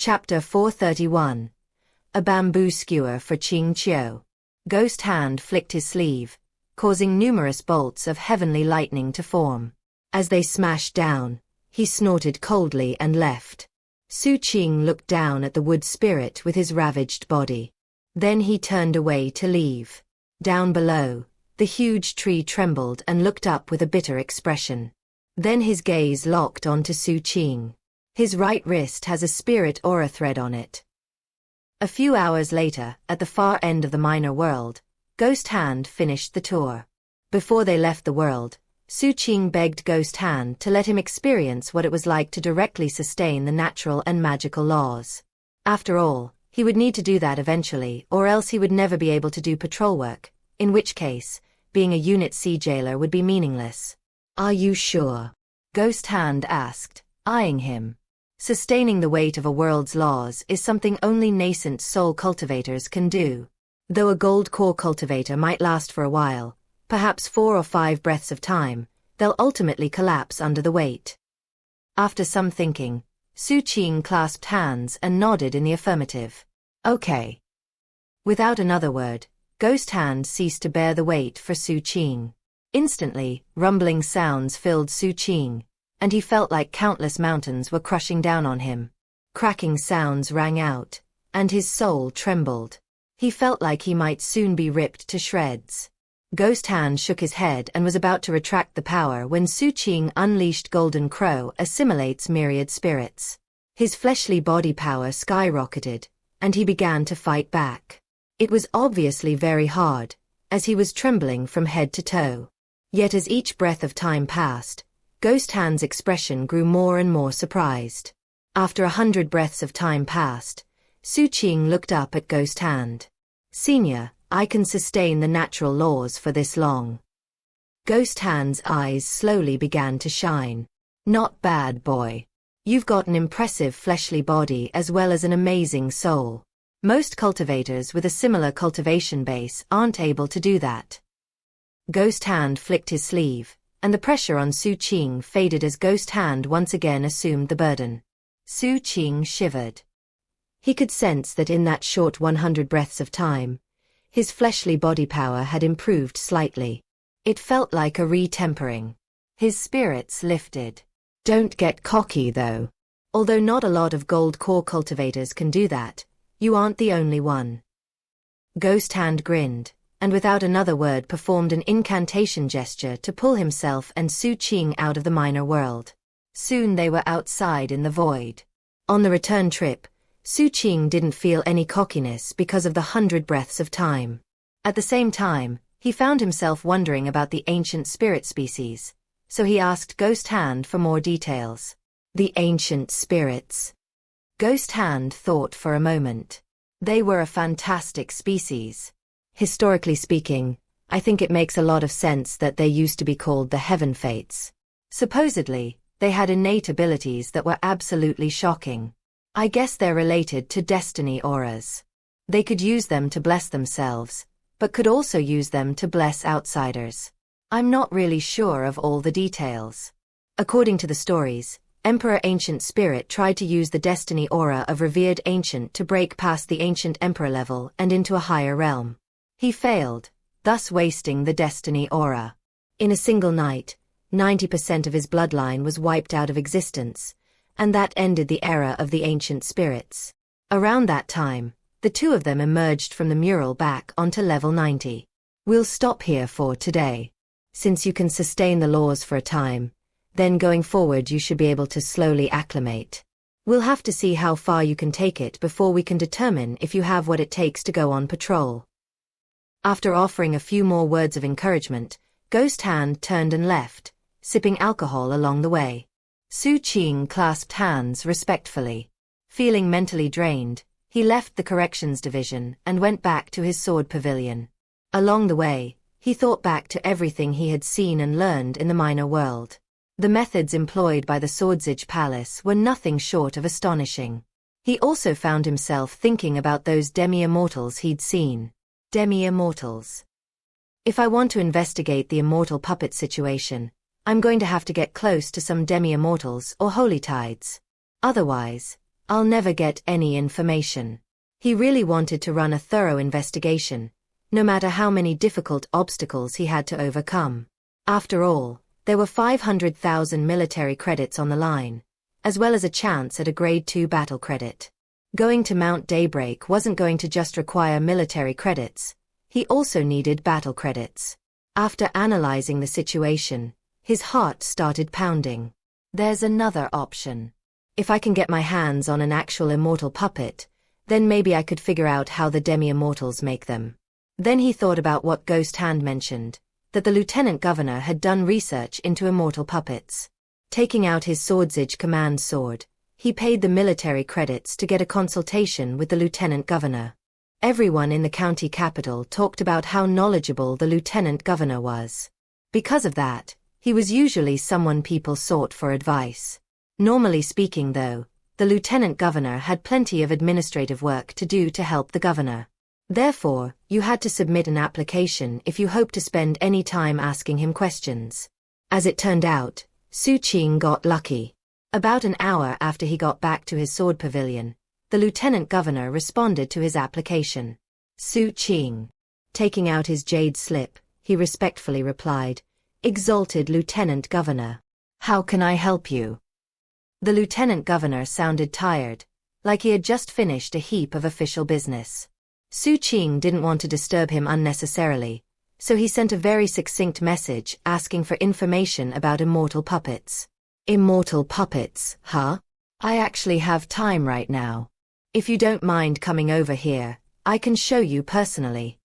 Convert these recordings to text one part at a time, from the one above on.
Chapter 431. A bamboo skewer for Xianxia. Ghost Hand flicked his sleeve, causing numerous bolts of heavenly lightning to form. As they smashed down, he snorted coldly and left. Xu Qing looked down at the wood spirit with his ravaged body. Then he turned away to leave. Down below, the huge tree trembled and looked up with a bitter expression. Then his gaze locked onto Xu Qing. His right wrist has a spirit aura thread on it. A few hours later, at the far end of the minor world, Ghost Hand finished the tour. Before they left the world, Xu Qing begged Ghost Hand to let him experience what it was like to directly sustain the natural and magical laws. After all, he would need to do that eventually, or else he would never be able to do patrol work, in which case, being a Unit C jailer would be meaningless. "Are you sure?" Ghost Hand asked, eyeing him. Sustaining the weight of a world's laws is something only nascent soul cultivators can do. Though a gold core cultivator might last for a while, perhaps 4 or 5 breaths of time, they'll ultimately collapse under the weight. After some thinking, Xu Qing clasped hands and nodded in the affirmative. Okay. Without another word, Ghost Hand ceased to bear the weight for Xu Qing. Instantly, rumbling sounds filled Xu Qing, and he felt like countless mountains were crushing down on him. Cracking sounds rang out, and his soul trembled. He felt like he might soon be ripped to shreds. Ghost Hand shook his head and was about to retract the power when Xu Qing unleashed Golden Crow assimilates myriad spirits. His fleshly body power skyrocketed, and he began to fight back. It was obviously very hard, as he was trembling from head to toe. Yet as each breath of time passed, Ghost Hand's expression grew more and more surprised. After 100 breaths of time passed, Xu Qing looked up at Ghost Hand. "Senior, I can sustain the natural laws for this long." Ghost Hand's eyes slowly began to shine. "Not bad, boy. You've got an impressive fleshly body as well as an amazing soul. Most cultivators with a similar cultivation base aren't able to do that." Ghost Hand flicked his sleeve, and the pressure on Xu Qing faded as Ghost Hand once again assumed the burden. Xu Qing shivered. He could sense that in that short 100 breaths of time, his fleshly body power had improved slightly. It felt like a re-tempering. His spirits lifted. "Don't get cocky though. Although not a lot of gold core cultivators can do that, you aren't the only one." Ghost Hand grinned, and without another word performed an incantation gesture to pull himself and Xu Qing out of the minor world. Soon they were outside in the void. On the return trip, Xu Qing didn't feel any cockiness because of the 100 breaths of time. At the same time, he found himself wondering about the ancient spirit species, so he asked Ghost Hand for more details. The ancient spirits. Ghost Hand thought for a moment. They were a fantastic species. Historically speaking, I think it makes a lot of sense that they used to be called the Heaven Fates. Supposedly, they had innate abilities that were absolutely shocking. I guess they're related to destiny auras. They could use them to bless themselves, but could also use them to bless outsiders. I'm not really sure of all the details. According to the stories, Emperor Ancient Spirit tried to use the destiny aura of revered Ancient to break past the Ancient Emperor level and into a higher realm. He failed, thus wasting the destiny aura. In a single night, 90% of his bloodline was wiped out of existence, and that ended the era of the ancient spirits. Around that time, the two of them emerged from the mural back onto level 90. We'll stop here for today. Since you can sustain the laws for a time, then going forward you should be able to slowly acclimate. We'll have to see how far you can take it before we can determine if you have what it takes to go on patrol. After offering a few more words of encouragement, Ghost Hand turned and left, sipping alcohol along the way. Xu Qing clasped hands respectfully. Feeling mentally drained, he left the corrections division and went back to his sword pavilion. Along the way, he thought back to everything he had seen and learned in the minor world. The methods employed by the Swordsage Palace were nothing short of astonishing. He also found himself thinking about those demi-immortals he'd seen. Demi-immortals. If I want to investigate the immortal puppet situation, I'm going to have to get close to some demi-immortals or holy tides. Otherwise, I'll never get any information. He really wanted to run a thorough investigation, no matter how many difficult obstacles he had to overcome. After all, there were 500,000 military credits on the line, as well as a chance at a Grade 2 battle credit. Going to Mount Daybreak wasn't going to just require military credits, he also needed battle credits. After analyzing the situation, his heart started pounding. There's another option. If I can get my hands on an actual immortal puppet, then maybe I could figure out how the demi-immortals make them. Then he thought about what Ghost Hand mentioned, that the lieutenant governor had done research into immortal puppets. Taking out his Swordsage command sword, he paid the military credits to get a consultation with the lieutenant governor. Everyone in the county capital talked about how knowledgeable the lieutenant governor was. Because of that, he was usually someone people sought for advice. Normally speaking though, the lieutenant governor had plenty of administrative work to do to help the governor. Therefore, you had to submit an application if you hoped to spend any time asking him questions. As it turned out, Xu Qing got lucky. About an hour after he got back to his sword pavilion, the lieutenant governor responded to his application. Xu Qing. Taking out his jade slip, he respectfully replied, "Exalted Lieutenant Governor. How can I help you?" The lieutenant governor sounded tired, like he had just finished a heap of official business. Xu Qing didn't want to disturb him unnecessarily, so he sent a very succinct message asking for information about immortal puppets. Immortal puppets, huh? I actually have time right now. If you don't mind coming over here, I can show you personally.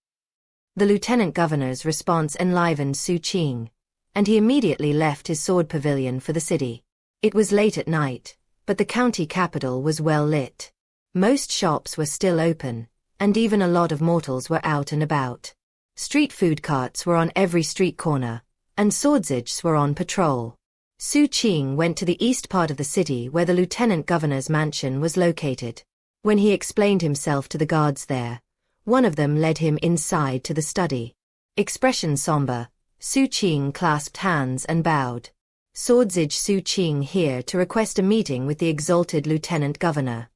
The lieutenant governor's response enlivened Xu Qing, and he immediately left his sword pavilion for the city. It was late at night, but the county capital was well lit. Most shops were still open, and even a lot of mortals were out and about. Street food carts were on every street corner, and swordsages were on patrol. Xu Qing went to the east part of the city where the lieutenant governor's mansion was located. When he explained himself to the guards there, one of them led him inside to the study. Expression somber, Xu Qing clasped hands and bowed. Swordsage Xu Qing here to request a meeting with the exalted lieutenant governor.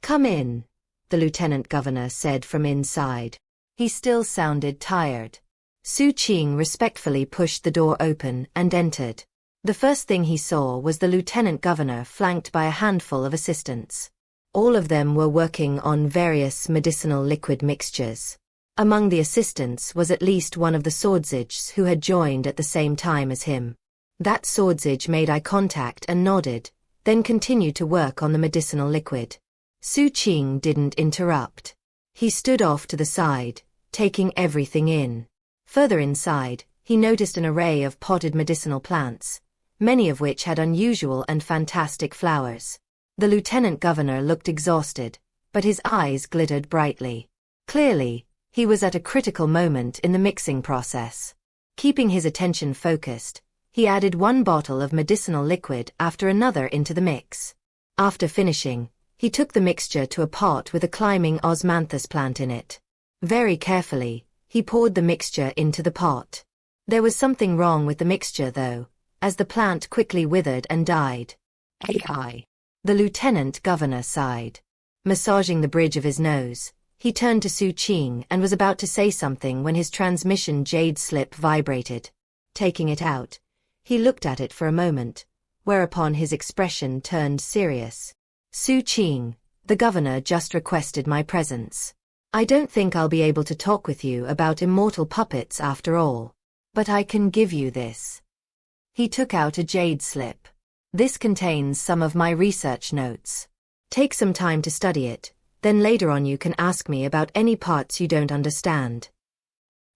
Come in, the lieutenant governor said from inside. He still sounded tired. Xu Qing respectfully pushed the door open and entered. The first thing he saw was the lieutenant governor flanked by a handful of assistants. All of them were working on various medicinal liquid mixtures. Among the assistants was at least one of the swordsages who had joined at the same time as him. That swordsage made eye contact and nodded, then continued to work on the medicinal liquid. Xu Qing didn't interrupt. He stood off to the side, taking everything in. Further inside, he noticed an array of potted medicinal plants, many of which had unusual and fantastic flowers. The lieutenant governor looked exhausted, but his eyes glittered brightly. Clearly, he was at a critical moment in the mixing process. Keeping his attention focused, he added one bottle of medicinal liquid after another into the mix. After finishing, he took the mixture to a pot with a climbing osmanthus plant in it. Very carefully, he poured the mixture into the pot. There was something wrong with the mixture though, as the plant quickly withered and died. AI. The lieutenant governor sighed. Massaging the bridge of his nose, he turned to Xu Qing and was about to say something when his transmission jade slip vibrated. Taking it out, he looked at it for a moment, whereupon his expression turned serious. Xu Qing, the governor just requested my presence. I don't think I'll be able to talk with you about immortal puppets after all. But I can give you this. He took out a jade slip. This contains some of my research notes. Take some time to study it, then later on you can ask me about any parts you don't understand.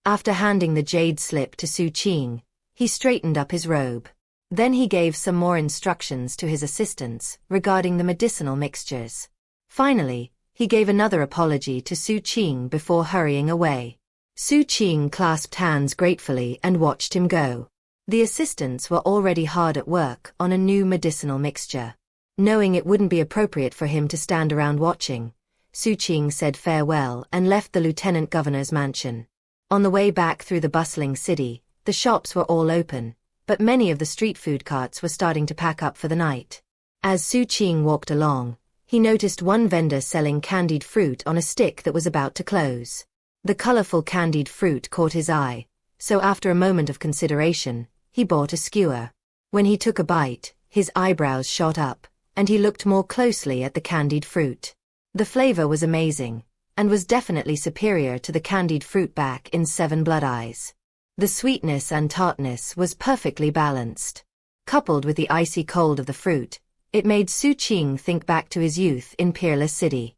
After handing the jade slip to Xu Qing, he straightened up his robe. Then he gave some more instructions to his assistants regarding the medicinal mixtures. Finally, he gave another apology to Xu Qing before hurrying away. Xu Qing clasped hands gratefully and watched him go. The assistants were already hard at work on a new medicinal mixture. Knowing it wouldn't be appropriate for him to stand around watching, Xu Qing said farewell and left the lieutenant governor's mansion. On the way back through the bustling city, the shops were all open, but many of the street food carts were starting to pack up for the night. As Xu Qing walked along, he noticed one vendor selling candied fruit on a stick that was about to close. The colorful candied fruit caught his eye, so after a moment of consideration, he bought a skewer. When he took a bite, his eyebrows shot up, and he looked more closely at the candied fruit. The flavor was amazing, and was definitely superior to the candied fruit back in Seven Blood Eyes. The sweetness and tartness was perfectly balanced. Coupled with the icy cold of the fruit, it made Xu Qing think back to his youth in Peerless City.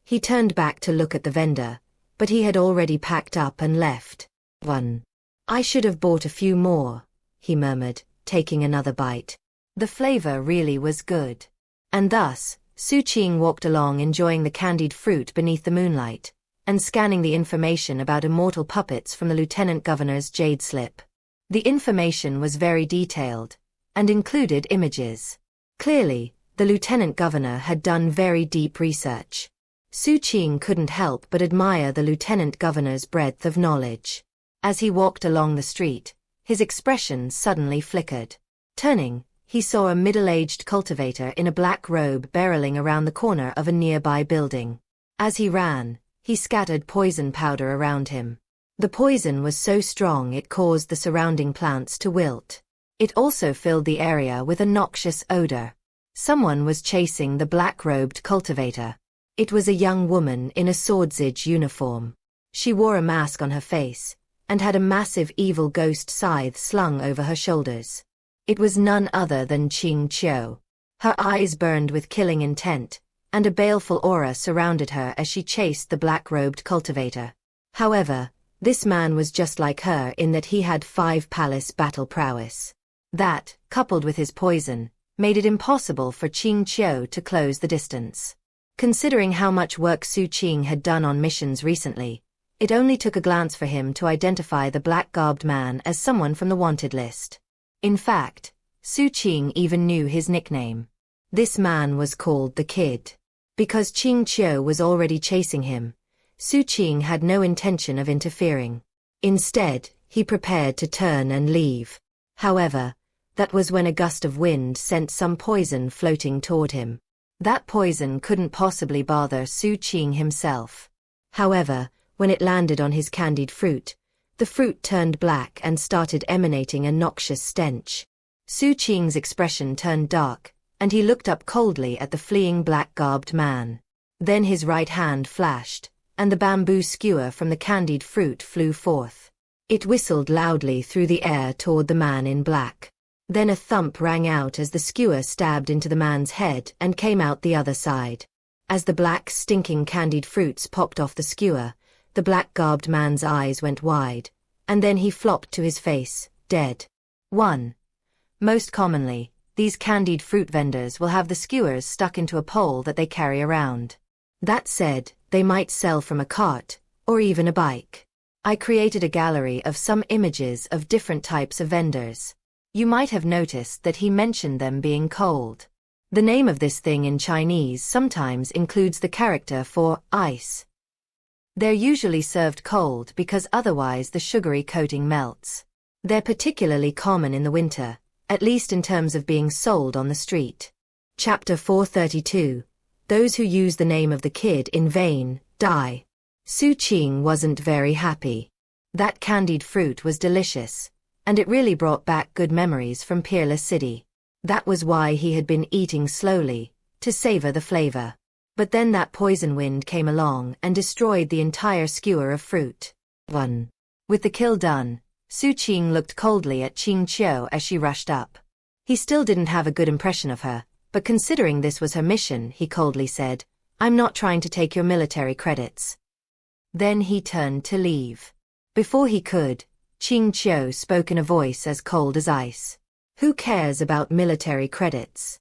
He turned back to look at the vendor, but he had already packed up and left. I should have bought a few more, he murmured, taking another bite. The flavor really was good. And thus, Xu Qing walked along enjoying the candied fruit beneath the moonlight, and scanning the information about immortal puppets from the lieutenant governor's jade slip. The information was very detailed, and included images. Clearly, the lieutenant governor had done very deep research. Xu Qing couldn't help but admire the lieutenant governor's breadth of knowledge. As he walked along the street, his expression suddenly flickered. Turning, he saw a middle-aged cultivator in a black robe barreling around the corner of a nearby building. As he ran, he scattered poison powder around him. The poison was so strong it caused the surrounding plants to wilt. It also filled the area with a noxious odor. Someone was chasing the black-robed cultivator. It was a young woman in a swordsage uniform. She wore a mask on her face, and had a massive evil ghost scythe slung over her shoulders. It was none other than Xianxia. Her eyes burned with killing intent, and a baleful aura surrounded her as she chased the black-robed cultivator. However, this man was just like her in that he had 5 palace battle prowess. That, coupled with his poison, made it impossible for Xianxia to close the distance. Considering how much work Xu Qing had done on missions recently, it only took a glance for him to identify the black-garbed man as someone from the wanted list. In fact, Xu Qing even knew his nickname. This man was called the Kid. Because Xianxia was already chasing him, Xu Qing had no intention of interfering. Instead, he prepared to turn and leave. However, that was when a gust of wind sent some poison floating toward him. That poison couldn't possibly bother Xu Qing himself. However, when it landed on his candied fruit, the fruit turned black and started emanating a noxious stench. Xu Qing's expression turned dark, and he looked up coldly at the fleeing black-garbed man. Then his right hand flashed, and the bamboo skewer from the candied fruit flew forth. It whistled loudly through the air toward the man in black. Then a thump rang out as the skewer stabbed into the man's head and came out the other side. As the black, stinking candied fruits popped off the skewer, the black-garbed man's eyes went wide, and then he flopped to his face, dead. 1. Most commonly, these candied fruit vendors will have the skewers stuck into a pole that they carry around. That said, they might sell from a cart, or even a bike. I created a gallery of some images of different types of vendors. You might have noticed that he mentioned them being cold. The name of this thing in Chinese sometimes includes the character for ice. They're usually served cold because otherwise the sugary coating melts. They're particularly common in the winter, at least in terms of being sold on the street. Chapter 432. Those who use the name of the Kid in vain, die. Xu Qing wasn't very happy. That candied fruit was delicious, and it really brought back good memories from Peerless City. That was why he had been eating slowly, to savor the flavor. But then that poison wind came along and destroyed the entire skewer of fruit. 1. With the kill done, Xu Qing looked coldly at Xianxia as she rushed up. He still didn't have a good impression of her, but considering this was her mission, he coldly said, "I'm not trying to take your military credits." Then he turned to leave. Before he could, Xianxia spoke in a voice as cold as ice. "Who cares about military credits?"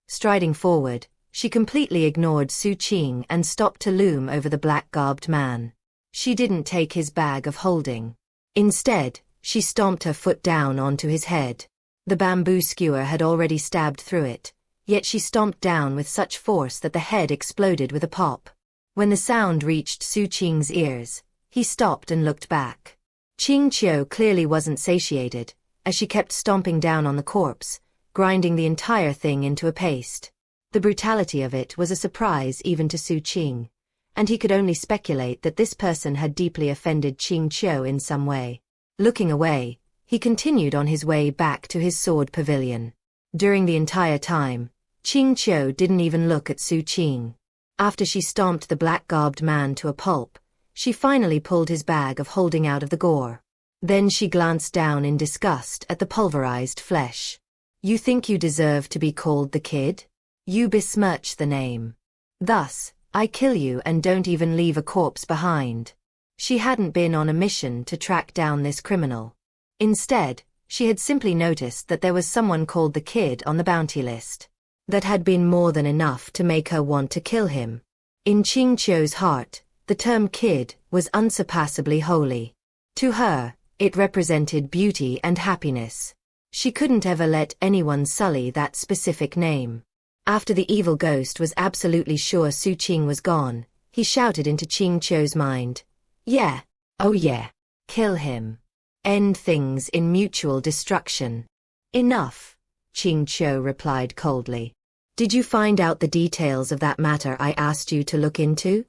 Striding forward, she completely ignored Xu Qing and stopped to loom over the black-garbed man. She didn't take his bag of holding. Instead, she stomped her foot down onto his head. The bamboo skewer had already stabbed through it, yet she stomped down with such force that the head exploded with a pop. When the sound reached Xu Qing's ears, he stopped and looked back. Xianxia clearly wasn't satiated, as she kept stomping down on the corpse, grinding the entire thing into a paste. The brutality of it was a surprise even to Xu Qing, and he could only speculate that this person had deeply offended Xianxia in some way. Looking away, he continued on his way back to his sword pavilion. During the entire time, Xianxia didn't even look at Xu Qing. After she stomped the black-garbed man to a pulp, she finally pulled his bag of holding out of the gore. Then she glanced down in disgust at the pulverized flesh. You think you deserve to be called the kid? You besmirch the name. Thus, I kill you and don't even leave a corpse behind. She hadn't been on a mission to track down this criminal. Instead, she had simply noticed that there was someone called the kid on the bounty list. That had been more than enough to make her want to kill him. In Xianxia's heart, the term kid was unsurpassably holy. To her, it represented beauty and happiness. She couldn't ever let anyone sully that specific name. After the evil ghost was absolutely sure Xu Qing was gone, he shouted into Xianxia's mind. Yeah. Oh yeah. Kill him. End things in mutual destruction. Enough, Xianxia replied coldly. Did you find out the details of that matter I asked you to look into?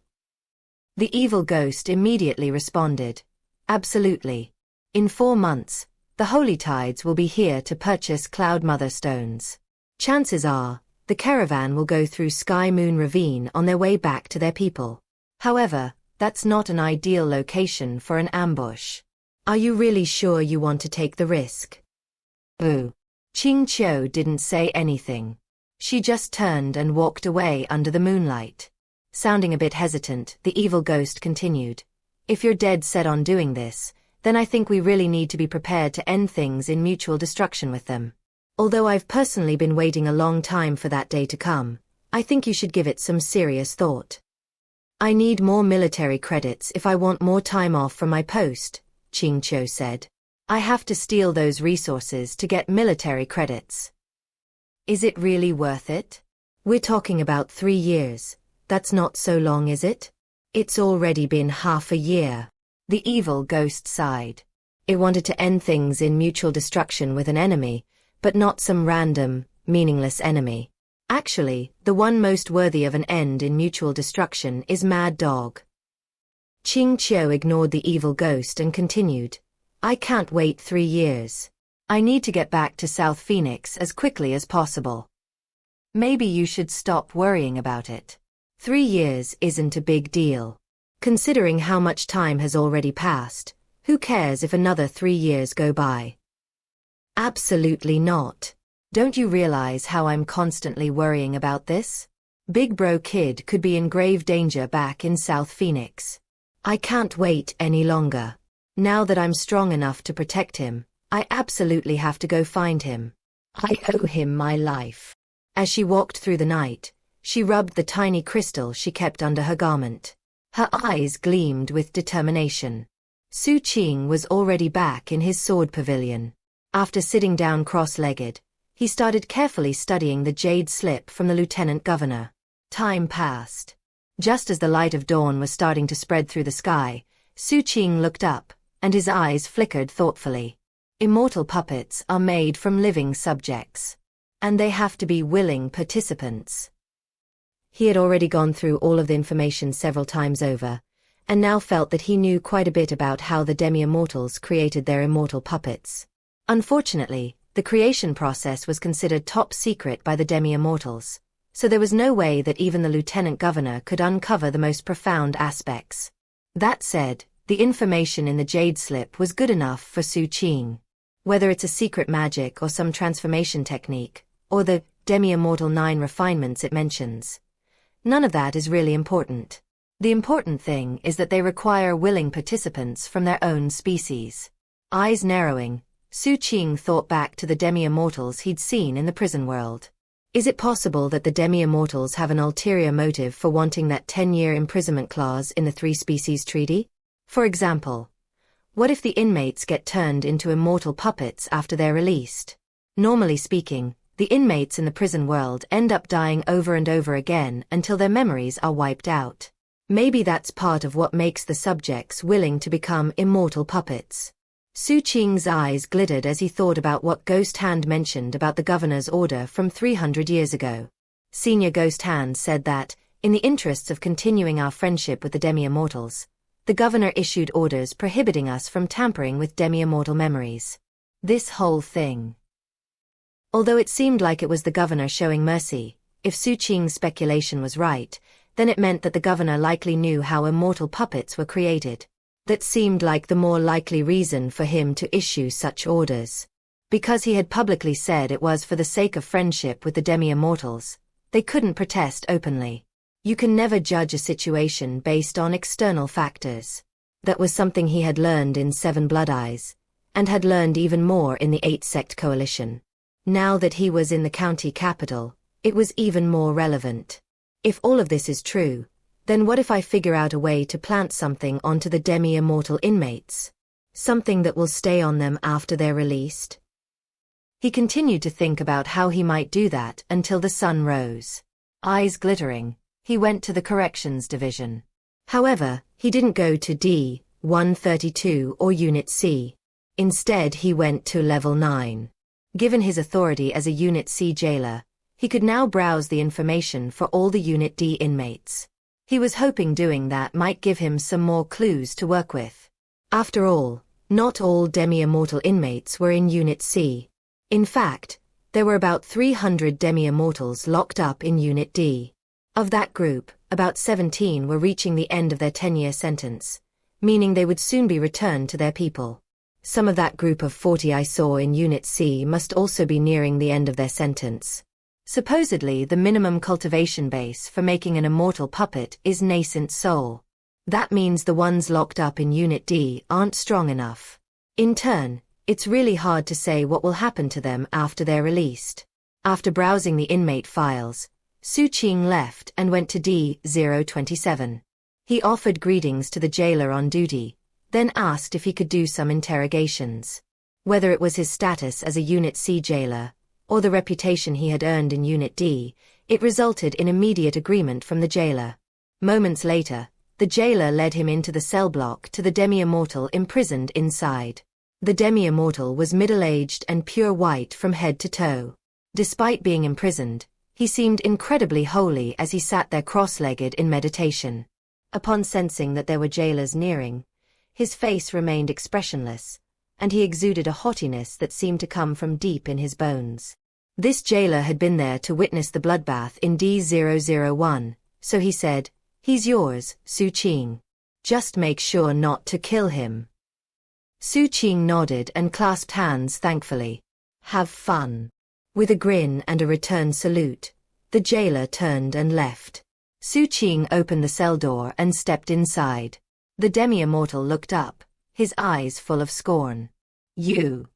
The evil ghost immediately responded. Absolutely. In 4 months, the Holy Tides will be here to purchase Cloud Mother stones. Chances are, the caravan will go through Sky Moon Ravine on their way back to their people. However, that's not an ideal location for an ambush. Are you really sure you want to take the risk? Boo. Xianxia didn't say anything. She just turned and walked away under the moonlight. Sounding a bit hesitant, the evil ghost continued. If you're dead set on doing this, then I think we really need to be prepared to end things in mutual destruction with them. Although I've personally been waiting a long time for that day to come, I think you should give it some serious thought. I need more military credits if I want more time off from my post, Xianxia said. I have to steal those resources to get military credits. Is it really worth it? We're talking about 3 years. That's not so long, is it? It's already been half a year. The evil ghost sighed. It wanted to end things in mutual destruction with an enemy, but not some random, meaningless enemy. Actually, the one most worthy of an end in mutual destruction is Mad Dog. Xianxia ignored the evil ghost and continued. I can't wait 3 years. I need to get back to South Phoenix as quickly as possible. Maybe you should stop worrying about it. 3 years isn't a big deal. Considering how much time has already passed, who cares if another 3 years go by? Absolutely not. Don't you realize how I'm constantly worrying about this? Big Bro Kid could be in grave danger back in South Phoenix. I can't wait any longer. Now that I'm strong enough to protect him, I absolutely have to go find him. I owe him my life. As she walked through the night, she rubbed the tiny crystal she kept under her garment. Her eyes gleamed with determination. Xu Qing was already back in his sword pavilion. After sitting down cross-legged, he started carefully studying the jade slip from the lieutenant governor. Time passed. Just as the light of dawn was starting to spread through the sky, Xu Qing looked up, and his eyes flickered thoughtfully. Immortal puppets are made from living subjects. And they have to be willing participants. He had already gone through all of the information several times over, and now felt that he knew quite a bit about how the demi-immortals created their immortal puppets. Unfortunately, the creation process was considered top secret by the demi-immortals, so there was no way that even the lieutenant governor could uncover the most profound aspects. That said, the information in the jade slip was good enough for Xu Qing. Whether it's a secret magic or some transformation technique, or the demi-immortal 9 refinements it mentions, none of that is really important. The important thing is that they require willing participants from their own species. Eyes narrowing, Xu Qing thought back to the demi-immortals he'd seen in the prison world. Is it possible that the demi-immortals have an ulterior motive for wanting that 10-year imprisonment clause in the 3-species treaty? For example, what if the inmates get turned into immortal puppets after they're released? Normally speaking, the inmates in the prison world end up dying over and over again until their memories are wiped out. Maybe that's part of what makes the subjects willing to become immortal puppets. Xu Qing's eyes glittered as he thought about what Ghost Hand mentioned about the governor's order from 300 years ago. Senior Ghost Hand said that, in the interests of continuing our friendship with the demi-immortals, the governor issued orders prohibiting us from tampering with demi-immortal memories. This whole thing. Although it seemed like it was the governor showing mercy, if Xu Qing's speculation was right, then it meant that the governor likely knew how immortal puppets were created. That seemed like the more likely reason for him to issue such orders. Because he had publicly said it was for the sake of friendship with the demi-immortals, they couldn't protest openly. You can never judge a situation based on external factors. That was something he had learned in Seven Blood Eyes, and had learned even more in the Eight-Sect Coalition. Now that he was in the county capital, it was even more relevant. If all of this is true, then what if I figure out a way to plant something onto the demi-immortal inmates? Something that will stay on them after they're released? He continued to think about how he might do that until the sun rose. Eyes glittering, he went to the corrections division. However, he didn't go to D-132 or Unit C. Instead he went to Level 9. Given his authority as a Unit C jailer, he could now browse the information for all the Unit D inmates. He was hoping doing that might give him some more clues to work with. After all, not all demi-immortal inmates were in Unit C. In fact, there were about 300 demi-immortals locked up in Unit D. Of that group, about 17 were reaching the end of their 10-year sentence, meaning they would soon be returned to their people. Some of that group of 40 I saw in Unit C must also be nearing the end of their sentence. Supposedly the minimum cultivation base for making an immortal puppet is nascent soul. That means the ones locked up in Unit D aren't strong enough. In turn, it's really hard to say what will happen to them after they're released. After browsing the inmate files, Xu Qing left and went to D-027. He offered greetings to the jailer on duty, then asked if he could do some interrogations. Whether it was his status as a Unit C jailer, or the reputation he had earned in Unit D, it resulted in immediate agreement from the jailer. Moments later, the jailer led him into the cell block to the demi-immortal imprisoned inside. The demi-immortal was middle-aged and pure white from head to toe. Despite being imprisoned, he seemed incredibly holy as he sat there cross-legged in meditation. Upon sensing that there were jailers nearing, his face remained expressionless, and he exuded a haughtiness that seemed to come from deep in his bones. This jailer had been there to witness the bloodbath in D-001, so he said, "He's yours, Xu Qing. Just make sure not to kill him." Xu Qing nodded and clasped hands thankfully. "Have fun." With a grin and a return salute, the jailer turned and left. Xu Qing opened the cell door and stepped inside. The demi-immortal looked up, his eyes full of scorn. "You."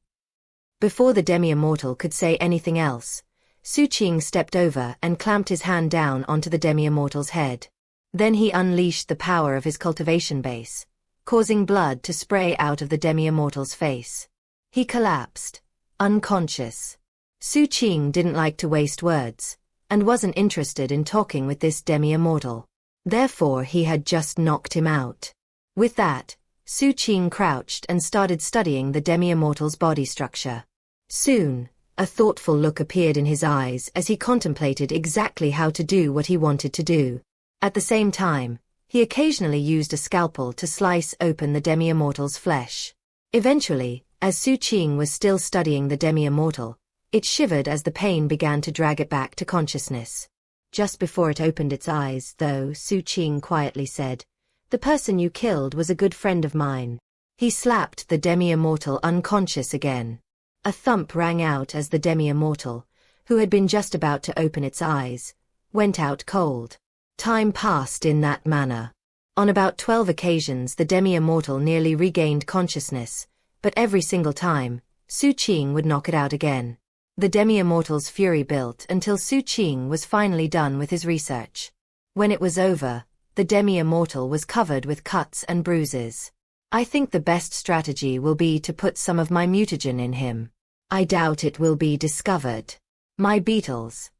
Before the demi-immortal could say anything else, Xu Qing stepped over and clamped his hand down onto the demi-immortal's head. Then he unleashed the power of his cultivation base, causing blood to spray out of the demi-immortal's face. He collapsed, unconscious. Xu Qing didn't like to waste words, and wasn't interested in talking with this demi-immortal. Therefore he had just knocked him out. With that, Xu Qing crouched and started studying the demi-immortal's body structure. Soon, a thoughtful look appeared in his eyes as he contemplated exactly how to do what he wanted to do. At the same time, he occasionally used a scalpel to slice open the demi-immortal's flesh. Eventually, as Xu Qing was still studying the demi-immortal, it shivered as the pain began to drag it back to consciousness. Just before it opened its eyes, though, Xu Qing quietly said, "The person you killed was a good friend of mine." He slapped the demi-immortal unconscious again. A thump rang out as the demi-immortal, who had been just about to open its eyes, went out cold. Time passed in that manner. On about 12 occasions the demi-immortal nearly regained consciousness, but every single time, Xu Qing would knock it out again. The demi-immortal's fury built until Xu Qing was finally done with his research. When it was over, the demi-immortal was covered with cuts and bruises. "I think the best strategy will be to put some of my mutagen in him. I doubt it will be discovered. My beetles?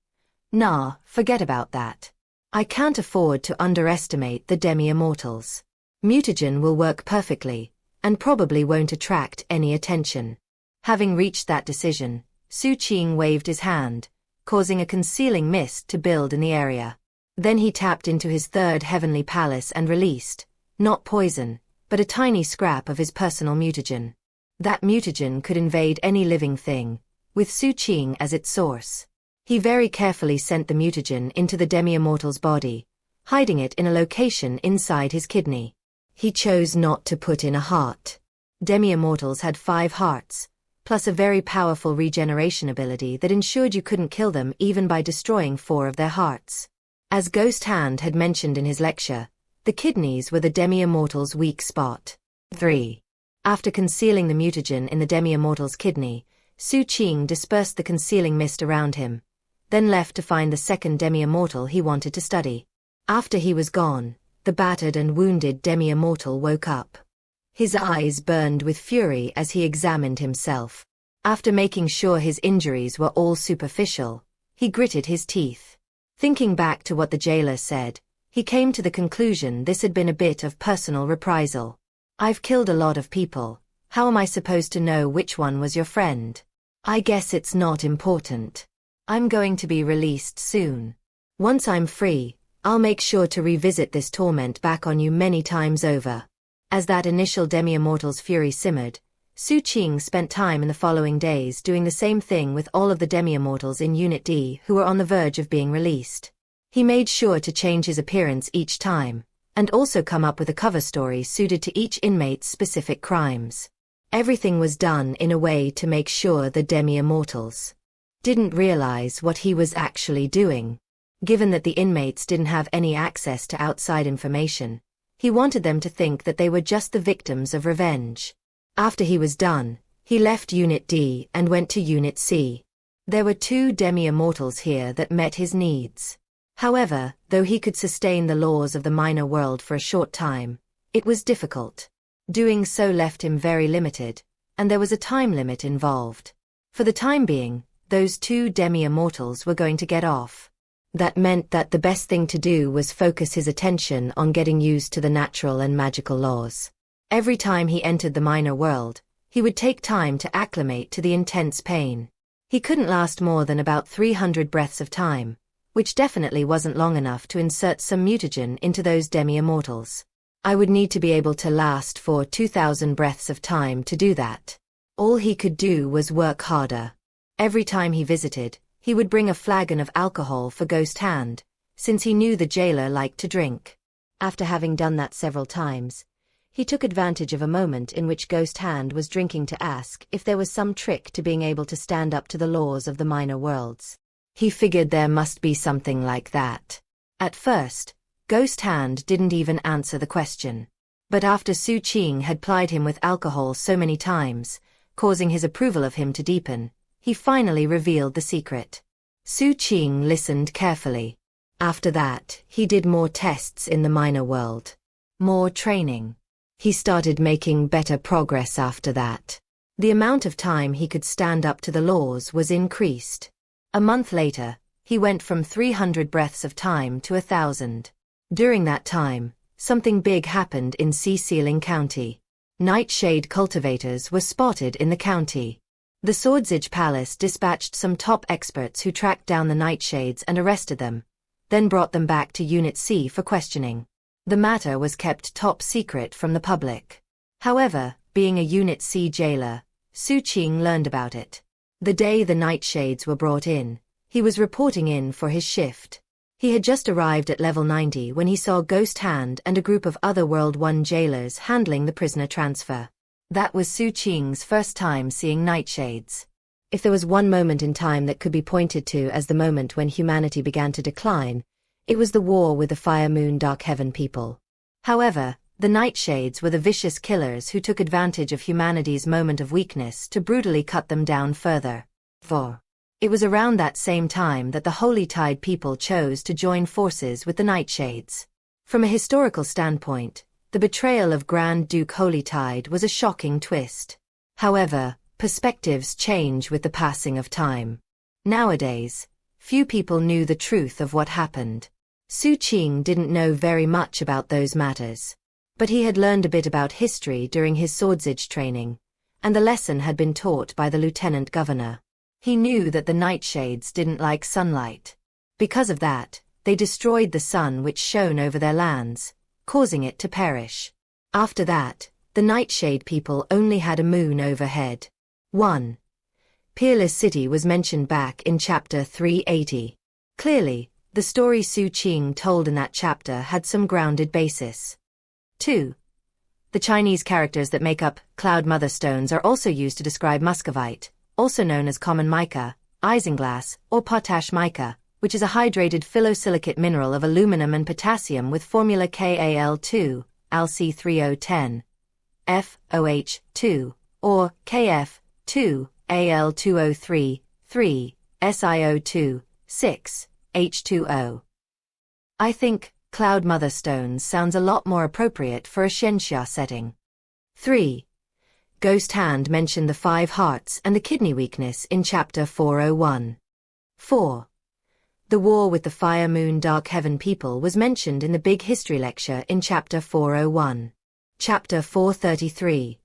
Nah, forget about that. I can't afford to underestimate the demi-immortals. Mutagen will work perfectly, and probably won't attract any attention." Having reached that decision, Xu Qing waved his hand, causing a concealing mist to build in the area. Then he tapped into his third heavenly palace and released, not poison, but a tiny scrap of his personal mutagen. That mutagen could invade any living thing, with Xu Qing as its source. He very carefully sent the mutagen into the demi-immortal's body, hiding it in a location inside his kidney. He chose not to put in a heart. Demi-immortals had 5 hearts, plus a very powerful regeneration ability that ensured you couldn't kill them even by destroying 4 of their hearts. As Ghost Hand had mentioned in his lecture, the kidneys were the demi-immortal's weak spot. 3. After concealing the mutagen in the demi-immortal's kidney, Xu Qing dispersed the concealing mist around him, then left to find the second demi-immortal he wanted to study. After he was gone, the battered and wounded demi-immortal woke up. His eyes burned with fury as he examined himself. After making sure his injuries were all superficial, he gritted his teeth. Thinking back to what the jailer said, he came to the conclusion this had been a bit of personal reprisal. I've killed a lot of people, how am I supposed to know which one was your friend? I guess it's not important. I'm going to be released soon. Once I'm free, I'll make sure to revisit this torment back on you many times over. As that initial demi-immortal's fury simmered, Xu Qing spent time in the following days doing the same thing with all of the demi-immortals in Unit D who were on the verge of being released. He made sure to change his appearance each time, and also come up with a cover story suited to each inmate's specific crimes. Everything was done in a way to make sure the demi-immortals didn't realize what he was actually doing. Given that the inmates didn't have any access to outside information, he wanted them to think that they were just the victims of revenge. After he was done, he left Unit D and went to Unit C. There were 2 demi-immortals here that met his needs. However, though he could sustain the laws of the minor world for a short time, it was difficult. Doing so left him very limited, and there was a time limit involved. For the time being, those 2 demi-immortals were going to get off. That meant that the best thing to do was focus his attention on getting used to the natural and magical laws. Every time he entered the minor world, he would take time to acclimate to the intense pain. He couldn't last more than about 300 breaths of time, which definitely wasn't long enough to insert some mutagen into those demi-immortals. I would need to be able to last for 2,000 breaths of time to do that. All he could do was work harder. Every time he visited, he would bring a flagon of alcohol for Ghost Hand, since he knew the jailer liked to drink. After having done that several times, he took advantage of a moment in which Ghost Hand was drinking to ask if there was some trick to being able to stand up to the laws of the minor worlds. He figured there must be something like that. At first, Ghost Hand didn't even answer the question. But after Xu Qing had plied him with alcohol so many times, causing his approval of him to deepen, he finally revealed the secret. Xu Qing listened carefully. After that, he did more tests in the minor world. More training. He started making better progress after that. The amount of time he could stand up to the laws was increased. A month later, he went from 300 breaths of time to 1,000. During that time, something big happened in Sealing County. Nightshade cultivators were spotted in the county. The Swordsage Palace dispatched some top experts who tracked down the Nightshades and arrested them, then brought them back to Unit C for questioning. The matter was kept top secret from the public. However, being a Unit C jailer, Xu Qing learned about it. The day the Nightshades were brought in, he was reporting in for his shift. He had just arrived at level 90 when he saw Ghost Hand and a group of other World 1 jailers handling the prisoner transfer. That was Xu Qing's first time seeing Nightshades. If there was one moment in time that could be pointed to as the moment when humanity began to decline, it was the war with the Fire Moon Dark Heaven people. However, the Nightshades were the vicious killers who took advantage of humanity's moment of weakness to brutally cut them down further. It was around that same time that the Holy Tide people chose to join forces with the Nightshades. From a historical standpoint, the betrayal of Grand Duke Holy Tide was a shocking twist. However, perspectives change with the passing of time. Nowadays, few people knew the truth of what happened. Xu Qing didn't know very much about those matters. But he had learned a bit about history during his Swordsage training, and the lesson had been taught by the Lieutenant Governor. He knew that the nightshades didn't like sunlight. Because of that, they destroyed the sun which shone over their lands, causing it to perish. After that, the nightshade people only had a moon overhead. 1. Peerless City was mentioned back in chapter 380. Clearly, the story Xu Qing told in that chapter had some grounded basis. 2. The Chinese characters that make up cloud mother stones are also used to describe muscovite, also known as common mica, isinglass, or potash mica, which is a hydrated phyllosilicate mineral of aluminum and potassium with formula Kal2, Al-C3010, FOH2, or Kf2, Al2O3, 3, SiO2, 6, H2O. I think cloud mother stones sounds a lot more appropriate for a Xianxia setting. 3. Ghost Hand mentioned the 5 hearts and the kidney weakness in chapter 401. 4. The war with the Fire Moon Dark Heaven people was mentioned in the Big History lecture in chapter 401. Chapter 433.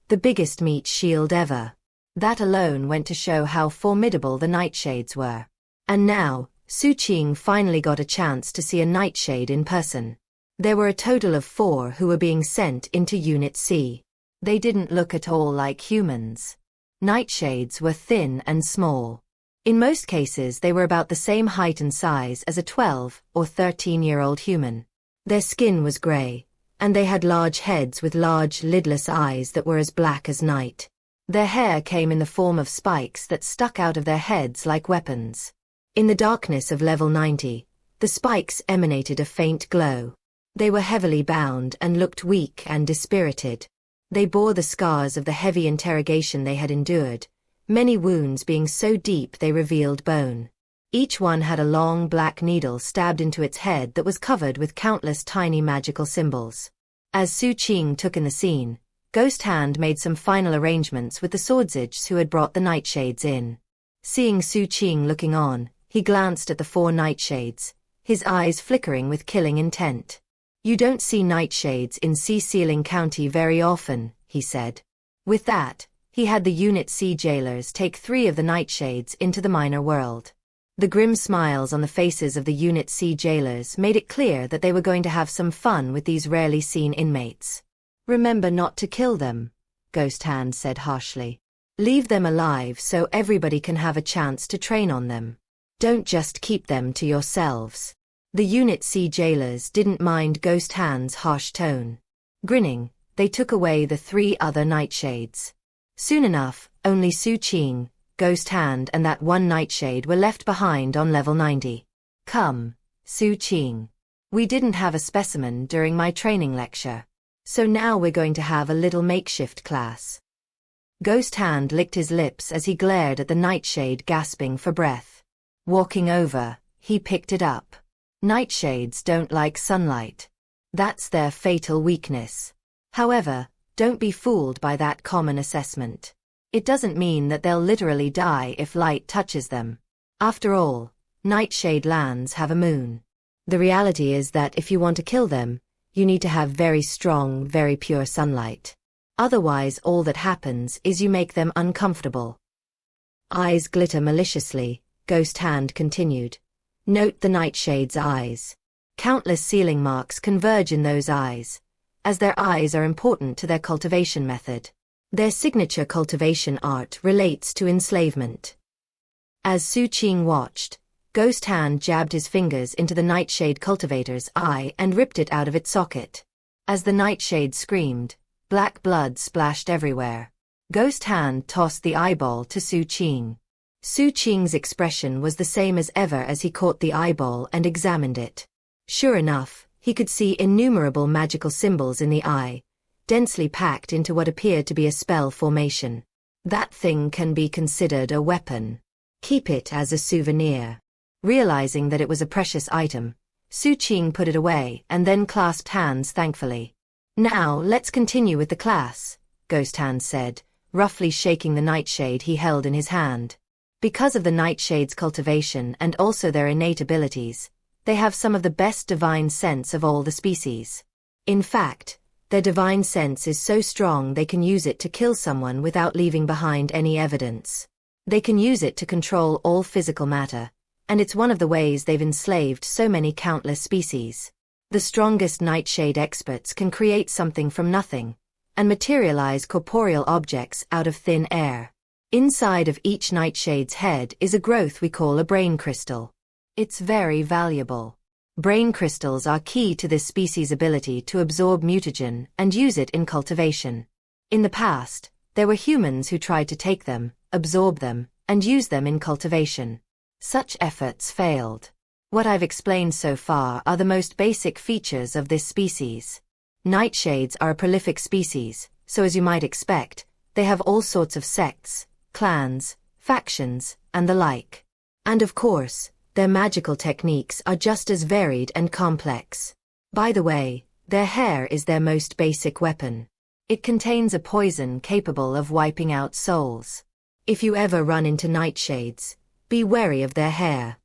The biggest meat shield ever. That alone went to show how formidable the nightshades were. And now, Xu Qing finally got a chance to see a nightshade in person. There were a total of 4 who were being sent into Unit C. They didn't look at all like humans. Nightshades were thin and small. In most cases they were about the same height and size as a 12 or 13-year-old human. Their skin was gray, and they had large heads with large lidless eyes that were as black as night. Their hair came in the form of spikes that stuck out of their heads like weapons. In the darkness of level 90, the spikes emanated a faint glow. They were heavily bound and looked weak and dispirited. They bore the scars of the heavy interrogation they had endured, many wounds being so deep they revealed bone. Each one had a long black needle stabbed into its head that was covered with countless tiny magical symbols. As Xu Qing took in the scene, Ghost Hand made some final arrangements with the swordsage who had brought the nightshades in. Seeing Xu Qing looking on, he glanced at the 4 nightshades, his eyes flickering with killing intent. "You don't see nightshades in Sea-Sealing County very often," he said. With that, he had the Unit C jailers take 3 of the nightshades into the minor world. The grim smiles on the faces of the Unit C jailers made it clear that they were going to have some fun with these rarely seen inmates. "Remember not to kill them," Ghost Hand said harshly. "Leave them alive so everybody can have a chance to train on them. Don't just keep them to yourselves." The Unit C jailers didn't mind Ghost Hand's harsh tone. Grinning, they took away the 3 other nightshades. Soon enough, only Xu Qing, Ghost Hand and that 1 nightshade were left behind on level 90. "Come, Xu Qing. We didn't have a specimen during my training lecture. So now we're going to have a little makeshift class." Ghost Hand licked his lips as he glared at the nightshade gasping for breath. Walking over, he picked it up. Nightshades don't like sunlight. That's their fatal weakness. However, don't be fooled by that common assessment. It doesn't mean that they'll literally die if light touches them. After all, nightshade lands have a moon. The reality is that if you want to kill them, you need to have very strong, very pure sunlight. Otherwise all that happens is you make them uncomfortable. Eyes glitter maliciously, Ghost Hand continued. Note the nightshade's eyes. Countless sealing marks converge in those eyes, as their eyes are important to their cultivation method. Their signature cultivation art relates to enslavement. As Xu Qing watched, Ghost Hand jabbed his fingers into the nightshade cultivator's eye and ripped it out of its socket. As the nightshade screamed, black blood splashed everywhere. Ghost Hand tossed the eyeball to Xu Qing. Xu Qing's expression was the same as ever as he caught the eyeball and examined it. Sure enough, he could see innumerable magical symbols in the eye, densely packed into what appeared to be a spell formation. That thing can be considered a weapon. Keep it as a souvenir. Realizing that it was a precious item, Xu Qing put it away and then clasped hands thankfully. "Now let's continue with the class," Ghost Hand said, roughly shaking the nightshade he held in his hand. Because of the nightshade's cultivation and also their innate abilities, they have some of the best divine sense of all the species. In fact, their divine sense is so strong they can use it to kill someone without leaving behind any evidence. They can use it to control all physical matter, and it's one of the ways they've enslaved so many countless species. The strongest nightshade experts can create something from nothing, and materialize corporeal objects out of thin air. Inside of each nightshade's head is a growth we call a brain crystal. It's very valuable. Brain crystals are key to this species' ability to absorb mutagen and use it in cultivation. In the past, there were humans who tried to take them, absorb them, and use them in cultivation. Such efforts failed. What I've explained so far are the most basic features of this species. Nightshades are a prolific species, so as you might expect, they have all sorts of sects, clans, factions, and the like. And of course, their magical techniques are just as varied and complex. By the way, their hair is their most basic weapon. It contains a poison capable of wiping out souls. If you ever run into nightshades, be wary of their hair.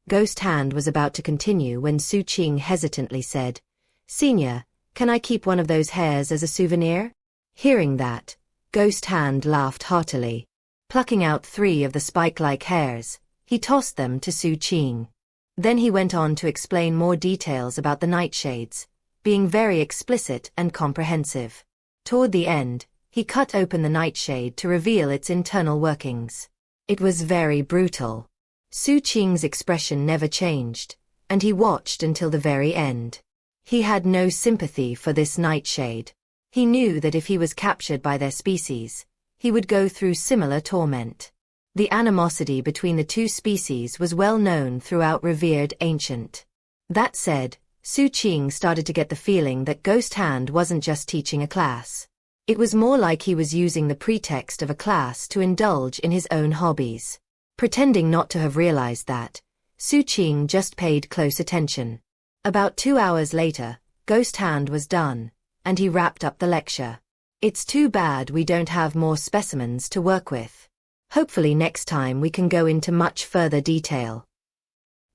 Ghost Hand was about to continue when Xu Qing hesitantly said, "Senior, can I keep one of those hairs as a souvenir?" Hearing that, Ghost Hand laughed heartily. Plucking out 3 of the spike-like hairs, he tossed them to Xu Qing. Then he went on to explain more details about the nightshades, being very explicit and comprehensive. Toward the end, he cut open the nightshade to reveal its internal workings. It was very brutal. Xu Qing's expression never changed, and he watched until the very end. He had no sympathy for this nightshade. He knew that if he was captured by their species, he would go through similar torment. The animosity between the two species was well known throughout revered ancient. That said, Xu Qing started to get the feeling that Ghost Hand wasn't just teaching a class. It was more like he was using the pretext of a class to indulge in his own hobbies. Pretending not to have realized that, Xu Qing just paid close attention. About 2 hours later, Ghost Hand was done, and he wrapped up the lecture. It's too bad we don't have more specimens to work with. Hopefully next time we can go into much further detail.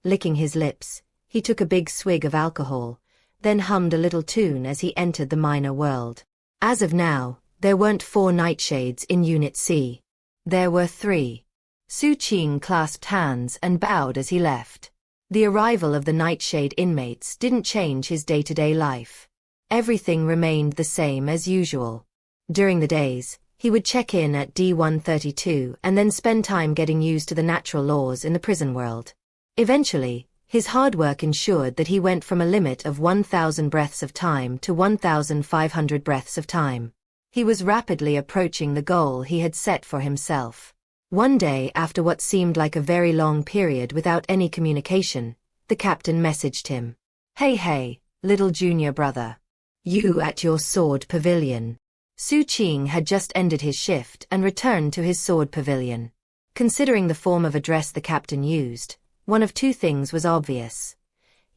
Licking his lips, he took a big swig of alcohol, then hummed a little tune as he entered the minor world. As of now, there weren't 4 nightshades in Unit C. There were 3. Xu Qing clasped hands and bowed as he left. The arrival of the nightshade inmates didn't change his day-to-day life. Everything remained the same as usual. During the days, he would check in at D-132 and then spend time getting used to the natural laws in the prison world. Eventually, his hard work ensured that he went from a limit of 1,000 breaths of time to 1,500 breaths of time. He was rapidly approaching the goal he had set for himself. One day, after what seemed like a very long period without any communication, the captain messaged him. Hey, little junior brother. You at your sword pavilion." Xu Qing had just ended his shift and returned to his sword pavilion. Considering the form of address the captain used, one of 2 things was obvious.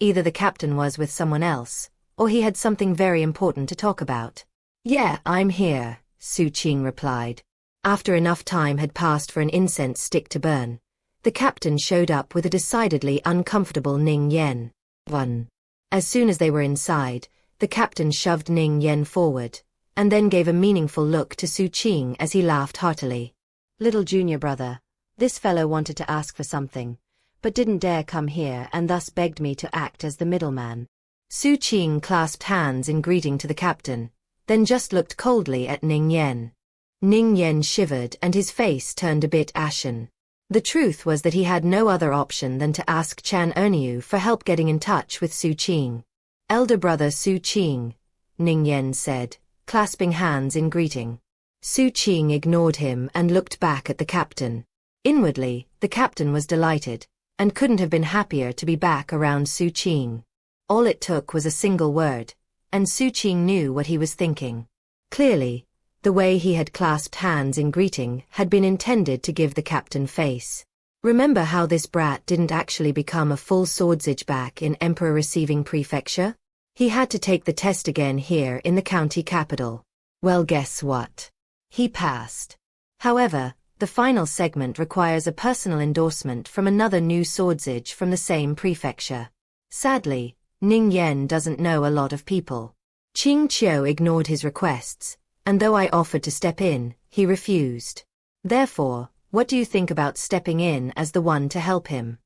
Either the captain was with someone else, or he had something very important to talk about. "Yeah, I'm here," Xu Qing replied. After enough time had passed for an incense stick to burn, the captain showed up with a decidedly uncomfortable Ning Yen. 1. As soon as they were inside, the captain shoved Ning Yen forward, and then gave a meaningful look to Xu Qing as he laughed heartily. "Little junior brother, this fellow wanted to ask for something, but didn't dare come here and thus begged me to act as the middleman." Xu Qing clasped hands in greeting to the captain, then just looked coldly at Ning Yen. Ning Yen shivered and his face turned a bit ashen. The truth was that he had no other option than to ask Chan Erniu for help getting in touch with Xu Qing. "Elder brother Xu Qing," Ning Yen said, clasping hands in greeting. Xu Qing ignored him and looked back at the captain. Inwardly, the captain was delighted, and couldn't have been happier to be back around Xu Qing. All it took was a single word, and Xu Qing knew what he was thinking. Clearly, the way he had clasped hands in greeting had been intended to give the captain face. Remember how this brat didn't actually become a full swordsage back in Emperor Receiving Prefecture? He had to take the test again here in the county capital. Well, guess what? He passed. However, the final segment requires a personal endorsement from another new swordsage from the same prefecture. Sadly, Ning Yen doesn't know a lot of people. Qing Qiu ignored his requests, and though I offered to step in, he refused. Therefore, What do you think about stepping in as the one to help him?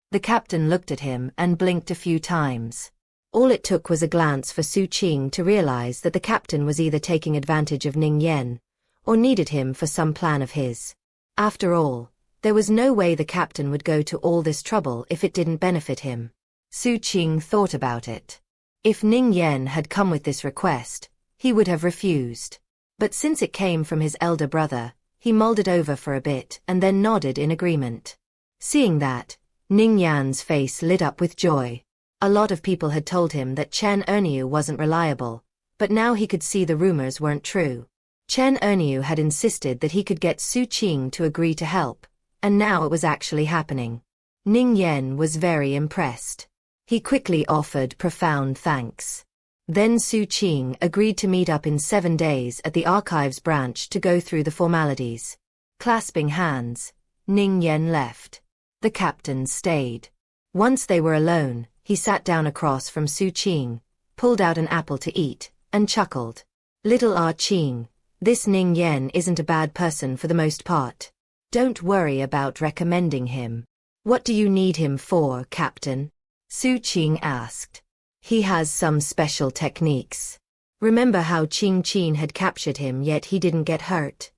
The captain looked at him and blinked a few times. All it took was a glance for Xu Qing to realize that the captain was either taking advantage of Ning Yan, or needed him for some plan of his. After all, there was no way the captain would go to all this trouble if it didn't benefit him. Xu Qing thought about it. If Ning Yan had come with this request, he would have refused. But since it came from his elder brother, he mulled it over for a bit and then nodded in agreement. Seeing that, Ning Yan's face lit up with joy. A lot of people had told him that Chen Erniu wasn't reliable, but now he could see the rumors weren't true. Chen Erniu had insisted that he could get Xu Qing to agree to help, and now it was actually happening. Ning Yan was very impressed. He quickly offered profound thanks. Then Xu Qing agreed to meet up in 7 days at the archives branch to go through the formalities. Clasping hands, Ning Yan left. The captain stayed. Once they were alone, he sat down across from Xu Qing, pulled out an apple to eat, and chuckled. Little Qing, this Ning Yan isn't a bad person for the most part. Don't worry about recommending him. What do you need him for, Captain? Xu Qing asked. He has some special techniques. Remember how Qing had captured him yet he didn't get hurt?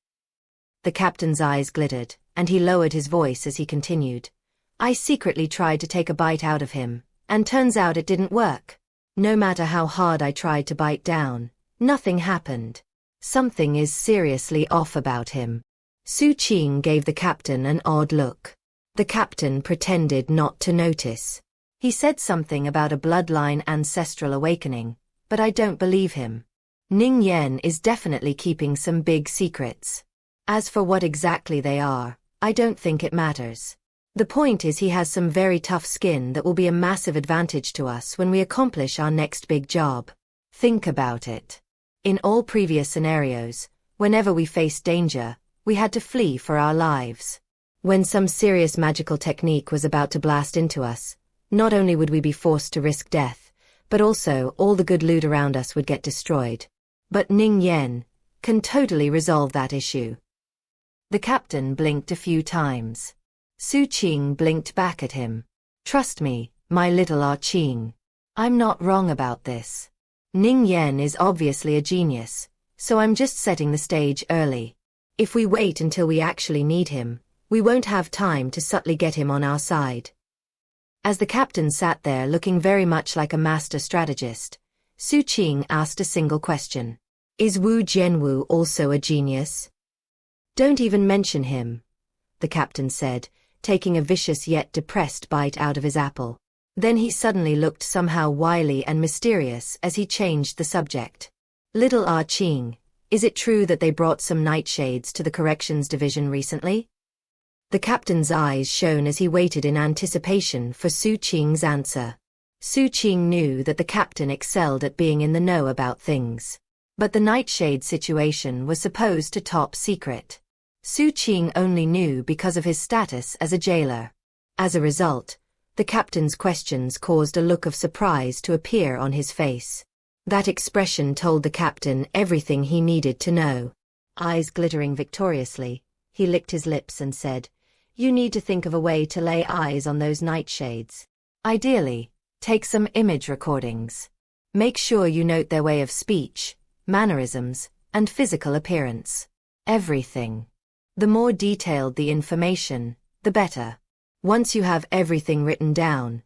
The captain's eyes glittered, and he lowered his voice as he continued. I secretly tried to take a bite out of him, and turns out it didn't work. No matter how hard I tried to bite down, nothing happened. Something is seriously off about him. Xu Qing gave the captain an odd look. The captain pretended not to notice. He said something about a bloodline ancestral awakening, but I don't believe him. Ning Yan is definitely keeping some big secrets. As for what exactly they are, I don't think it matters. The point is he has some very tough skin that will be a massive advantage to us when we accomplish our next big job. Think about it. In all previous scenarios, whenever we faced danger, we had to flee for our lives. When some serious magical technique was about to blast into us, not only would we be forced to risk death, but also all the good loot around us would get destroyed. But Ning Yan can totally resolve that issue. The captain blinked a few times. Xu Qing blinked back at him. Trust me, my little Qing. I'm not wrong about this. Ning Yan is obviously a genius, so I'm just setting the stage early. If we wait until we actually need him, we won't have time to subtly get him on our side. As the captain sat there looking very much like a master strategist, Xu Qing asked a single question. Is Wu Jianwu also a genius? Don't even mention him, the captain said, taking a vicious yet depressed bite out of his apple. Then he suddenly looked somehow wily and mysterious as he changed the subject. Little Qing, is it true that they brought some nightshades to the corrections division recently? The captain's eyes shone as he waited in anticipation for Xu Qing's answer. Xu Qing knew that the captain excelled at being in the know about things. But the nightshade situation was supposed to top secret. Xu Qing only knew because of his status as a jailer. As a result, the captain's questions caused a look of surprise to appear on his face. That expression told the captain everything he needed to know. Eyes glittering victoriously, he licked his lips and said, You need to think of a way to lay eyes on those nightshades. Ideally, take some image recordings. Make sure you note their way of speech, mannerisms, and physical appearance. Everything. The more detailed the information, the better. Once you have everything written down,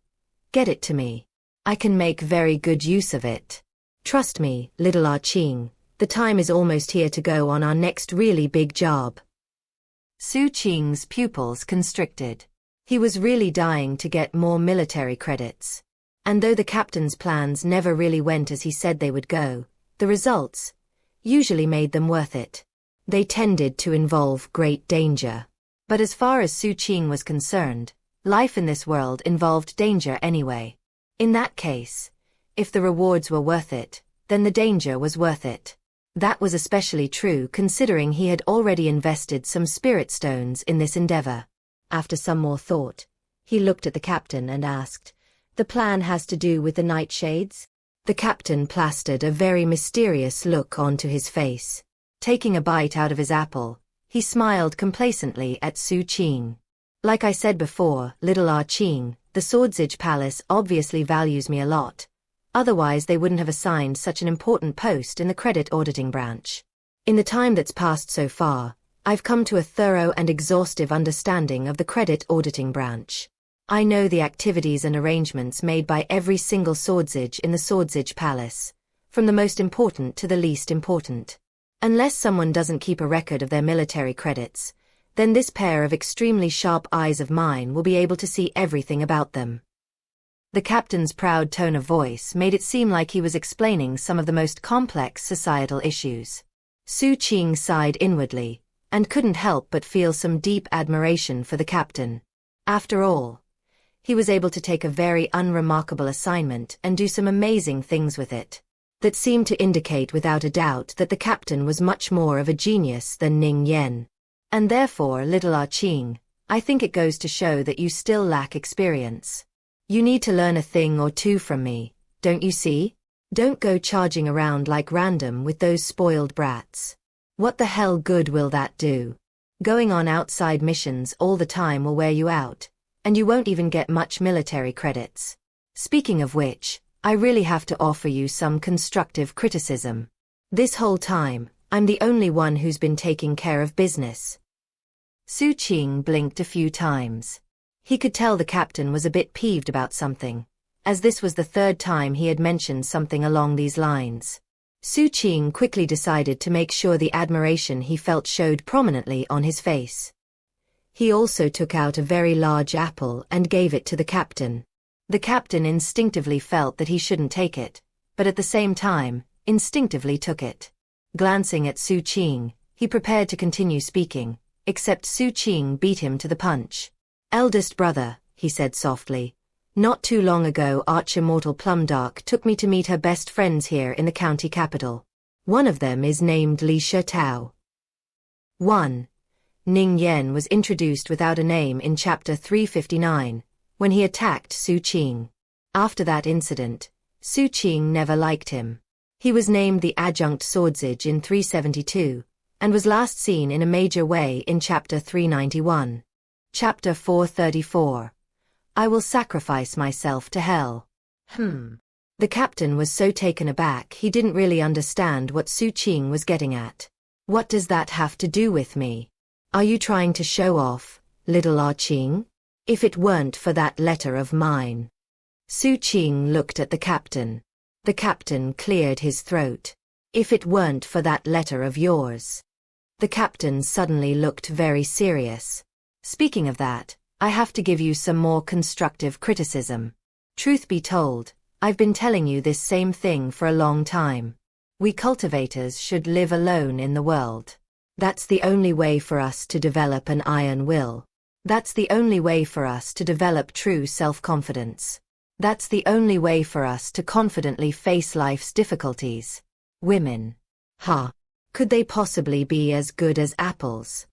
get it to me. I can make very good use of it. Trust me, little Qing, the time is almost here to go on our next really big job. Xu Qing's pupils constricted. He was really dying to get more military credits. And though the captain's plans never really went as he said they would go, the results usually made them worth it. They tended to involve great danger. But as far as Xu Qing was concerned, life in this world involved danger anyway. In that case, if the rewards were worth it, then the danger was worth it. That was especially true considering he had already invested some spirit stones in this endeavor. After some more thought, he looked at the captain and asked, The plan has to do with the nightshades? The captain plastered a very mysterious look onto his face. Taking a bite out of his apple, He smiled complacently at Xu Qing. Like I said before, little Qing, the Swordsage Palace obviously values me a lot. Otherwise they wouldn't have assigned such an important post in the credit auditing branch. In the time that's passed so far, I've come to a thorough and exhaustive understanding of the credit auditing branch. I know the activities and arrangements made by every single Swordsage in the Swordsage Palace, from the most important to the least important. Unless someone doesn't keep a record of their military credits, then this pair of extremely sharp eyes of mine will be able to see everything about them. The captain's proud tone of voice made it seem like he was explaining some of the most complex societal issues. Xu Qing sighed inwardly, and couldn't help but feel some deep admiration for the captain. After all, he was able to take a very unremarkable assignment and do some amazing things with it. That seemed to indicate without a doubt that the captain was much more of a genius than Ning Yen. And therefore, little Qing, I think it goes to show that you still lack experience. You need to learn a thing or two from me, don't you see? Don't go charging around like random with those spoiled brats. What the hell good will that do? Going on outside missions all the time will wear you out, and you won't even get much military credits. Speaking of which, I really have to offer you some constructive criticism. This whole time, I'm the only one who's been taking care of business. Xu Qing blinked a few times. He could tell the captain was a bit peeved about something, as this was the third time he had mentioned something along these lines. Xu Qing quickly decided to make sure the admiration he felt showed prominently on his face. He also took out a very large apple and gave it to the captain. The captain instinctively felt that he shouldn't take it, but at the same time, instinctively took it. Glancing at Xu Qing, he prepared to continue speaking, except Xu Qing beat him to the punch. "Eldest brother," he said softly, "not too long ago Arch-Immortal Plumdark took me to meet her best friends here in the county capital. One of them is named Li Shitao." 1. Ning Yen was introduced without a name in chapter 359, when he attacked Xu Qing. After that incident, Xu Qing never liked him. He was named the adjunct Swordsage in 372, and was last seen in a major way in chapter 391. Chapter 434. I will sacrifice myself to hell. The captain was so taken aback he didn't really understand what Xu Qing was getting at. What does that have to do with me? Are you trying to show off, little Qing? If it weren't for that letter of mine. Xu Qing looked at the captain. The captain cleared his throat. If it weren't for that letter of yours. The captain suddenly looked very serious. Speaking of that, I have to give you some more constructive criticism. Truth be told, I've been telling you this same thing for a long time. We cultivators should live alone in the world. That's the only way for us to develop an iron will. That's the only way for us to develop true self-confidence. That's the only way for us to confidently face life's difficulties. Women. Could they possibly be as good as apples?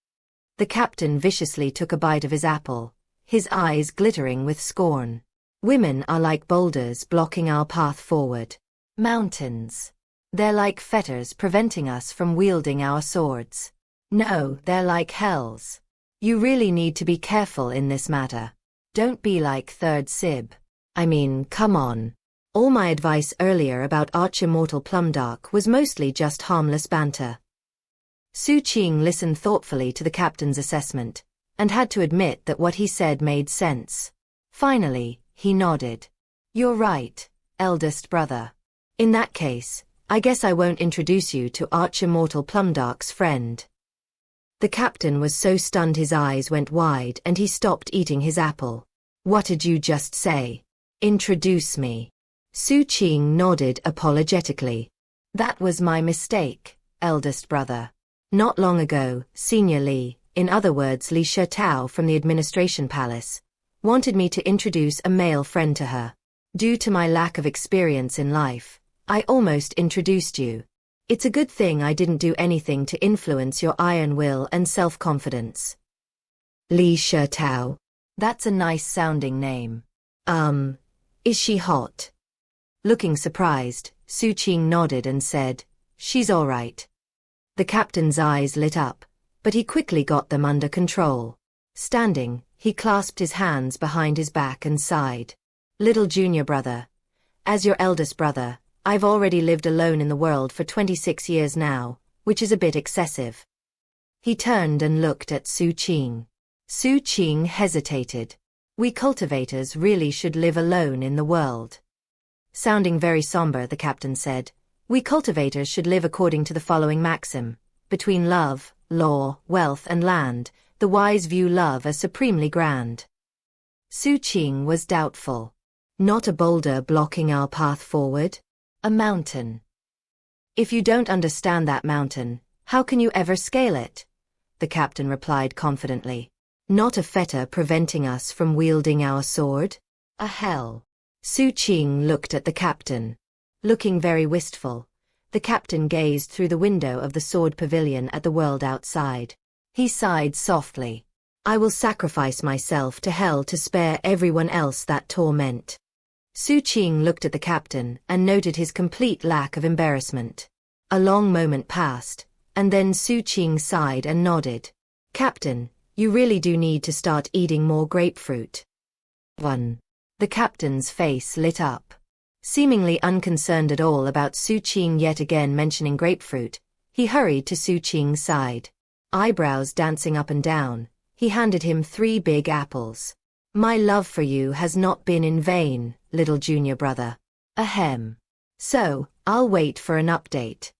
The captain viciously took a bite of his apple, his eyes glittering with scorn. Women are like boulders blocking our path forward. Mountains. They're like fetters preventing us from wielding our swords. No, they're like hells. You really need to be careful in this matter. Don't be like Third Sib. I mean, come on. All my advice earlier about Arch-Immortal Plumdark was mostly just harmless banter. Xu Qing listened thoughtfully to the captain's assessment, and had to admit that what he said made sense. Finally, he nodded. You're right, eldest brother. In that case, I guess I won't introduce you to Arch-Immortal Plumdark's friend. The captain was so stunned his eyes went wide and he stopped eating his apple. What did you just say? Introduce me. Xu Qing nodded apologetically. That was my mistake, eldest brother. Not long ago, Senior Li, in other words Li Shitao from the administration palace, wanted me to introduce a male friend to her. Due to my lack of experience in life, I almost introduced you. It's a good thing I didn't do anything to influence your iron will and self-confidence. Li Shitao. That's a nice sounding name. Is she hot? Looking surprised, Xu Qing nodded and said, she's all right. The captain's eyes lit up, but he quickly got them under control. Standing, he clasped his hands behind his back and sighed. Little junior brother. As your eldest brother, I've already lived alone in the world for 26 years now, which is a bit excessive. He turned and looked at Xu Qing. Xu Qing hesitated. We cultivators really should live alone in the world. Sounding very somber, the captain said, we cultivators should live according to the following maxim. Between love, law, wealth and land, the wise view love as supremely grand. Xu Qing was doubtful. Not a boulder blocking our path forward? A mountain. If you don't understand that mountain, how can you ever scale it? The captain replied confidently. Not a fetter preventing us from wielding our sword? A hell. Xu Qing looked at the captain. Looking very wistful, the captain gazed through the window of the sword pavilion at the world outside. He sighed softly. I will sacrifice myself to hell to spare everyone else that torment. Xu Qing looked at the captain and noted his complete lack of embarrassment. A long moment passed, and then Xu Qing sighed and nodded. Captain, you really do need to start eating more grapefruit. 1. The captain's face lit up. Seemingly unconcerned at all about Xu Qing yet again mentioning grapefruit, he hurried to Xu Qing's side. Eyebrows dancing up and down, he handed him 3 big apples. My love for you has not been in vain, little junior brother. Ahem. So, I'll wait for an update.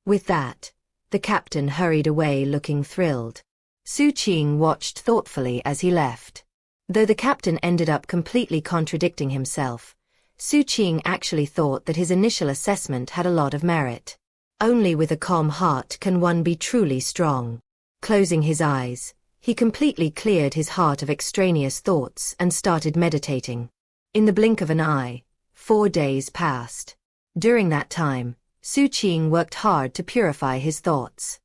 With that, the captain hurried away looking thrilled. Xu Qing watched thoughtfully as he left. Though the captain ended up completely contradicting himself, Xu Qing actually thought that his initial assessment had a lot of merit. Only with a calm heart can one be truly strong. Closing his eyes, he completely cleared his heart of extraneous thoughts and started meditating. In the blink of an eye, 4 days passed. During that time, Xu Qing worked hard to purify his thoughts.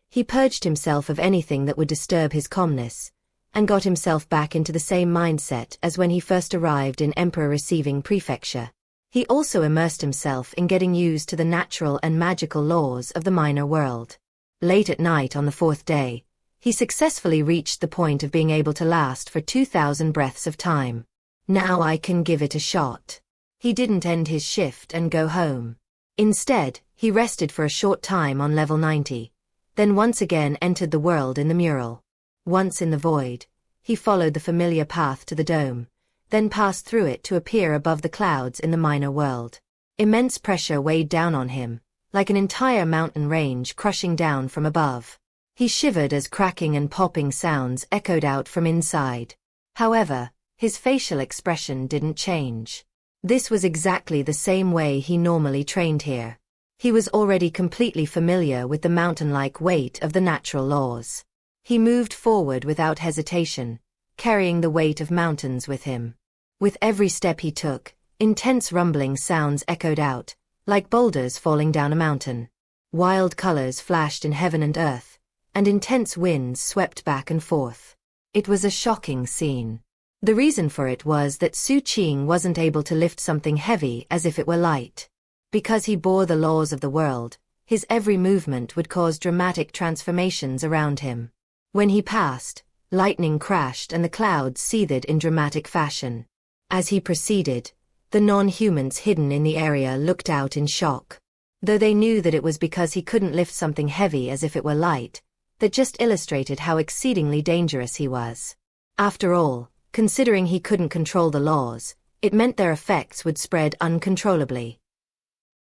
He purged himself of anything that would disturb his calmness, and got himself back into the same mindset as when he first arrived in Emperor Receiving Prefecture. He also immersed himself in getting used to the natural and magical laws of the minor world. Late at night on the 4th day, he successfully reached the point of being able to last for 2,000 breaths of time. Now I can give it a shot. He didn't end his shift and go home. Instead, he rested for a short time on level 90, then once again entered the world in the mural. Once in the void, he followed the familiar path to the dome, then passed through it to appear above the clouds in the minor world. Immense pressure weighed down on him, like an entire mountain range crushing down from above. He shivered as cracking and popping sounds echoed out from inside. However, his facial expression didn't change. This was exactly the same way he normally trained here. He was already completely familiar with the mountain-like weight of the natural laws. He moved forward without hesitation, carrying the weight of mountains with him. With every step he took, intense rumbling sounds echoed out, like boulders falling down a mountain. Wild colors flashed in heaven and earth, and intense winds swept back and forth. It was a shocking scene. The reason for it was that Xu Qing wasn't able to lift something heavy as if it were light. Because he bore the laws of the world, his every movement would cause dramatic transformations around him. When he passed, lightning crashed and the clouds seethed in dramatic fashion. As he proceeded, the non-humans hidden in the area looked out in shock. Though they knew that it was because he couldn't lift something heavy as if it were light, that just illustrated how exceedingly dangerous he was. After all, considering he couldn't control the laws, it meant their effects would spread uncontrollably.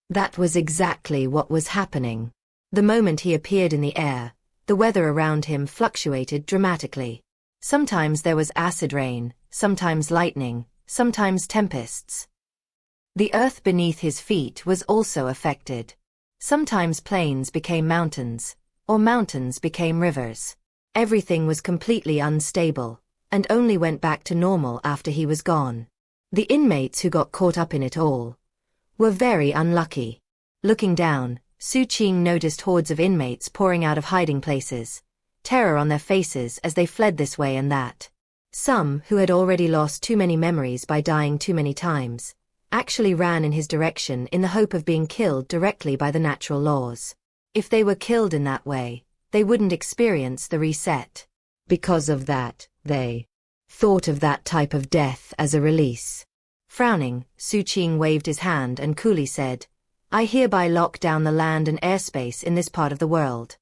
That was exactly what was happening. The moment he appeared in the air, the weather around him fluctuated dramatically. Sometimes there was acid rain, sometimes lightning, sometimes tempests. The earth beneath his feet was also affected. Sometimes plains became mountains, or mountains became rivers. Everything was completely unstable, and only went back to normal after he was gone. The inmates who got caught up in it all were very unlucky. Looking down, Xu Qing noticed hordes of inmates pouring out of hiding places, terror on their faces as they fled this way and that. Some, who had already lost too many memories by dying too many times, actually ran in his direction in the hope of being killed directly by the natural laws. If they were killed in that way, they wouldn't experience the reset. Because of that, they thought of that type of death as a release. Frowning, Xu Qing waved his hand and coolly said, "I hereby lock down the land and airspace in this part of the world."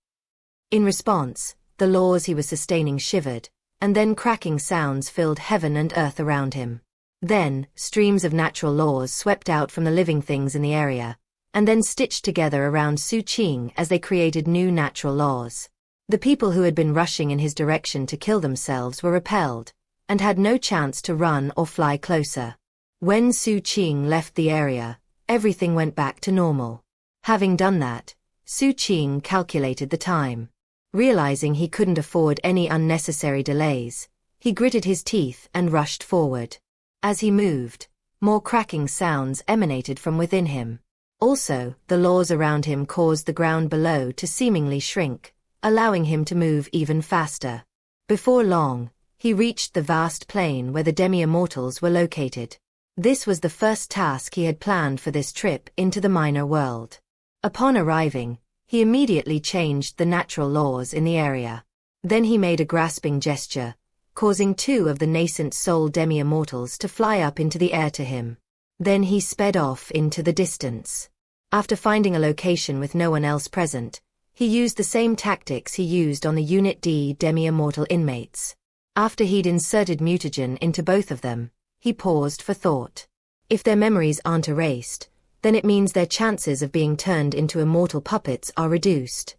In response, the laws he was sustaining shivered, and then cracking sounds filled heaven and earth around him. Then, streams of natural laws swept out from the living things in the area, and then stitched together around Xu Qing as they created new natural laws. The people who had been rushing in his direction to kill themselves were repelled, and had no chance to run or fly closer. When Xu Qing left the area, everything went back to normal. Having done that, Xu Qing calculated the time. Realizing he couldn't afford any unnecessary delays, he gritted his teeth and rushed forward. As he moved, more cracking sounds emanated from within him. Also, the laws around him caused the ground below to seemingly shrink, allowing him to move even faster. Before long, he reached the vast plain where the demi-immortals were located. This was the first task he had planned for this trip into the minor world. Upon arriving, he immediately changed the natural laws in the area. Then he made a grasping gesture, causing two of the nascent soul demi-immortals to fly up into the air to him. Then he sped off into the distance. After finding a location with no one else present, he used the same tactics he used on the Unit D demi-immortal inmates. After he'd inserted mutagen into both of them, he paused for thought. If their memories aren't erased, then it means their chances of being turned into immortal puppets are reduced.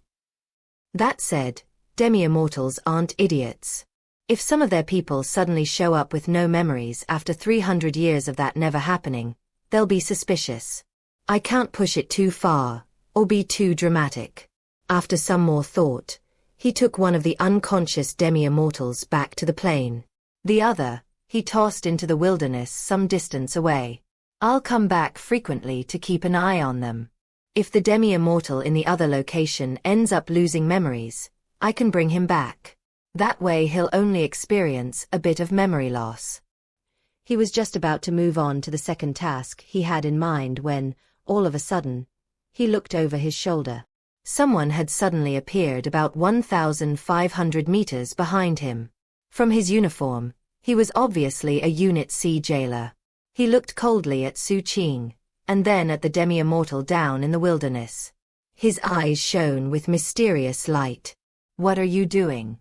That said, demi-immortals aren't idiots. If some of their people suddenly show up with no memories after 300 years of that never happening, they'll be suspicious. I can't push it too far, or be too dramatic. After some more thought, he took one of the unconscious demi-immortals back to the plane. The other, he tossed into the wilderness some distance away. I'll come back frequently to keep an eye on them. If the demi-immortal in the other location ends up losing memories, I can bring him back. That way he'll only experience a bit of memory loss. He was just about to move on to the second task he had in mind when, all of a sudden, he looked over his shoulder. Someone had suddenly appeared about 1,500 meters behind him. From his uniform, he was obviously a Unit C jailer. He looked coldly at Xu Qing, and then at the demi-immortal down in the wilderness. His eyes shone with mysterious light. "What are you doing?"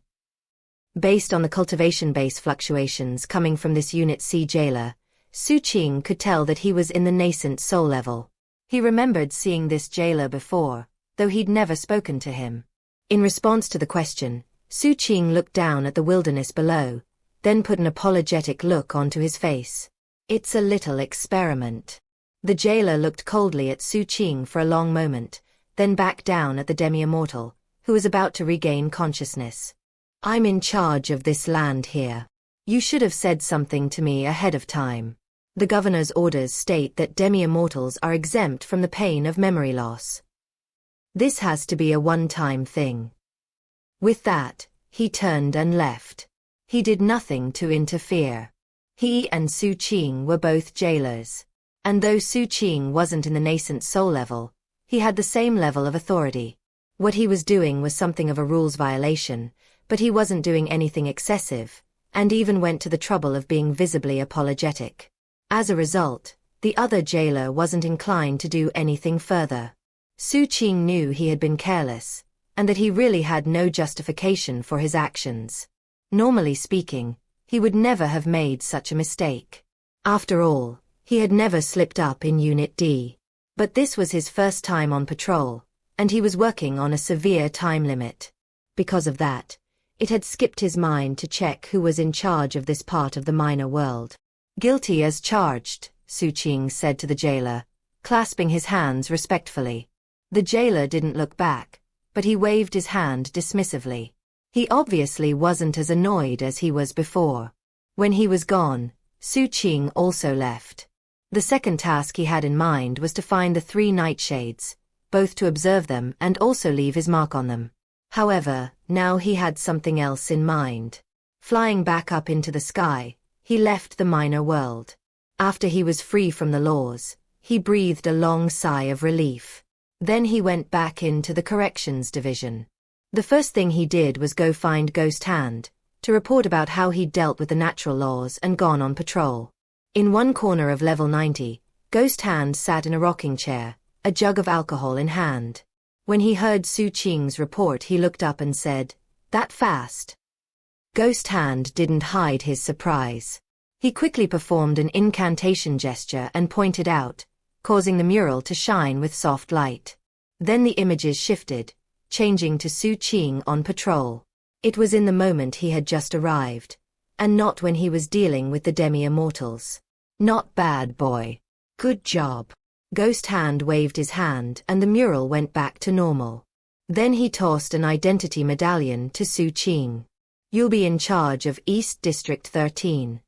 Based on the cultivation base fluctuations coming from this Unit C jailer, Xu Qing could tell that he was in the nascent soul level. He remembered seeing this jailer before, though he'd never spoken to him. In response to the question, Xu Qing looked down at the wilderness below, then put an apologetic look onto his face. "It's a little experiment." The jailer looked coldly at Xu Qing for a long moment, then back down at the demi-immortal, who was about to regain consciousness. "I'm in charge of this land here. You should have said something to me ahead of time. The governor's orders state that demi-immortals are exempt from the pain of memory loss. This has to be a one-time thing." With that, he turned and left. He did nothing to interfere. He and Xu Qing were both jailers. And though Xu Qing wasn't in the nascent soul level, he had the same level of authority. What he was doing was something of a rules violation, but he wasn't doing anything excessive, and even went to the trouble of being visibly apologetic. As a result, the other jailer wasn't inclined to do anything further. Xu Qing knew he had been careless, and that he really had no justification for his actions. Normally speaking, he would never have made such a mistake. After all, he had never slipped up in Unit D. But this was his first time on patrol, and he was working on a severe time limit. Because of that, it had skipped his mind to check who was in charge of this part of the minor world. "Guilty as charged," Xu Qing said to the jailer, clasping his hands respectfully. The jailer didn't look back, but he waved his hand dismissively. He obviously wasn't as annoyed as he was before. When he was gone, Xu Qing also left. The second task he had in mind was to find the 3 nightshades, both to observe them and also leave his mark on them. However, now he had something else in mind. Flying back up into the sky, he left the minor world. After he was free from the laws, he breathed a long sigh of relief. Then he went back into the corrections division. The first thing he did was go find Ghost Hand, to report about how he'd dealt with the natural laws and gone on patrol. In one corner of level 90, Ghost Hand sat in a rocking chair, a jug of alcohol in hand. When he heard Xu Qing's report, he looked up and said, "That fast?" Ghost Hand didn't hide his surprise. He quickly performed an incantation gesture and pointed out, causing the mural to shine with soft light. Then the images shifted, changing to Xu Qing on patrol. It was in the moment he had just arrived, and not when he was dealing with the demi-immortals. "Not bad, boy. Good job." Ghost Hand waved his hand and the mural went back to normal. Then he tossed an identity medallion to Xu Qing. "You'll be in charge of East District 13.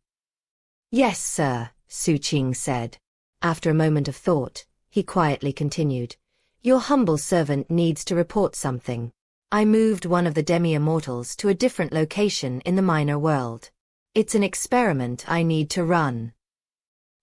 "Yes, sir," Xu Qing said. After a moment of thought, he quietly continued, "Your humble servant needs to report something. I moved one of the demi-immortals to a different location in the minor world. It's an experiment I need to run."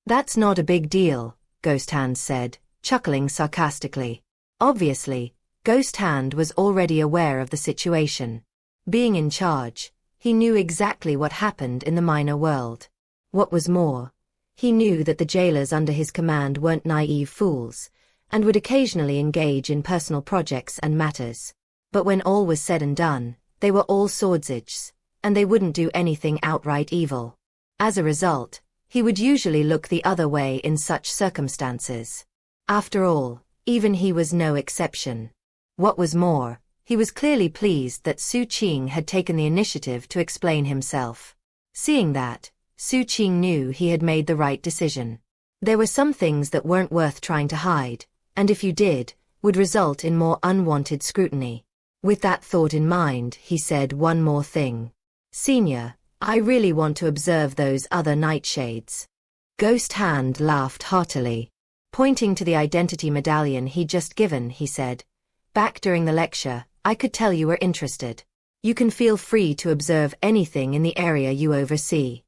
"That's not a big deal," Ghost Hand said, chuckling sarcastically. Obviously, Ghost Hand was already aware of the situation. Being in charge, he knew exactly what happened in the minor world. What was more, he knew that the jailers under his command weren't naive fools, and would occasionally engage in personal projects and matters. But when all was said and done, they were all swordsages, and they wouldn't do anything outright evil. As a result, he would usually look the other way in such circumstances. After all, even he was no exception. What was more, he was clearly pleased that Xu Qing had taken the initiative to explain himself. Seeing that, Xu Qing knew he had made the right decision. There were some things that weren't worth trying to hide, and if you did, would result in more unwanted scrutiny. With that thought in mind, he said one more thing. "Senior, I really want to observe those other nightshades." Ghost Hand laughed heartily. Pointing to the identity medallion he'd just given, he said, "Back during the lecture, I could tell you were interested. You can feel free to observe anything in the area you oversee."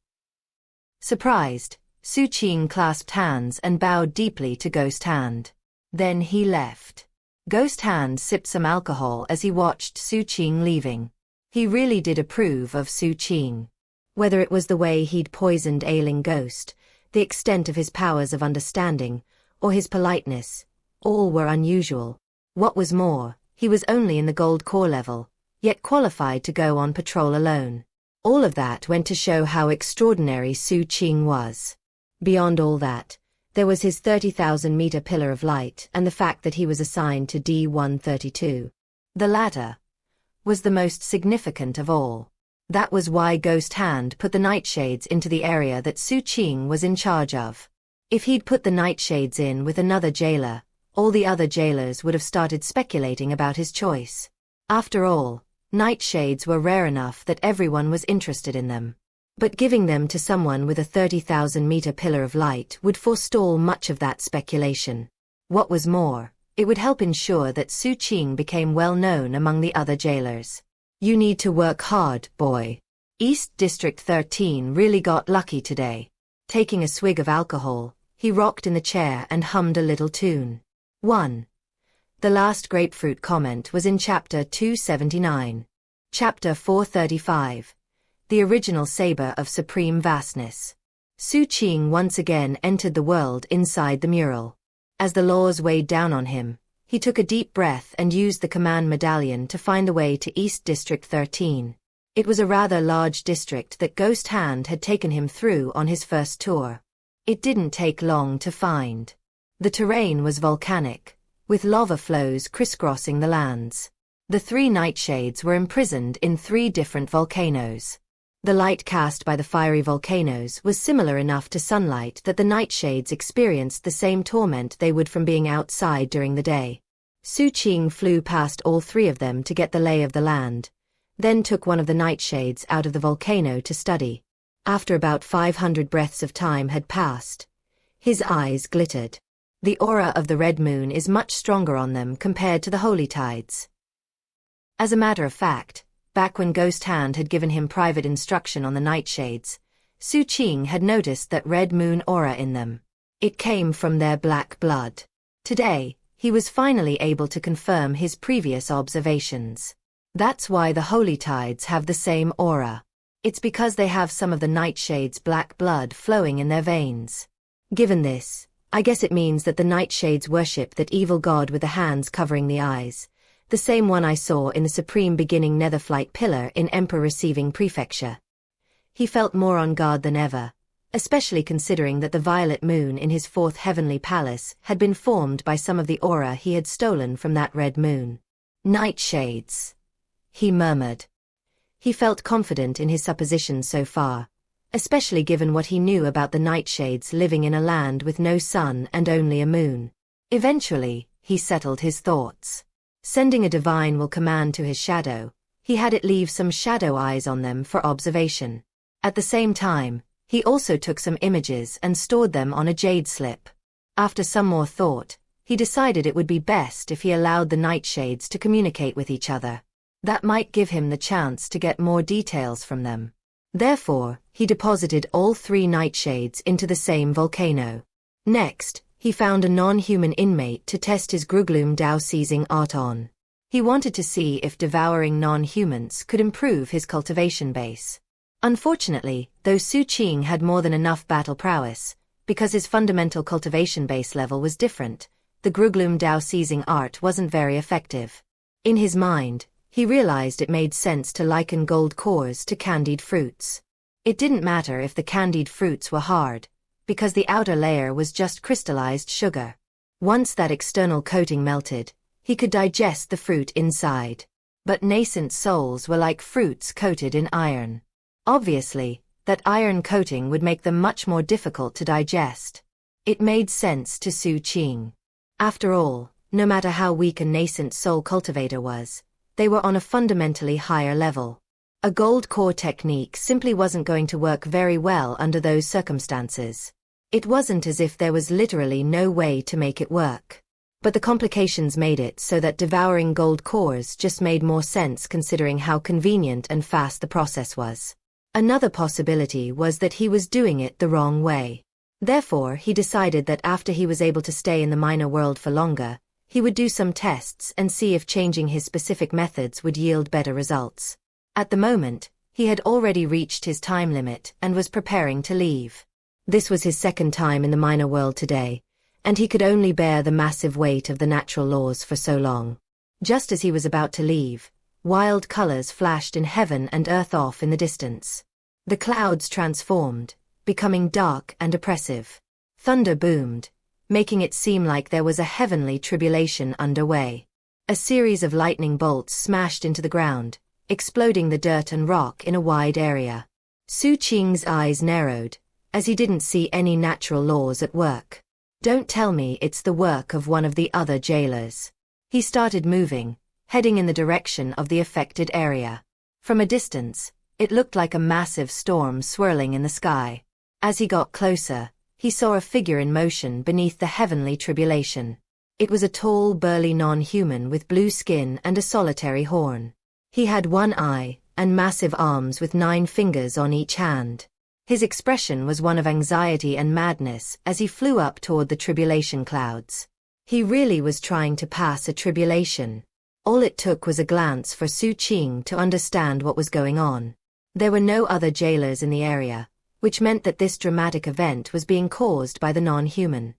Surprised, Xu Qing clasped hands and bowed deeply to Ghost Hand. Then he left. Ghost Hand sipped some alcohol as he watched Xu Qing leaving. He really did approve of Xu Qing. Whether it was the way he'd poisoned ailing Ghost, the extent of his powers of understanding, or his politeness, all were unusual. What was more, he was only in the gold core level, yet qualified to go on patrol alone. All of that went to show how extraordinary Xu Qing was. Beyond all that, there was his 30,000-meter pillar of light and the fact that he was assigned to D-132. The latter was the most significant of all. That was why Ghost Hand put the nightshades into the area that Xu Qing was in charge of. If he'd put the nightshades in with another jailer, all the other jailers would have started speculating about his choice. After all, nightshades were rare enough that everyone was interested in them. But giving them to someone with a 30,000-meter pillar of light would forestall much of that speculation. What was more, it would help ensure that Xu Qing became well known among the other jailers. "You need to work hard, boy. East District 13 really got lucky today." Taking a swig of alcohol, he rocked in the chair and hummed a little tune. 1. The last grapefruit comment was in Chapter 279. Chapter 435. The original saber of supreme vastness. Xu Qing once again entered the world inside the mural. As the laws weighed down on him, he took a deep breath and used the command medallion to find the way to East District 13. It was a rather large district that Ghost Hand had taken him through on his first tour. It didn't take long to find. The terrain was volcanic, with lava flows crisscrossing the lands. The three nightshades were imprisoned in three different volcanoes. The light cast by the fiery volcanoes was similar enough to sunlight that the nightshades experienced the same torment they would from being outside during the day. Xu Qing flew past all three of them to get the lay of the land, then took one of the nightshades out of the volcano to study. After about 500 breaths of time had passed, his eyes glittered. The aura of the red moon is much stronger on them compared to the holy tides. As a matter of fact, back when Ghost Hand had given him private instruction on the nightshades, Xu Qing had noticed that red moon aura in them. It came from their black blood. Today, he was finally able to confirm his previous observations. That's why the holy tides have the same aura. It's because they have some of the nightshade's black blood flowing in their veins. Given this, I guess it means that the nightshades worship that evil god with the hands covering the eyes, the same one I saw in the supreme beginning netherflight pillar in Emperor Receiving Prefecture. He felt more on guard than ever, especially considering that the violet moon in his fourth heavenly palace had been formed by some of the aura he had stolen from that red moon. Nightshades, he murmured. He felt confident in his suppositions so far, especially given what he knew about the nightshades living in a land with no sun and only a moon. Eventually, he settled his thoughts. Sending a divine will command to his shadow, he had it leave some shadow eyes on them for observation. At the same time, he also took some images and stored them on a jade slip. After some more thought, he decided it would be best if he allowed the nightshades to communicate with each other. That might give him the chance to get more details from them. Therefore, he deposited all 3 nightshades into the same volcano. Next, he found a non-human inmate to test his Grugloom Dao seizing art on. He wanted to see if devouring non-humans could improve his cultivation base. Unfortunately, though Xu Qing had more than enough battle prowess, because his fundamental cultivation base level was different, the Grugloom Dao seizing art wasn't very effective. In his mind, he realized it made sense to liken gold cores to candied fruits. It didn't matter if the candied fruits were hard, because the outer layer was just crystallized sugar. Once that external coating melted, he could digest the fruit inside. But nascent souls were like fruits coated in iron. Obviously, that iron coating would make them much more difficult to digest. It made sense to Xu Qing. After all, no matter how weak a nascent soul cultivator was, they were on a fundamentally higher level. A gold core technique simply wasn't going to work very well under those circumstances. It wasn't as if there was literally no way to make it work. But the complications made it so that devouring gold cores just made more sense considering how convenient and fast the process was. Another possibility was that he was doing it the wrong way. Therefore, he decided that after he was able to stay in the minor world for longer, he would do some tests and see if changing his specific methods would yield better results. At the moment, he had already reached his time limit and was preparing to leave. This was his second time in the minor world today, and he could only bear the massive weight of the natural laws for so long. Just as he was about to leave, wild colors flashed in heaven and earth off in the distance. The clouds transformed, becoming dark and oppressive. Thunder boomed, making it seem like there was a heavenly tribulation underway. A series of lightning bolts smashed into the ground, exploding the dirt and rock in a wide area. Xu Qing's eyes narrowed, as he didn't see any natural laws at work. Don't tell me it's the work of one of the other jailers. He started moving, heading in the direction of the affected area. From a distance, it looked like a massive storm swirling in the sky. As he got closer, he saw a figure in motion beneath the heavenly tribulation. It was a tall, burly non-human with blue skin and a solitary horn. He had one eye, and massive arms with 9 fingers on each hand. His expression was one of anxiety and madness as he flew up toward the tribulation clouds. He really was trying to pass a tribulation. All it took was a glance for Xu Qing to understand what was going on. There were no other jailers in the area, which meant that this dramatic event was being caused by the non-human.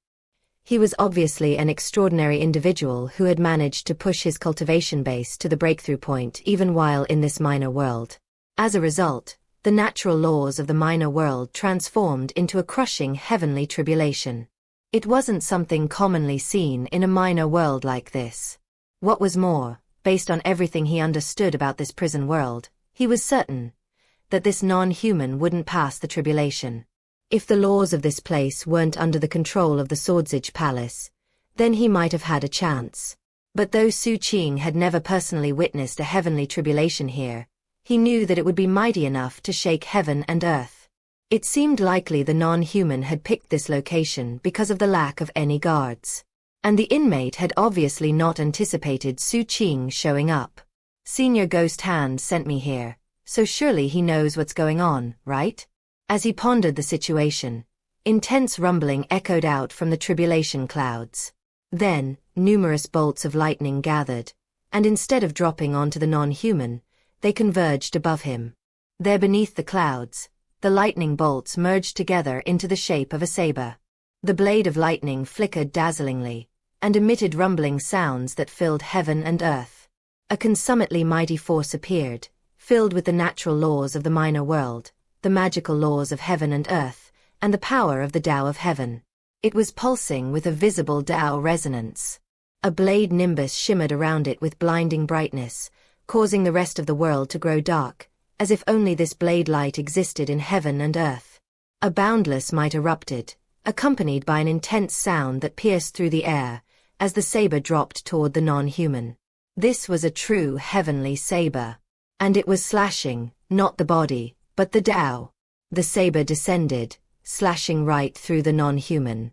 He was obviously an extraordinary individual who had managed to push his cultivation base to the breakthrough point even while in this minor world. As a result, the natural laws of the minor world transformed into a crushing heavenly tribulation. It wasn't something commonly seen in a minor world like this. What was more, based on everything he understood about this prison world, he was certain that this non-human wouldn't pass the tribulation. If the laws of this place weren't under the control of the Swordsage Palace, then he might have had a chance. But though Xu Qing had never personally witnessed a heavenly tribulation here, he knew that it would be mighty enough to shake heaven and earth. It seemed likely the non-human had picked this location because of the lack of any guards. And the inmate had obviously not anticipated Xu Qing showing up. Senior Ghost Hand sent me here, so surely he knows what's going on, right? As he pondered the situation, intense rumbling echoed out from the tribulation clouds. Then, numerous bolts of lightning gathered, and instead of dropping onto the non-human, they converged above him. There beneath the clouds, the lightning bolts merged together into the shape of a saber. The blade of lightning flickered dazzlingly, and emitted rumbling sounds that filled heaven and earth. A consummately mighty force appeared, filled with the natural laws of the minor world, the magical laws of heaven and earth, and the power of the Tao of heaven. It was pulsing with a visible Tao resonance. A blade nimbus shimmered around it with blinding brightness, causing the rest of the world to grow dark, as if only this blade light existed in heaven and earth. A boundless might erupted, accompanied by an intense sound that pierced through the air, as the saber dropped toward the non-human. This was a true heavenly saber. And it was slashing, not the body, but the Tao. The saber descended, slashing right through the non-human.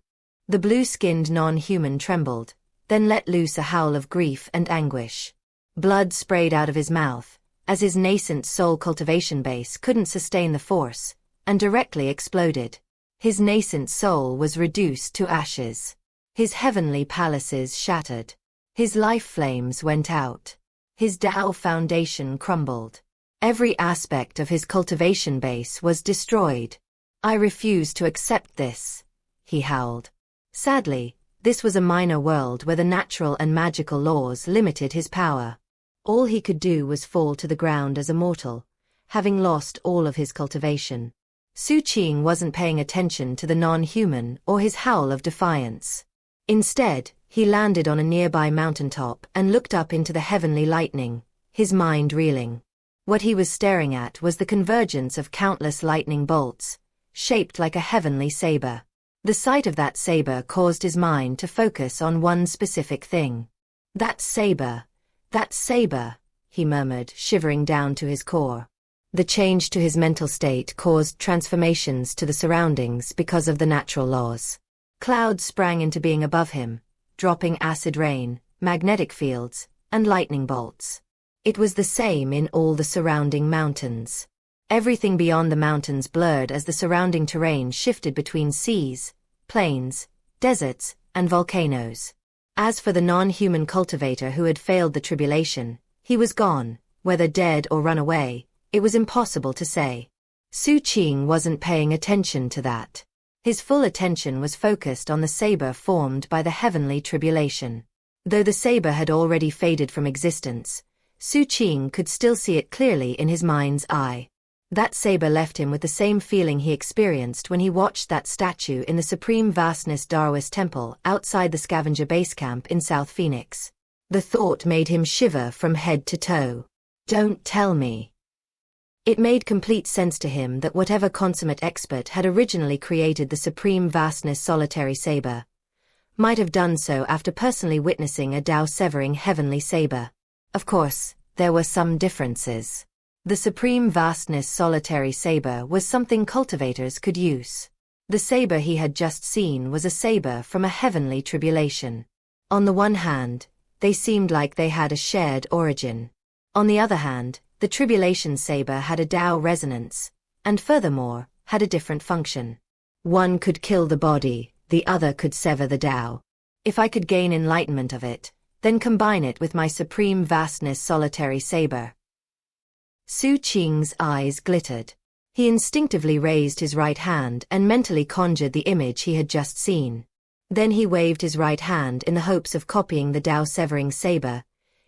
The blue-skinned non-human trembled, then let loose a howl of grief and anguish. Blood sprayed out of his mouth, as his nascent soul cultivation base couldn't sustain the force, and directly exploded. His nascent soul was reduced to ashes. His heavenly palaces shattered. His life flames went out. His Tao foundation crumbled. Every aspect of his cultivation base was destroyed. I refuse to accept this, he howled. Sadly, this was a minor world where the natural and magical laws limited his power. All he could do was fall to the ground as a mortal, having lost all of his cultivation. Xu Qing wasn't paying attention to the non-human or his howl of defiance. Instead, he landed on a nearby mountaintop and looked up into the heavenly lightning, his mind reeling. What he was staring at was the convergence of countless lightning bolts, shaped like a heavenly saber. The sight of that saber caused his mind to focus on one specific thing. That saber, he murmured, shivering down to his core. The change to his mental state caused transformations to the surroundings because of the natural laws. Clouds sprang into being above him, dropping acid rain, magnetic fields, and lightning bolts. It was the same in all the surrounding mountains. Everything beyond the mountains blurred as the surrounding terrain shifted between seas, plains, deserts, and volcanoes. As for the non-human cultivator who had failed the tribulation, he was gone, whether dead or run away, it was impossible to say. Xu Qing wasn't paying attention to that. His full attention was focused on the saber formed by the heavenly tribulation. Though the saber had already faded from existence, Xu Qing could still see it clearly in his mind's eye. That saber left him with the same feeling he experienced when he watched that statue in the Supreme Vastness Daoist Temple outside the scavenger base camp in South Phoenix. The thought made him shiver from head to toe. Don't tell me. It made complete sense to him that whatever consummate expert had originally created the Supreme Vastness solitary saber might have done so after personally witnessing a Tao-severing heavenly saber. Of course, there were some differences. The Supreme Vastness solitary saber was something cultivators could use. The saber he had just seen was a saber from a heavenly tribulation. On the one hand, they seemed like they had a shared origin. On the other hand, the tribulation saber had a Tao resonance, and furthermore, had a different function. One could kill the body, the other could sever the Tao. If I could gain enlightenment of it, then combine it with my Supreme Vastness solitary saber. Xu Qing's eyes glittered. He instinctively raised his right hand and mentally conjured the image he had just seen. Then he waved his right hand in the hopes of copying the Tao-severing saber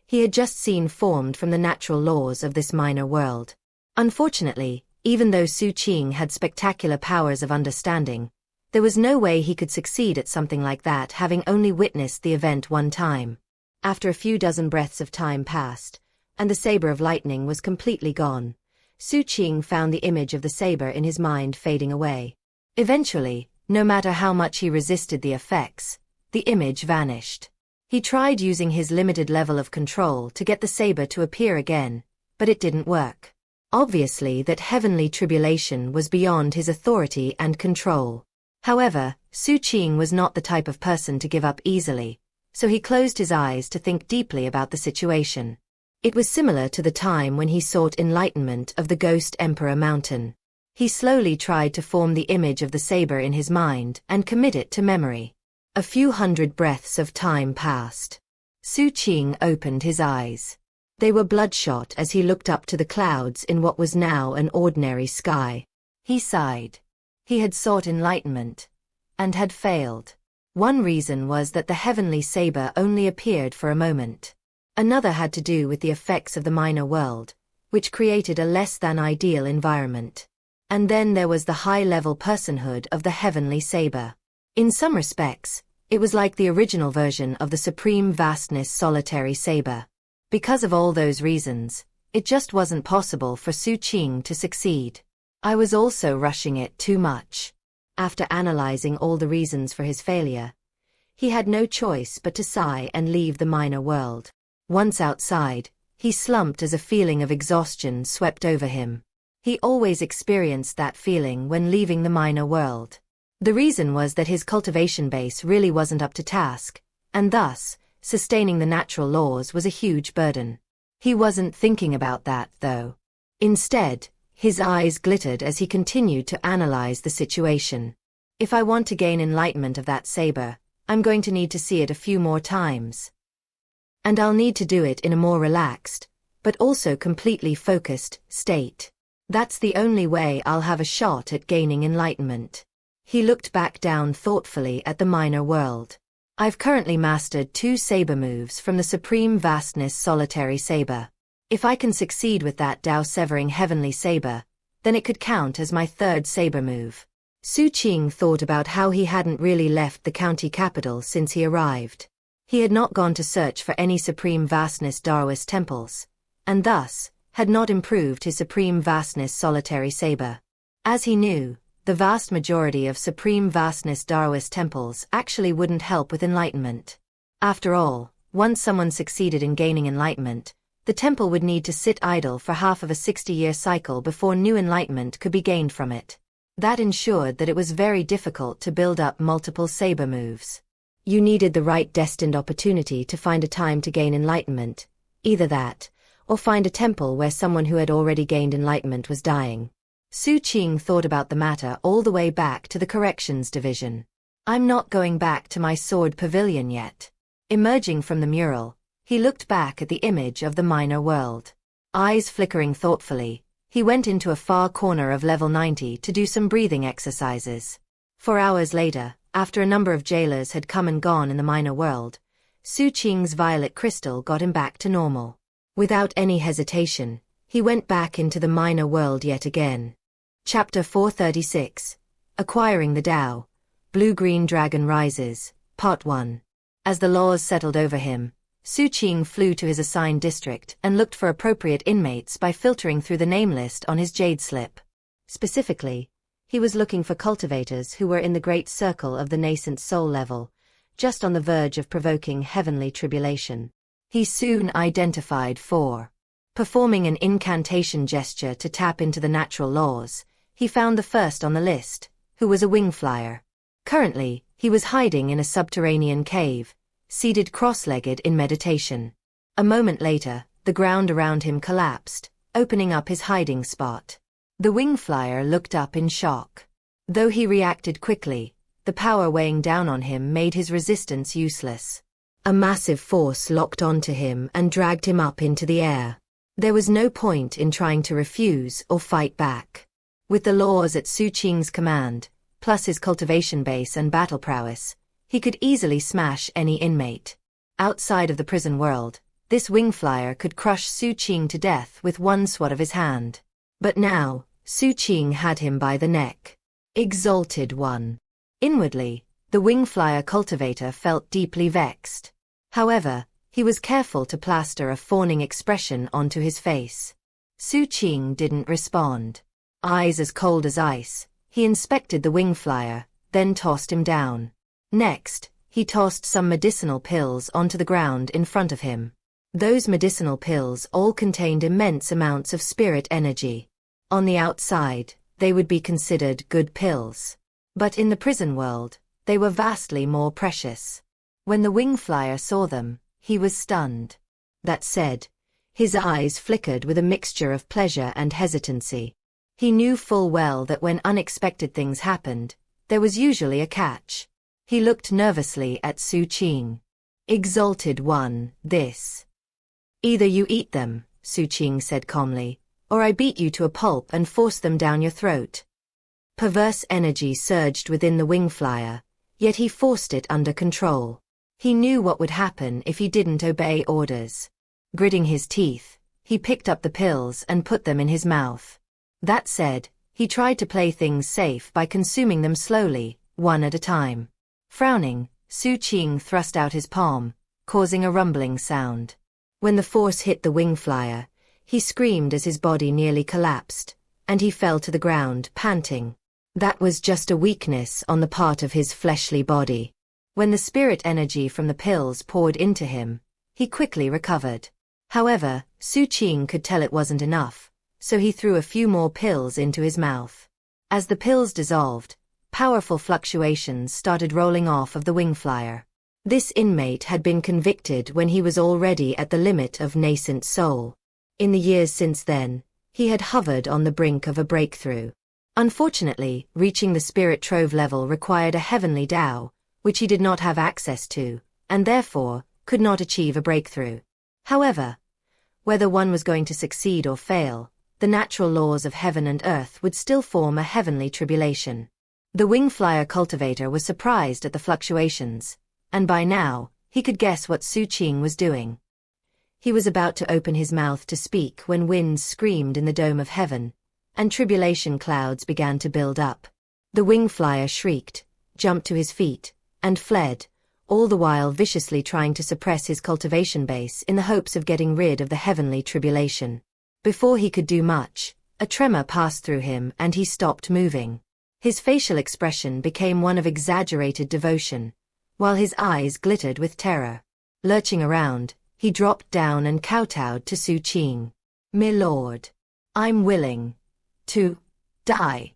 he had just seen formed from the natural laws of this minor world. Unfortunately, even though Xu Qing had spectacular powers of understanding, there was no way he could succeed at something like that, having only witnessed the event one time. After a few dozen breaths of time passed, and the saber of lightning was completely gone, Xu Qing found the image of the saber in his mind fading away. Eventually, no matter how much he resisted the effects, the image vanished. He tried using his limited level of control to get the saber to appear again, but it didn't work. Obviously, that heavenly tribulation was beyond his authority and control. However, Xu Qing was not the type of person to give up easily, so he closed his eyes to think deeply about the situation. It was similar to the time when he sought enlightenment of the Ghost Emperor Mountain. He slowly tried to form the image of the saber in his mind and commit it to memory. A few hundred breaths of time passed. Xu Qing opened his eyes. They were bloodshot as he looked up to the clouds in what was now an ordinary sky. He sighed. He had sought enlightenment, and had failed. One reason was that the heavenly saber only appeared for a moment. Another had to do with the effects of the minor world, which created a less-than-ideal environment. And then there was the high-level personhood of the heavenly saber. In some respects, it was like the original version of the supreme vastness solitary saber. Because of all those reasons, it just wasn't possible for Xu Qing to succeed. I was also rushing it too much. After analyzing all the reasons for his failure, he had no choice but to sigh and leave the minor world. Once outside, he slumped as a feeling of exhaustion swept over him. He always experienced that feeling when leaving the minor world. The reason was that his cultivation base really wasn't up to task, and thus, sustaining the natural laws was a huge burden. He wasn't thinking about that, though. Instead, his eyes glittered as he continued to analyze the situation. If I want to gain enlightenment of that saber, I'm going to need to see it a few more times. And I'll need to do it in a more relaxed, but also completely focused, state. That's the only way I'll have a shot at gaining enlightenment. He looked back down thoughtfully at the minor world. I've currently mastered 2 saber moves from the Supreme Vastness Solitary Saber. If I can succeed with that Dao-severing heavenly saber, then it could count as my 3rd saber move. Xu Qing thought about how he hadn't really left the county capital since he arrived. He had not gone to search for any Supreme Vastness Daoist temples, and thus, had not improved his Supreme Vastness Solitary Saber. As he knew, the vast majority of Supreme Vastness Daoist temples actually wouldn't help with enlightenment. After all, once someone succeeded in gaining enlightenment, the temple would need to sit idle for half of a 60-year cycle before new enlightenment could be gained from it. That ensured that it was very difficult to build up multiple saber moves. You needed the right destined opportunity to find a time to gain enlightenment, either that, or find a temple where someone who had already gained enlightenment was dying. Xu Qing thought about the matter all the way back to the corrections division. I'm not going back to my sword pavilion yet. Emerging from the mural, he looked back at the image of the minor world. Eyes flickering thoughtfully, he went into a far corner of level 90 to do some breathing exercises. 4 hours later, after a number of jailers had come and gone in the minor world, Xu Qing's violet crystal got him back to normal. Without any hesitation, he went back into the minor world yet again. Chapter 436, Acquiring the Tao, Blue-Green Dragon Rises, Part 1. As the laws settled over him, Xu Qing flew to his assigned district and looked for appropriate inmates by filtering through the name list on his jade slip. Specifically, he was looking for cultivators who were in the great circle of the nascent soul level, just on the verge of provoking heavenly tribulation. He soon identified 4. Performing an incantation gesture to tap into the natural laws, he found the first on the list, who was a wing flyer. Currently, he was hiding in a subterranean cave, seated cross-legged in meditation. A moment later, the ground around him collapsed, opening up his hiding spot. The wing flyer looked up in shock. Though he reacted quickly, the power weighing down on him made his resistance useless. A massive force locked onto him and dragged him up into the air. There was no point in trying to refuse or fight back. With the laws at Xu Qing's command, plus his cultivation base and battle prowess, he could easily smash any inmate. Outside of the prison world, this wing flyer could crush Xu Qing to death with one swat of his hand. But now, Xu Qing had him by the neck. Exalted One. Inwardly, the wing flyer cultivator felt deeply vexed. However, he was careful to plaster a fawning expression onto his face. Xu Qing didn't respond. Eyes as cold as ice, he inspected the wing flyer, then tossed him down. Next, he tossed some medicinal pills onto the ground in front of him. Those medicinal pills all contained immense amounts of spirit energy. On the outside, they would be considered good pills. But in the prison world, they were vastly more precious. When the wing flyer saw them, he was stunned. That said, his eyes flickered with a mixture of pleasure and hesitancy. He knew full well that when unexpected things happened, there was usually a catch. He looked nervously at Xu Qing. Exalted One, this. Either you eat them, Xu Qing said calmly, or I beat you to a pulp and force them down your throat. Perverse energy surged within the wing flyer, yet he forced it under control. He knew what would happen if he didn't obey orders. Gritting his teeth, he picked up the pills and put them in his mouth. That said, he tried to play things safe by consuming them slowly, one at a time. Frowning, Xu Qing thrust out his palm, causing a rumbling sound. When the force hit the wing flyer, he screamed as his body nearly collapsed, and he fell to the ground, panting. That was just a weakness on the part of his fleshly body. When the spirit energy from the pills poured into him, he quickly recovered. However, Xu Qing could tell it wasn't enough, so he threw a few more pills into his mouth. As the pills dissolved, powerful fluctuations started rolling off of the wing flyer. This inmate had been convicted when he was already at the limit of nascent soul. In the years since then, he had hovered on the brink of a breakthrough. Unfortunately, reaching the spirit trove level required a heavenly Tao, which he did not have access to, and therefore, could not achieve a breakthrough. However, whether one was going to succeed or fail, the natural laws of heaven and earth would still form a heavenly tribulation. The wing flyer cultivator was surprised at the fluctuations, and by now, he could guess what Xu Qing was doing. He was about to open his mouth to speak when winds screamed in the dome of heaven, and tribulation clouds began to build up. The wing flyer shrieked, jumped to his feet, and fled, all the while viciously trying to suppress his cultivation base in the hopes of getting rid of the heavenly tribulation. Before he could do much, a tremor passed through him and he stopped moving. His facial expression became one of exaggerated devotion, while his eyes glittered with terror. Lurching around, he dropped down and kowtowed to Xu Qing. "My lord, I'm willing to die."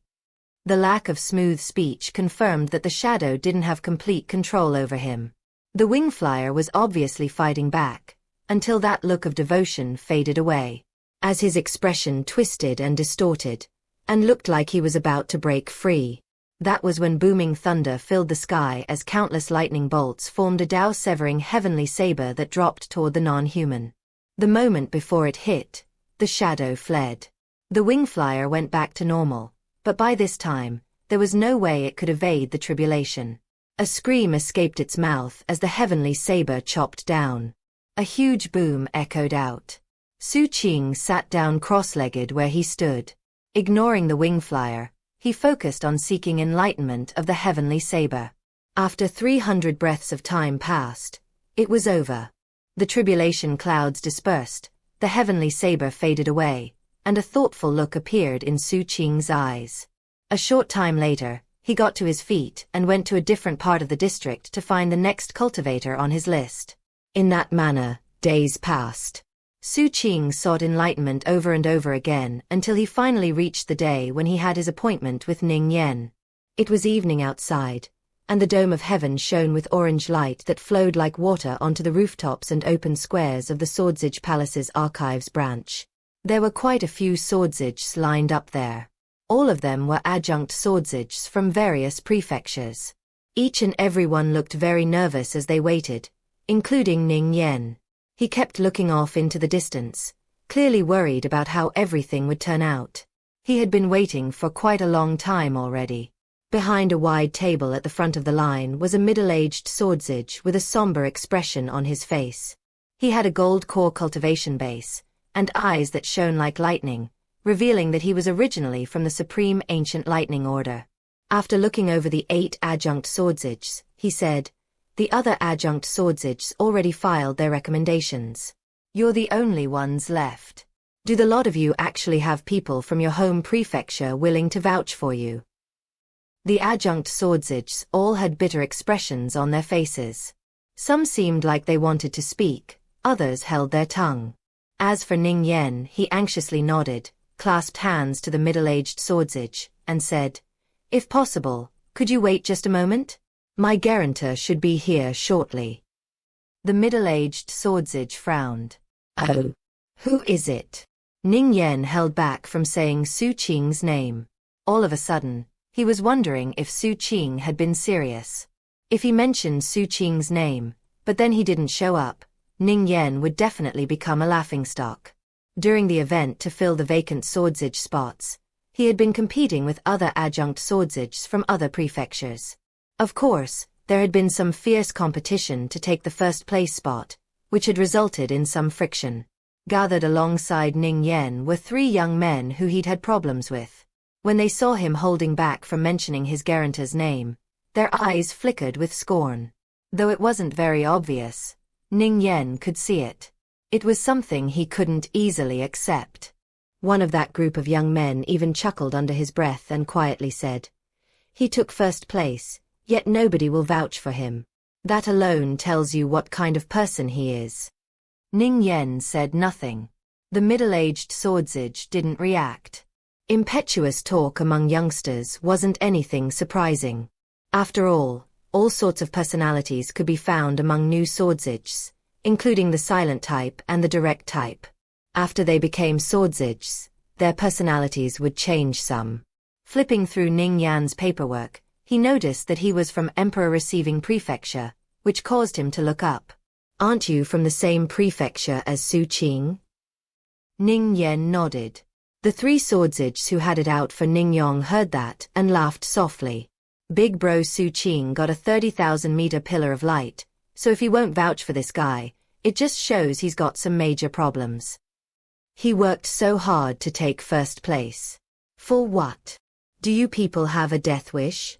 The lack of smooth speech confirmed that the shadow didn't have complete control over him. The wing flyer was obviously fighting back, until that look of devotion faded away. As his expression twisted and distorted, and looked like he was about to break free, that was when booming thunder filled the sky as countless lightning bolts formed a Tao-severing heavenly saber that dropped toward the non-human. The moment before it hit, the shadow fled. The wing flyer went back to normal, but by this time, there was no way it could evade the tribulation. A scream escaped its mouth as the heavenly saber chopped down. A huge boom echoed out. Xu Qing sat down cross-legged where he stood. Ignoring the wing flyer, he focused on seeking enlightenment of the heavenly saber. After 300 breaths of time passed, it was over. The tribulation clouds dispersed, the heavenly saber faded away, and a thoughtful look appeared in Xu Qing's eyes. A short time later, he got to his feet and went to a different part of the district to find the next cultivator on his list. In that manner, days passed. Xu Qing sought enlightenment over and over again until he finally reached the day when he had his appointment with Ning Yan. It was evening outside, and the dome of heaven shone with orange light that flowed like water onto the rooftops and open squares of the Swordsage Palace's archives branch. There were quite a few Swordsages lined up there. All of them were adjunct Swordsages from various prefectures. Each and every one looked very nervous as they waited, including Ning Yan. He kept looking off into the distance, clearly worried about how everything would turn out. He had been waiting for quite a long time already. Behind a wide table at the front of the line was a middle-aged Swordsage with a somber expression on his face. He had a gold core cultivation base, and eyes that shone like lightning, revealing that he was originally from the Supreme Ancient Lightning Order. After looking over the 8 adjunct Swordsages, he said, "The other adjunct Swordsages already filed their recommendations. You're the only ones left. Do the lot of you actually have people from your home prefecture willing to vouch for you?" The adjunct Swordsages all had bitter expressions on their faces. Some seemed like they wanted to speak, others held their tongue. As for Ning Yan, he anxiously nodded, clasped hands to the middle-aged Swordsage, and said, "If possible, could you wait just a moment? My guarantor should be here shortly." The middle-aged Swordsage frowned. "Oh, who is it?" Ning Yan held back from saying Xu Qing's name. All of a sudden, he was wondering if Xu Qing had been serious. If he mentioned Xu Qing's name, but then he didn't show up, Ning Yen would definitely become a laughingstock. During the event to fill the vacant swordsage spots, he had been competing with other adjunct swordsages from other prefectures. Of course, there had been some fierce competition to take the first place spot, which had resulted in some friction. Gathered alongside Ning Yen were 3 young men who he'd had problems with. When they saw him holding back from mentioning his guarantor's name, their eyes flickered with scorn. Though it wasn't very obvious, Ning Yen could see it. It was something he couldn't easily accept. One of that group of young men even chuckled under his breath and quietly said, "He took first place, yet nobody will vouch for him. That alone tells you what kind of person he is." Ning Yen said nothing. The middle-aged swordsage didn't react. Impetuous talk among youngsters wasn't anything surprising. After all sorts of personalities could be found among new swordsages, including the silent type and the direct type. After they became swordsages, their personalities would change some. Flipping through Ning Yan's paperwork, he noticed that he was from Emperor Receiving Prefecture, which caused him to look up. "Aren't you from the same prefecture as Xu Qing?" Ning Yen nodded. The 3 swordsages who had it out for Ning Yong heard that and laughed softly. Big bro Xu Qing got a 30,000-meter pillar of light, so if he won't vouch for this guy, it just shows he's got some major problems. He worked so hard to take first place. For what? Do you people have a death wish?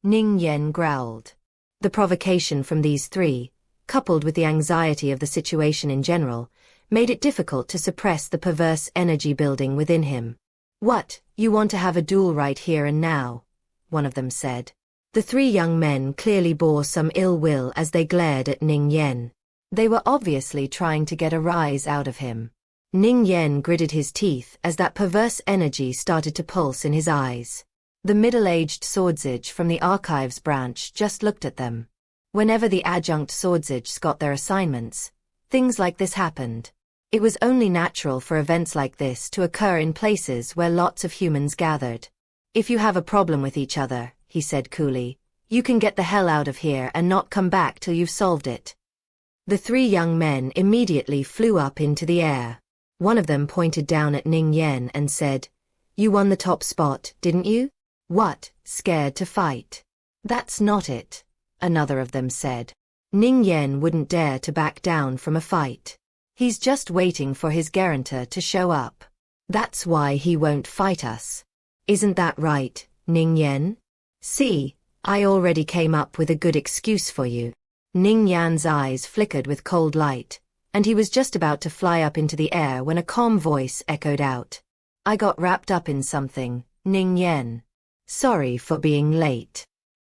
Ning Yen growled. The provocation from these 3, coupled with the anxiety of the situation in general, made it difficult to suppress the perverse energy building within him. "What, you want to have a duel right here and now?" one of them said. The 3 young men clearly bore some ill will as they glared at Ning Yen. They were obviously trying to get a rise out of him. Ning Yen gritted his teeth as that perverse energy started to pulse in his eyes. The middle-aged swordsage from the archives branch just looked at them. Whenever the adjunct swordsages got their assignments, things like this happened. It was only natural for events like this to occur in places where lots of humans gathered. "If you have a problem with each other," he said coolly, "you can get the hell out of here and not come back till you've solved it." The 3 young men immediately flew up into the air. One of them pointed down at Ning Yen and said, "You won the top spot, didn't you? What, scared to fight?" "That's not it," another of them said. Ning Yen wouldn't dare to back down from a fight. He's just waiting for his guarantor to show up. That's why he won't fight us. Isn't that right, Ning Yen? "See, I already came up with a good excuse for you." Ning Yan's eyes flickered with cold light, and he was just about to fly up into the air when a calm voice echoed out. "I got wrapped up in something, Ning Yen. Sorry for being late."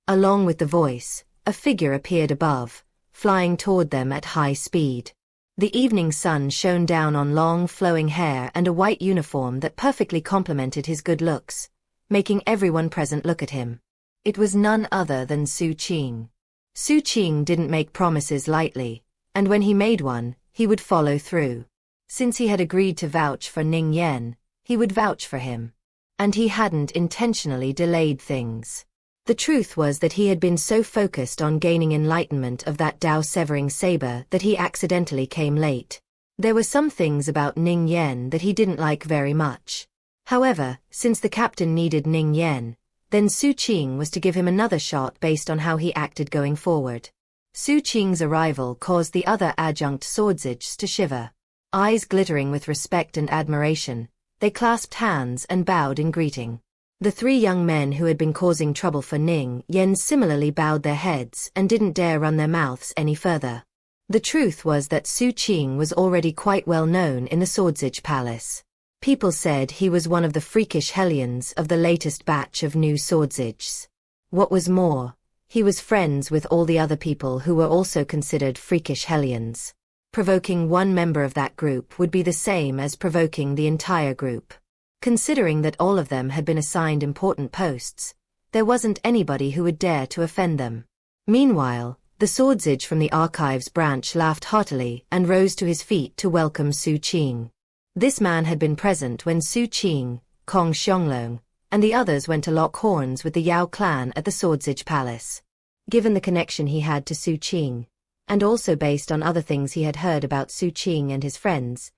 Along with the voice, a figure appeared above, flying toward them at high speed. The evening sun shone down on long flowing hair and a white uniform that perfectly complemented his good looks, making everyone present look at him. It was none other than Xu Qing. Xu Qing didn't make promises lightly, and when he made one, he would follow through. Since he had agreed to vouch for Ning Yen, he would vouch for him. And he hadn't intentionally delayed things. The truth was that he had been so focused on gaining enlightenment of that Dao-severing saber that he accidentally came late. There were some things about Ning Yen that he didn't like very much. However, since the captain needed Ning Yen, then Xu Qing was to give him another shot based on how he acted going forward. Xu Qing's arrival caused the other adjunct swordsages to shiver. Eyes glittering with respect and admiration, they clasped hands and bowed in greeting. The 3 young men who had been causing trouble for Ning Yen similarly bowed their heads and didn't dare run their mouths any further. The truth was that Xu Qing was already quite well known in the Swordsage Palace. People said he was one of the freakish hellions of the latest batch of new Swordsages. What was more, he was friends with all the other people who were also considered freakish hellions. Provoking one member of that group would be the same as provoking the entire group. Considering that all of them had been assigned important posts, there wasn't anybody who would dare to offend them. Meanwhile, the Swordsage from the archives branch laughed heartily and rose to his feet to welcome Xu Qing. This man had been present when Xu Qing, Kong Xianglong, and the others went to lock horns with the Yao clan at the Swordsage Palace. Given the connection he had to Xu Qing, and also based on other things he had heard about Xu Qing and his friends,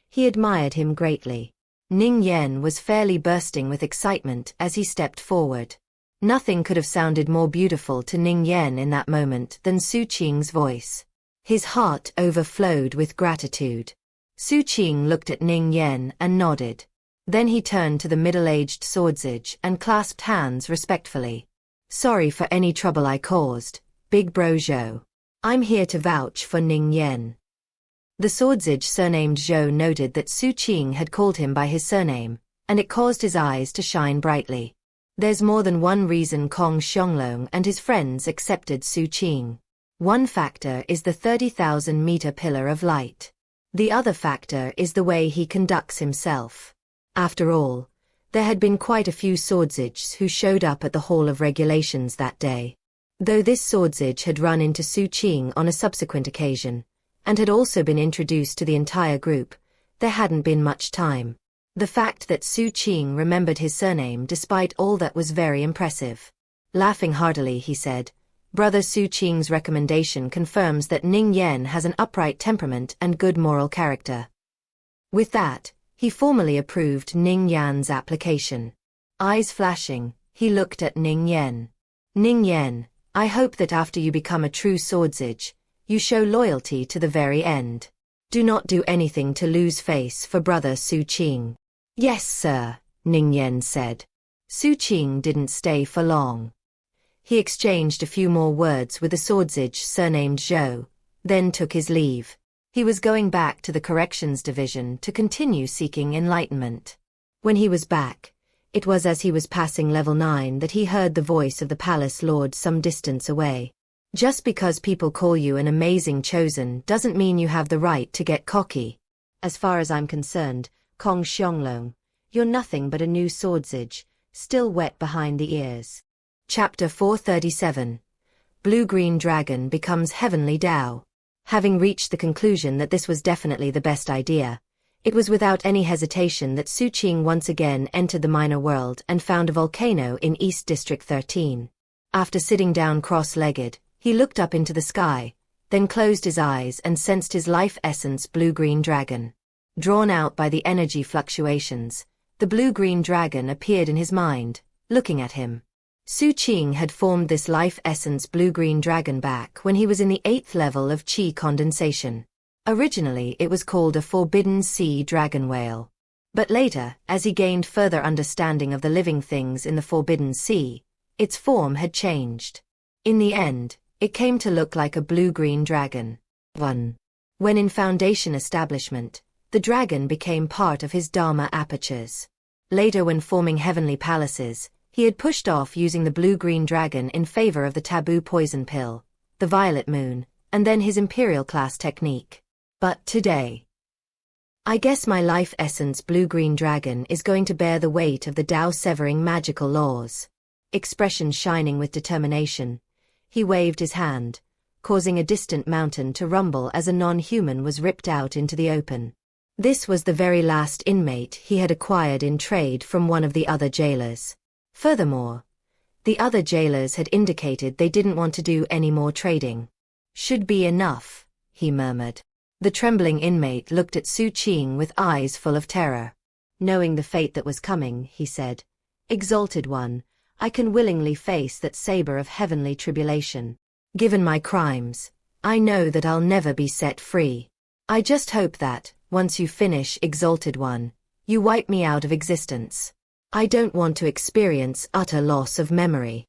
he admired him greatly. Ning Yan was fairly bursting with excitement as he stepped forward. Nothing could have sounded more beautiful to Ning Yan in that moment than Xu Qing's voice. His heart overflowed with gratitude. Xu Qing looked at Ning Yan and nodded. Then he turned to the middle-aged swordsage and clasped hands respectfully. "Sorry for any trouble I caused, Big Bro Zhou. I'm here to vouch for Ning Yan." The swordsage surnamed Zhou noted that Xu Qing had called him by his surname, and it caused his eyes to shine brightly. There's more than one reason Kong Xianglong and his friends accepted Xu Qing. One factor is the 30,000-meter pillar of light. The other factor is the way he conducts himself. After all, there had been quite a few swordsages who showed up at the Hall of Regulations that day. Though this swordsage had run into Xu Qing on a subsequent occasion, and had also been introduced to the entire group, there hadn't been much time. The fact that Xu Qing remembered his surname despite all that was very impressive. Laughing heartily, he said, "Brother Xu Qing's recommendation confirms that Ning Yan has an upright temperament and good moral character." With that, he formally approved Ning Yan's application. Eyes flashing, he looked at Ning Yan. "Ning Yan, I hope that after you become a true swordsage, you show loyalty to the very end. Do not do anything to lose face for Brother Xu Qing." "Yes, sir," Ning Yan said. Xu Qing didn't stay for long. He exchanged a few more words with a swordsage surnamed Zhou, then took his leave. He was going back to the corrections division to continue seeking enlightenment. When he was back, it was as he was passing level 9 that he heard the voice of the palace lord some distance away. "Just because people call you an amazing chosen doesn't mean you have the right to get cocky. As far as I'm concerned, Kong Xianglong, you're nothing but a new swordsage, still wet behind the ears." Chapter 437. Blue-Green Dragon becomes Heavenly Dao. Having reached the conclusion that this was definitely the best idea, it was without any hesitation that Xu Qing once again entered the minor world and found a volcano in East District 13. After sitting down cross-legged, he looked up into the sky, then closed his eyes and sensed his life essence blue-green dragon. Drawn out by the energy fluctuations, the blue-green dragon appeared in his mind, looking at him. Xu Qing had formed this life essence blue-green dragon back when he was in the 8th level of Qi condensation. Originally it was called a Forbidden Sea Dragon Whale. But later, as he gained further understanding of the living things in the Forbidden Sea, its form had changed. In the end, it came to look like a blue-green dragon. 1. When in Foundation establishment, the dragon became part of his Dharma apertures. Later, when forming heavenly palaces, he had pushed off using the blue-green dragon in favor of the taboo poison pill, the violet moon, and then his imperial class technique. But today, I guess my life essence blue-green dragon is going to bear the weight of the Tao-severing magical laws. Expression shining with determination, he waved his hand, causing a distant mountain to rumble as a non-human was ripped out into the open. This was the very last inmate he had acquired in trade from one of the other jailers. Furthermore, the other jailers had indicated they didn't want to do any more trading. "Should be enough," he murmured. The trembling inmate looked at Xu Qing with eyes full of terror. Knowing the fate that was coming, he said, "Exalted One, I can willingly face that saber of heavenly tribulation. Given my crimes, I know that I'll never be set free. I just hope that, once you finish, Exalted One, you wipe me out of existence. I don't want to experience utter loss of memory."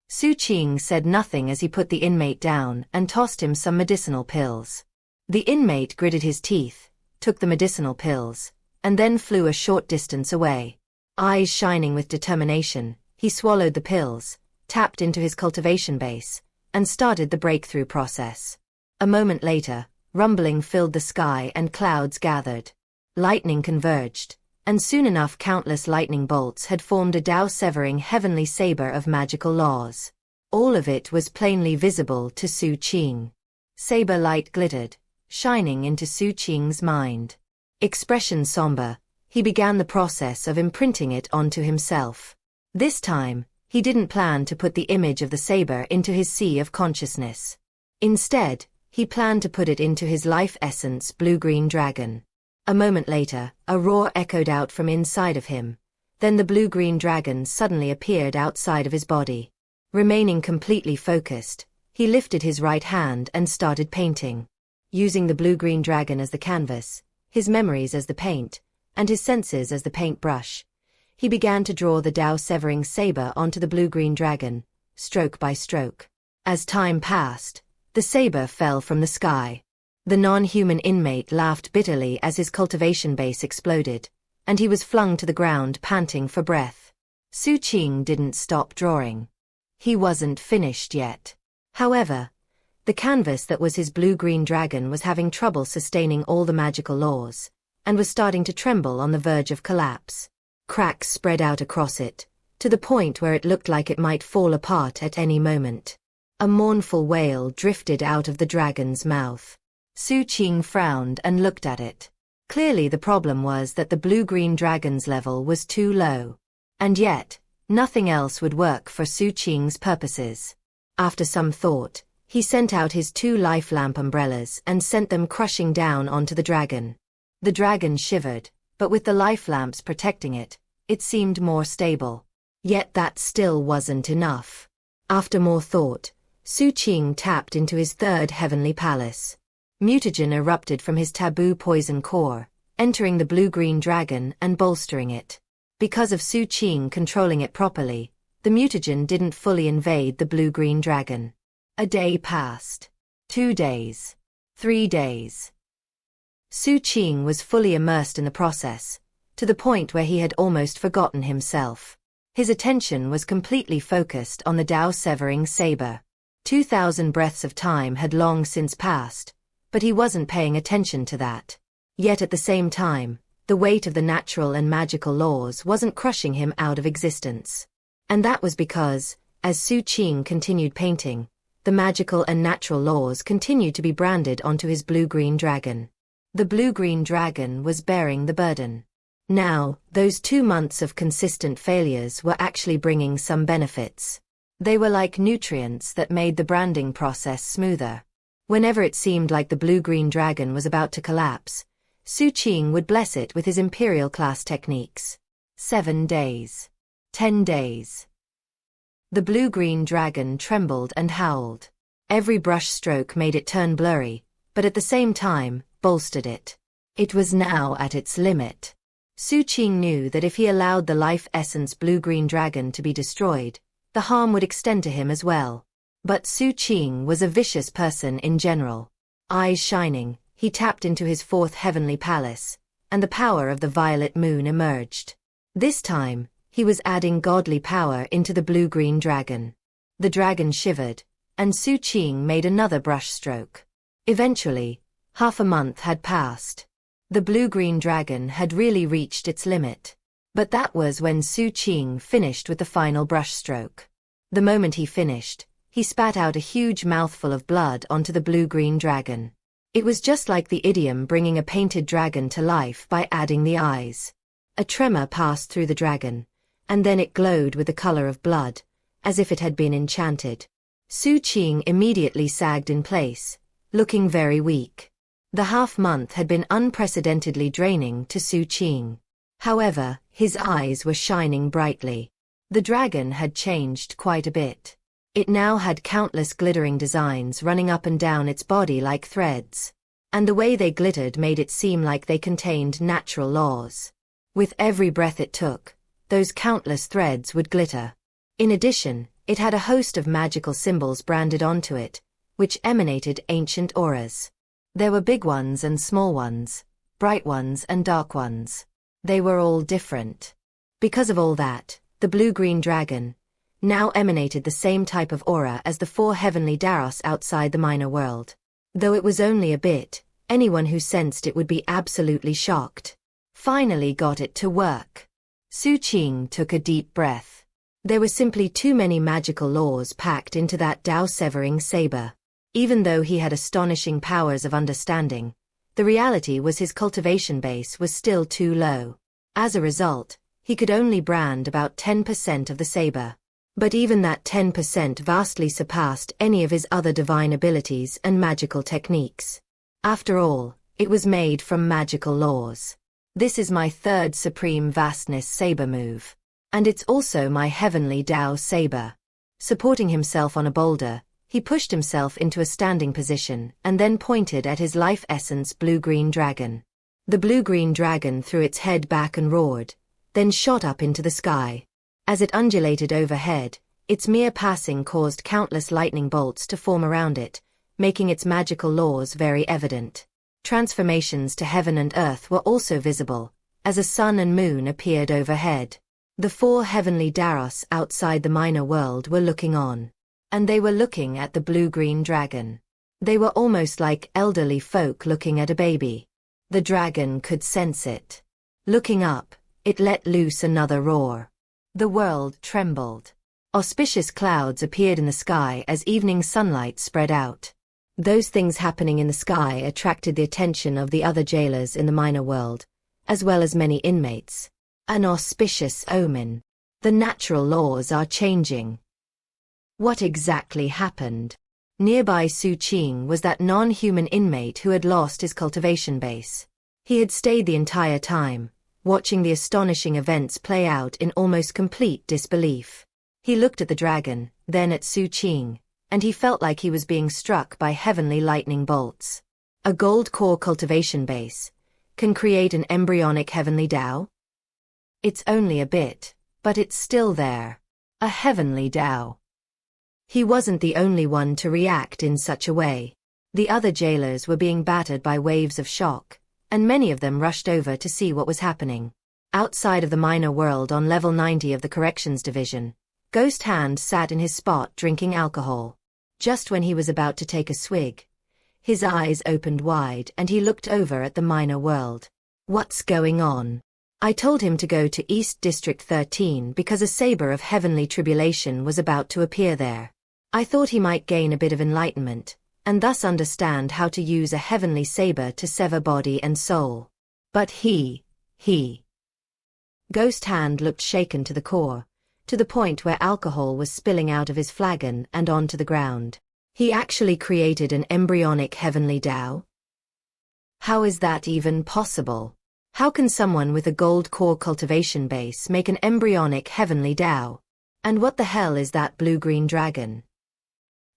Xu Qing said nothing as he put the inmate down and tossed him some medicinal pills. The inmate gritted his teeth, took the medicinal pills, and then flew a short distance away. Eyes shining with determination, he swallowed the pills, tapped into his cultivation base, and started the breakthrough process. A moment later, rumbling filled the sky and clouds gathered. Lightning converged, and soon enough countless lightning bolts had formed a Tao-severing heavenly saber of magical laws. All of it was plainly visible to Xu Qing. Saber light glittered, shining into Xu Qing's mind. Expression somber, he began the process of imprinting it onto himself. This time, he didn't plan to put the image of the saber into his sea of consciousness. Instead, He planned to put it into his life essence blue-green dragon. A moment later, a roar echoed out from inside of him. Then the blue-green dragon suddenly appeared outside of his body. Remaining completely focused, he lifted his right hand and started painting. Using the blue-green dragon as the canvas, his memories as the paint, and his senses as the paintbrush, he began to draw the Dao-severing saber onto the blue-green dragon, stroke by stroke. As time passed, the saber fell from the sky. The non-human inmate laughed bitterly as his cultivation base exploded, and he was flung to the ground panting for breath. Xu Qing didn't stop drawing. He wasn't finished yet. However, the canvas that was his blue-green dragon was having trouble sustaining all the magical laws, and was starting to tremble on the verge of collapse. Cracks spread out across it, to the point where it looked like it might fall apart at any moment. A mournful wail drifted out of the dragon's mouth. Xu Qing frowned and looked at it. Clearly the problem was that the blue-green dragon's level was too low. And yet, nothing else would work for Xu Qing's purposes. After some thought, he sent out his 2 life lamp umbrellas and sent them crushing down onto the dragon. The dragon shivered, but with the life lamps protecting it, it seemed more stable. Yet that still wasn't enough. After more thought, Xu Qing tapped into his 3rd heavenly palace. Mutagen erupted from his taboo poison core, entering the blue-green dragon and bolstering it. Because of Xu Qing controlling it properly, the mutagen didn't fully invade the blue-green dragon. A day passed. 2 days. 3 days. Xu Qing was fully immersed in the process, to the point where he had almost forgotten himself. His attention was completely focused on the Dao-severing saber. 2,000 breaths of time had long since passed, but he wasn't paying attention to that. Yet at the same time, the weight of the natural and magical laws wasn't crushing him out of existence. And that was because, as Xu Qing continued painting, the magical and natural laws continued to be branded onto his blue-green dragon. The blue-green dragon was bearing the burden. Now, those 2 months of consistent failures were actually bringing some benefits. They were like nutrients that made the branding process smoother. Whenever it seemed like the blue-green dragon was about to collapse, Xu Qing would bless it with his imperial class techniques. 7 days. 10 days. The blue-green dragon trembled and howled. Every brush stroke made it turn blurry, but at the same time, bolstered it. It was now at its limit. Xu Qing knew that if he allowed the life essence blue-green dragon to be destroyed, the harm would extend to him as well. But Xu Qing was a vicious person in general. Eyes shining, he tapped into his 4th heavenly palace, and the power of the violet moon emerged. This time, he was adding godly power into the blue-green dragon. The dragon shivered, and Xu Qing made another brush stroke. Eventually, half a month had passed. The blue-green dragon had really reached its limit. But that was when Xu Qing finished with the final brush stroke. The moment he finished, he spat out a huge mouthful of blood onto the blue-green dragon. It was just like the idiom bringing a painted dragon to life by adding the eyes. A tremor passed through the dragon, and then it glowed with the color of blood, as if it had been enchanted. Xu Qing immediately sagged in place, looking very weak. The half-month had been unprecedentedly draining to Xu Qing. However, his eyes were shining brightly. The dragon had changed quite a bit. It now had countless glittering designs running up and down its body like threads. And the way they glittered made it seem like they contained natural laws. With every breath it took, those countless threads would glitter. In addition, it had a host of magical symbols branded onto it, which emanated ancient auras. There were big ones and small ones, bright ones and dark ones. They were all different. Because of all that, the blue-green dragon now emanated the same type of aura as the 4 heavenly Daros outside the minor world. Though it was only a bit, anyone who sensed it would be absolutely shocked. Finally got it to work. Xu Qing took a deep breath. There were simply too many magical laws packed into that Dao-severing saber. Even though he had astonishing powers of understanding, the reality was his cultivation base was still too low. As a result, he could only brand about 10% of the saber. But even that 10% vastly surpassed any of his other divine abilities and magical techniques. After all, it was made from magical laws. This is my third supreme vastness saber move. And it's also my heavenly Dao saber. Supporting himself on a boulder, he pushed himself into a standing position and then pointed at his life essence blue-green dragon. The blue-green dragon threw its head back and roared, then shot up into the sky. As it undulated overhead, its mere passing caused countless lightning bolts to form around it, making its magical laws very evident. Transformations to heaven and earth were also visible, as a sun and moon appeared overhead. The four heavenly Daros outside the minor world were looking on. And they were looking at the blue-green dragon. They were almost like elderly folk looking at a baby. The dragon could sense it. Looking up, it let loose another roar. The world trembled. Auspicious clouds appeared in the sky as evening sunlight spread out. Those things happening in the sky attracted the attention of the other jailers in the minor world, as well as many inmates. An auspicious omen. The natural laws are changing. What exactly happened? Nearby Xu Qing was that non-human inmate who had lost his cultivation base. He had stayed the entire time, watching the astonishing events play out in almost complete disbelief. He looked at the dragon, then at Xu Qing, and he felt like he was being struck by heavenly lightning bolts. A gold core cultivation base can create an embryonic heavenly Dao? It's only a bit, but it's still there. A heavenly Dao. He wasn't the only one to react in such a way. The other jailers were being battered by waves of shock, and many of them rushed over to see what was happening. Outside of the minor world on level 90 of the corrections division, Ghost Hand sat in his spot drinking alcohol. Just when he was about to take a swig, his eyes opened wide and he looked over at the minor world. What's going on? I told him to go to East District 13 because a saber of heavenly tribulation was about to appear there. I thought he might gain a bit of enlightenment, and thus understand how to use a heavenly saber to sever body and soul. But he. Ghost Hand looked shaken to the core, to the point where alcohol was spilling out of his flagon and onto the ground. He actually created an embryonic heavenly Dao? How is that even possible? How can someone with a gold core cultivation base make an embryonic heavenly Dao? And what the hell is that blue-green dragon?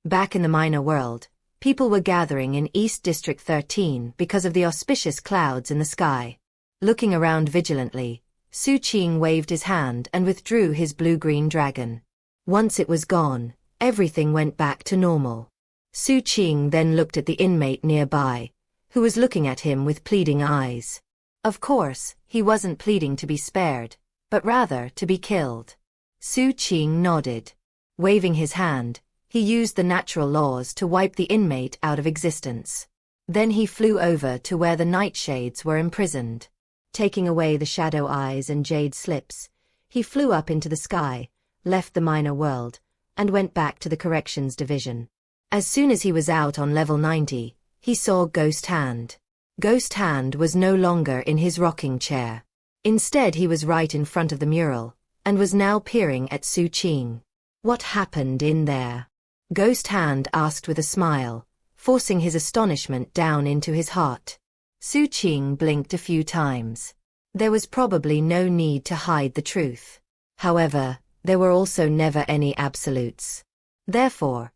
Back in the minor world, people were gathering in East District 13 because of the auspicious clouds in the sky. Looking around vigilantly, Xu Qing waved his hand and withdrew his blue-green dragon. Once it was gone, everything went back to normal. Xu Qing then looked at the inmate nearby, who was looking at him with pleading eyes. Of course, he wasn't pleading to be spared, but rather to be killed. Xu Qing nodded. Waving his hand, he used the natural laws to wipe the inmate out of existence. Then he flew over to where the nightshades were imprisoned. Taking away the shadow eyes and jade slips, he flew up into the sky, left the minor world, and went back to the corrections division. As soon as he was out on level 90, he saw Ghost Hand. Ghost Hand was no longer in his rocking chair. Instead he was right in front of the mural, and was now peering at Xu Qing. What happened in there? Ghost Hand asked with a smile, forcing his astonishment down into his heart. Xu Qing blinked a few times. There was probably no need to hide the truth. However, there were also never any absolutes. Therefore,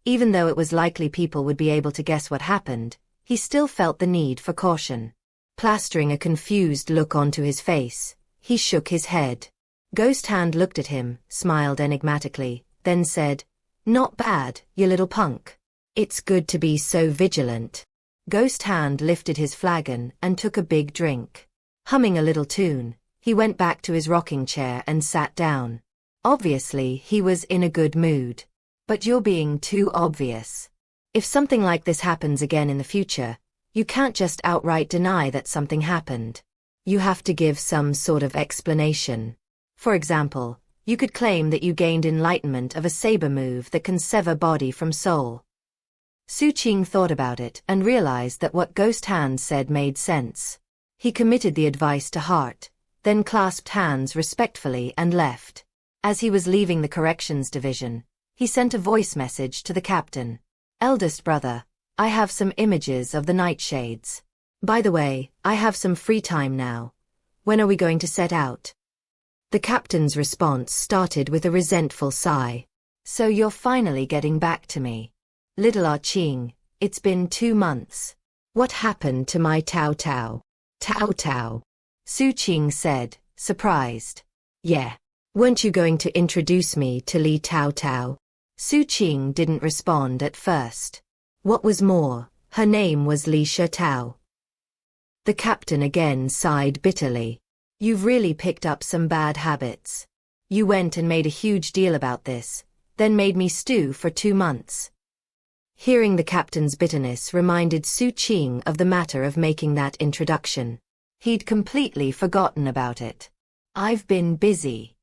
even though it was likely people would be able to guess what happened, he still felt the need for caution. Plastering a confused look onto his face, he shook his head. Ghost Hand looked at him, smiled enigmatically, then said, "Not bad, you little punk. It's good to be so vigilant." Ghost Hand lifted his flagon and took a big drink. Humming a little tune, he went back to his rocking chair and sat down. Obviously, he was in a good mood. But you're being too obvious. If something like this happens again in the future, you can't just outright deny that something happened. You have to give some sort of explanation. For example, you could claim that you gained enlightenment of a saber move that can sever body from soul. Xu Qing thought about it and realized that what Ghost Hand said made sense. He committed the advice to heart, then clasped hands respectfully and left. As he was leaving the corrections division, he sent a voice message to the captain. Eldest brother, I have some images of the nightshades. By the way, I have some free time now. When are we going to set out? The captain's response started with a resentful sigh. So you're finally getting back to me. Little Qing, it's been 2 months. What happened to my Tao Tao? Tao Tao? Xu Qing said, surprised. Yeah. Weren't you going to introduce me to Li Tao Tao? Xu Qing didn't respond at first. What was more, her name was Li Tao. The captain again sighed bitterly. You've really picked up some bad habits. You went and made a huge deal about this, then made me stew for 2 months. Hearing the captain's bitterness reminded Xu Qing of the matter of making that introduction. He'd completely forgotten about it. I've been busy.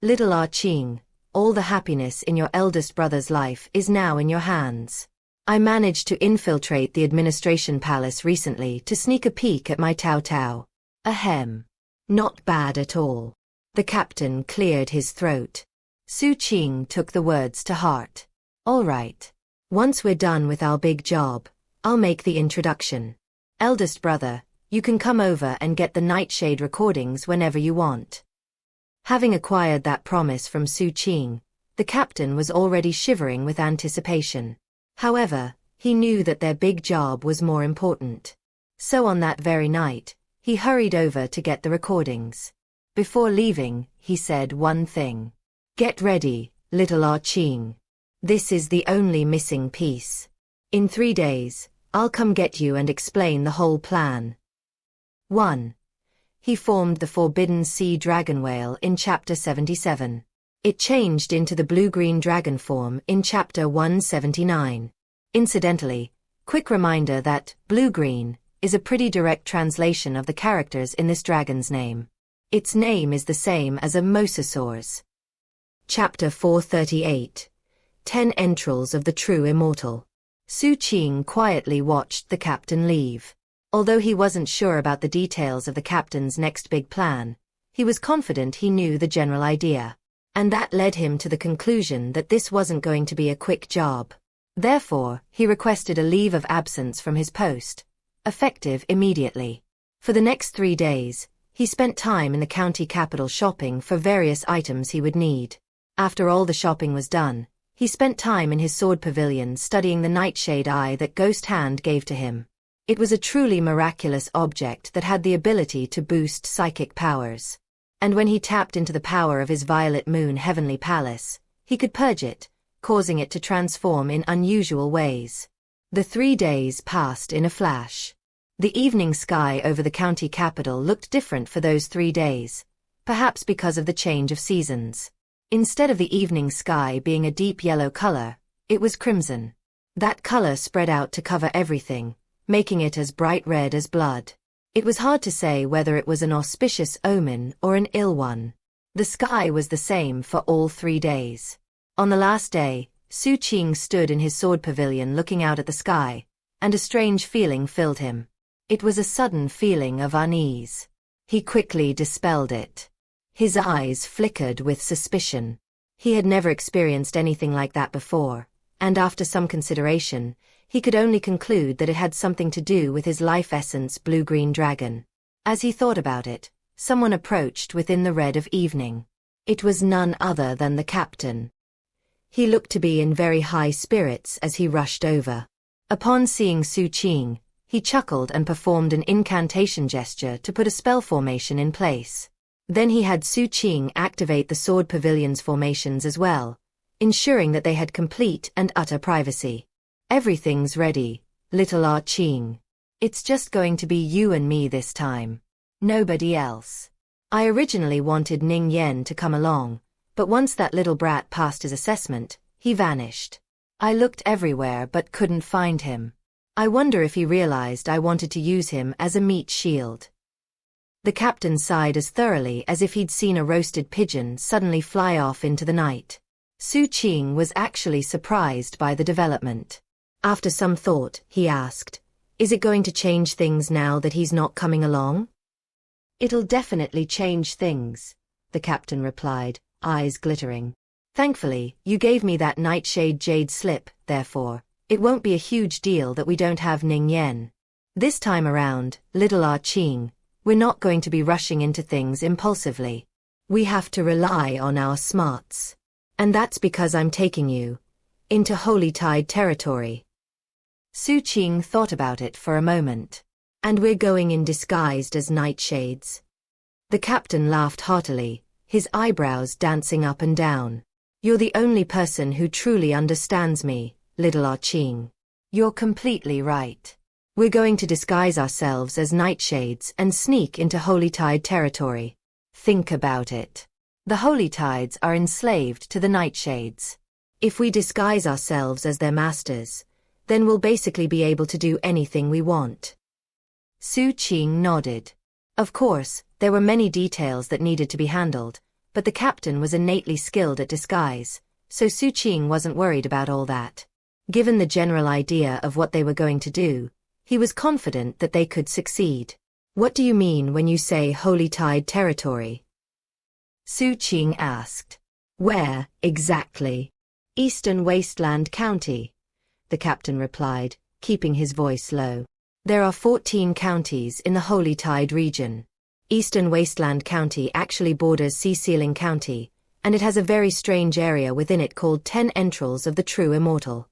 Little Qing, all the happiness in your eldest brother's life is now in your hands. I managed to infiltrate the administration palace recently to sneak a peek at my Tao Tao. Ahem. Not bad at all. The captain cleared his throat. Xu Qing took the words to heart. All right. Once we're done with our big job, I'll make the introduction. Eldest brother, you can come over and get the Nightshade recordings whenever you want. Having acquired that promise from Xu Qing, the captain was already shivering with anticipation. However, he knew that their big job was more important. So on that very night, he hurried over to get the recordings. Before leaving, he said one thing. Get ready, little Qing. This is the only missing piece. In 3 days, I'll come get you and explain the whole plan. 1. He formed the Forbidden Sea Dragon Whale in Chapter 77. It changed into the blue-green dragon form in Chapter 179. Incidentally, quick reminder that blue-green is a pretty direct translation of the characters in this dragon's name. Its name is the same as a mosasaur's. Chapter 438. 10 Entrails of the True Immortal. Xu Qing quietly watched the captain leave. Although he wasn't sure about the details of the captain's next big plan, he was confident he knew the general idea. And that led him to the conclusion that this wasn't going to be a quick job. Therefore, he requested a leave of absence from his post, effective immediately. For the next 3 days, he spent time in the county capital shopping for various items he would need. After all the shopping was done, he spent time in his sword pavilion studying the nightshade eye that Ghost Hand gave to him. It was a truly miraculous object that had the ability to boost psychic powers. And when he tapped into the power of his Violet Moon Heavenly Palace, he could purge it, causing it to transform in unusual ways. The 3 days passed in a flash. The evening sky over the county capital looked different for those 3 days, perhaps because of the change of seasons. Instead of the evening sky being a deep yellow color, it was crimson. That color spread out to cover everything, making it as bright red as blood. It was hard to say whether it was an auspicious omen or an ill one. The sky was the same for all 3 days. On the last day, Xu Qing stood in his sword pavilion looking out at the sky, and a strange feeling filled him. It was a sudden feeling of unease. He quickly dispelled it. His eyes flickered with suspicion. He had never experienced anything like that before, and after some consideration, he could only conclude that it had something to do with his life essence blue-green dragon. As he thought about it, someone approached within the red of evening. It was none other than the captain. He looked to be in very high spirits as he rushed over. Upon seeing Xu Qing, he chuckled and performed an incantation gesture to put a spell formation in place. Then he had Xu Qing activate the sword pavilion's formations as well, ensuring that they had complete and utter privacy. Everything's ready, little Qing. It's just going to be you and me this time. Nobody else. I originally wanted Ning Yen to come along, but once that little brat passed his assessment, he vanished. I looked everywhere but couldn't find him. I wonder if he realized I wanted to use him as a meat shield. The captain sighed as thoroughly as if he'd seen a roasted pigeon suddenly fly off into the night. Xu Qing was actually surprised by the development. After some thought, he asked, "Is it going to change things now that he's not coming along?" "It'll definitely change things," the captain replied, eyes glittering. Thankfully, you gave me that Nightshade Jade slip, therefore, it won't be a huge deal that we don't have Ning Yen. This time around, little Qing, we're not going to be rushing into things impulsively. We have to rely on our smarts. And that's because I'm taking you into Holy Tide territory. Xu Qing thought about it for a moment. And we're going in disguised as nightshades. The captain laughed heartily, his eyebrows dancing up and down. You're the only person who truly understands me, little Qing. You're completely right. We're going to disguise ourselves as nightshades and sneak into Holy Tide territory. Think about it. The Holy Tides are enslaved to the nightshades. If we disguise ourselves as their masters, then we'll basically be able to do anything we want. Xu Qing nodded. Of course, there were many details that needed to be handled, but the captain was innately skilled at disguise, so Xu Qing wasn't worried about all that. Given the general idea of what they were going to do, he was confident that they could succeed. What do you mean when you say Holy Tide territory? Xu Qing asked. Where, exactly? Eastern Wasteland County, the captain replied, keeping his voice low. There are 14 counties in the Holy Tide region. Eastern Wasteland County actually borders Sea Sealing County, and it has a very strange area within it called 10 Entrails of the True Immortal.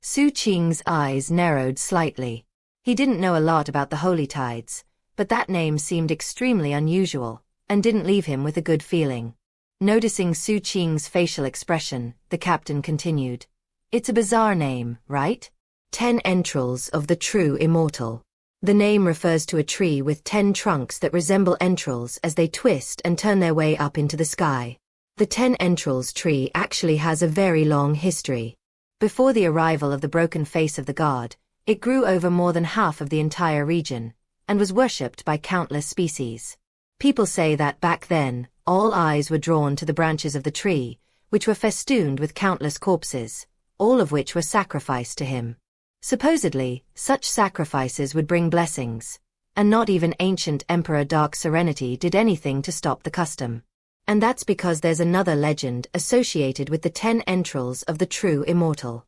Xu Qing's eyes narrowed slightly. He didn't know a lot about the Holy Tides, but that name seemed extremely unusual, and didn't leave him with a good feeling. Noticing Xu Qing's facial expression, the captain continued. It's a bizarre name, right? 10 Entrails of the True Immortal. The name refers to a tree with 10 trunks that resemble entrails as they twist and turn their way up into the sky. The 10 Entrails tree actually has a very long history. Before the arrival of the broken face of the god, it grew over more than half of the entire region, and was worshipped by countless species. People say that back then, all eyes were drawn to the branches of the tree, which were festooned with countless corpses, all of which were sacrificed to him. Supposedly, such sacrifices would bring blessings, and not even ancient Emperor Dark Serenity did anything to stop the custom. And that's because there's another legend associated with the 10 Entrails of the True Immortal.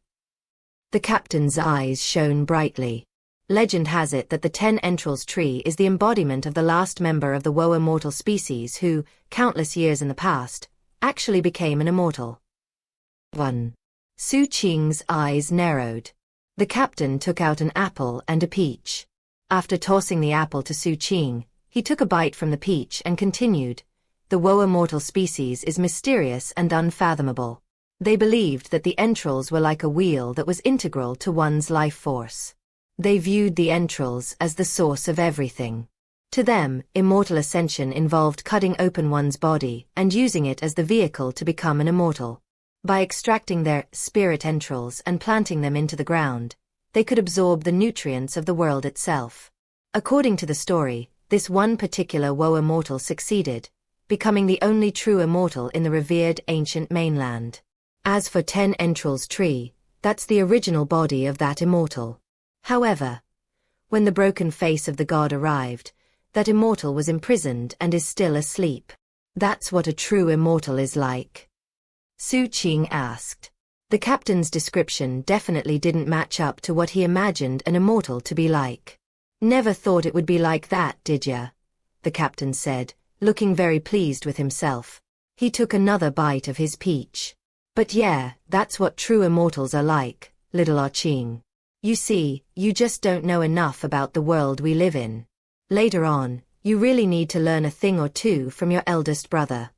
The captain's eyes shone brightly. Legend has it that the 10 Entrails tree is the embodiment of the last member of the Woe Immortal species who, countless years in the past, actually became an immortal. 1. Xu Qing's eyes narrowed. The captain took out an apple and a peach. After tossing the apple to Xu Qing, he took a bite from the peach and continued. The Woe Immortal species is mysterious and unfathomable. They believed that the entrails were like a wheel that was integral to one's life force. They viewed the entrails as the source of everything. To them, immortal ascension involved cutting open one's body and using it as the vehicle to become an immortal. By extracting their spirit entrails and planting them into the ground, they could absorb the nutrients of the world itself. According to the story, this one particular Woe Immortal succeeded, becoming the only true immortal in the revered ancient mainland. As for 10 Entrails tree, that's the original body of that immortal. However, when the broken face of the god arrived, that immortal was imprisoned and is still asleep. That's what a true immortal is like. Xu Qing asked. The captain's description definitely didn't match up to what he imagined an immortal to be like. Never thought it would be like that, did ya? The captain said, looking very pleased with himself. He took another bite of his peach. But yeah, that's what true immortals are like, little Qing. You see, you just don't know enough about the world we live in. Later on, you really need to learn a thing or two from your eldest brother.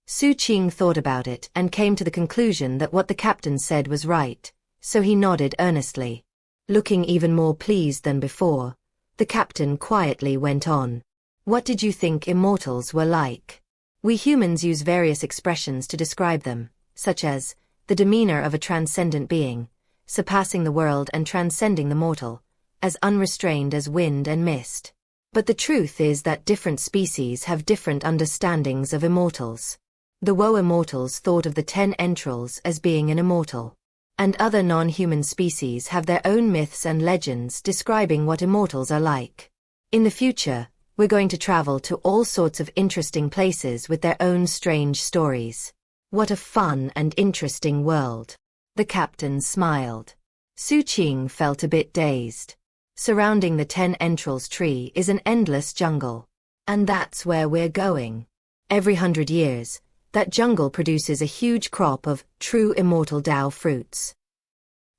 Xu Qing thought about it and came to the conclusion that what the captain said was right, so he nodded earnestly. Looking even more pleased than before, the captain quietly went on. What did you think immortals were like? We humans use various expressions to describe them, such as, the demeanor of a transcendent being, surpassing the world and transcending the mortal, as unrestrained as wind and mist. But the truth is that different species have different understandings of immortals. The Woe Immortals thought of the 10 Entrails as being an immortal. And other non-human species have their own myths and legends describing what immortals are like. In the future, We're going to travel to all sorts of interesting places with their own strange stories. What a fun and interesting world. The captain smiled. Xu Qing felt a bit dazed. Surrounding the 10 entrails tree is an endless jungle. And that's where we're going. Every 100 years, that jungle produces a huge crop of true immortal Dao fruits.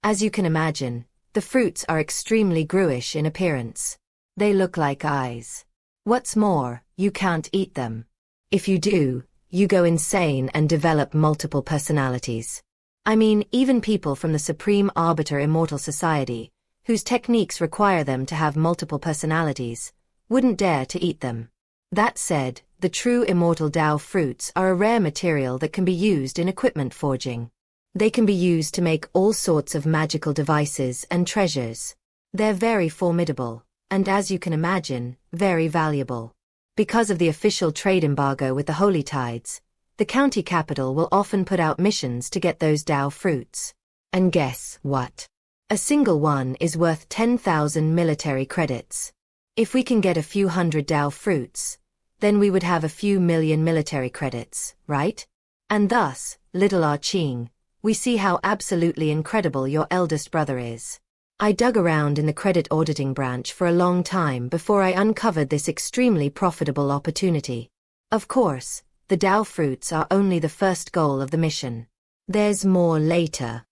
As you can imagine, the fruits are extremely gruish in appearance. They look like eyes. What's more, you can't eat them. If you do, you go insane and develop multiple personalities. I mean, even people from the Supreme Arbiter Immortal Society, whose techniques require them to have multiple personalities, wouldn't dare to eat them. That said, the true immortal Dao fruits are a rare material that can be used in equipment forging. They can be used to make all sorts of magical devices and treasures. They're very formidable, and as you can imagine, very valuable. Because of the official trade embargo with the Holy Tides, the county capital will often put out missions to get those Dao fruits. And guess what? A single one is worth 10,000 military credits. If we can get a few hundred Dao fruits, then we would have a few million military credits, right? And thus, little Qing, we see how absolutely incredible your eldest brother is. I dug around in the credit auditing branch for a long time before I uncovered this extremely profitable opportunity. Of course, the Dao fruits are only the first goal of the mission. There's more later.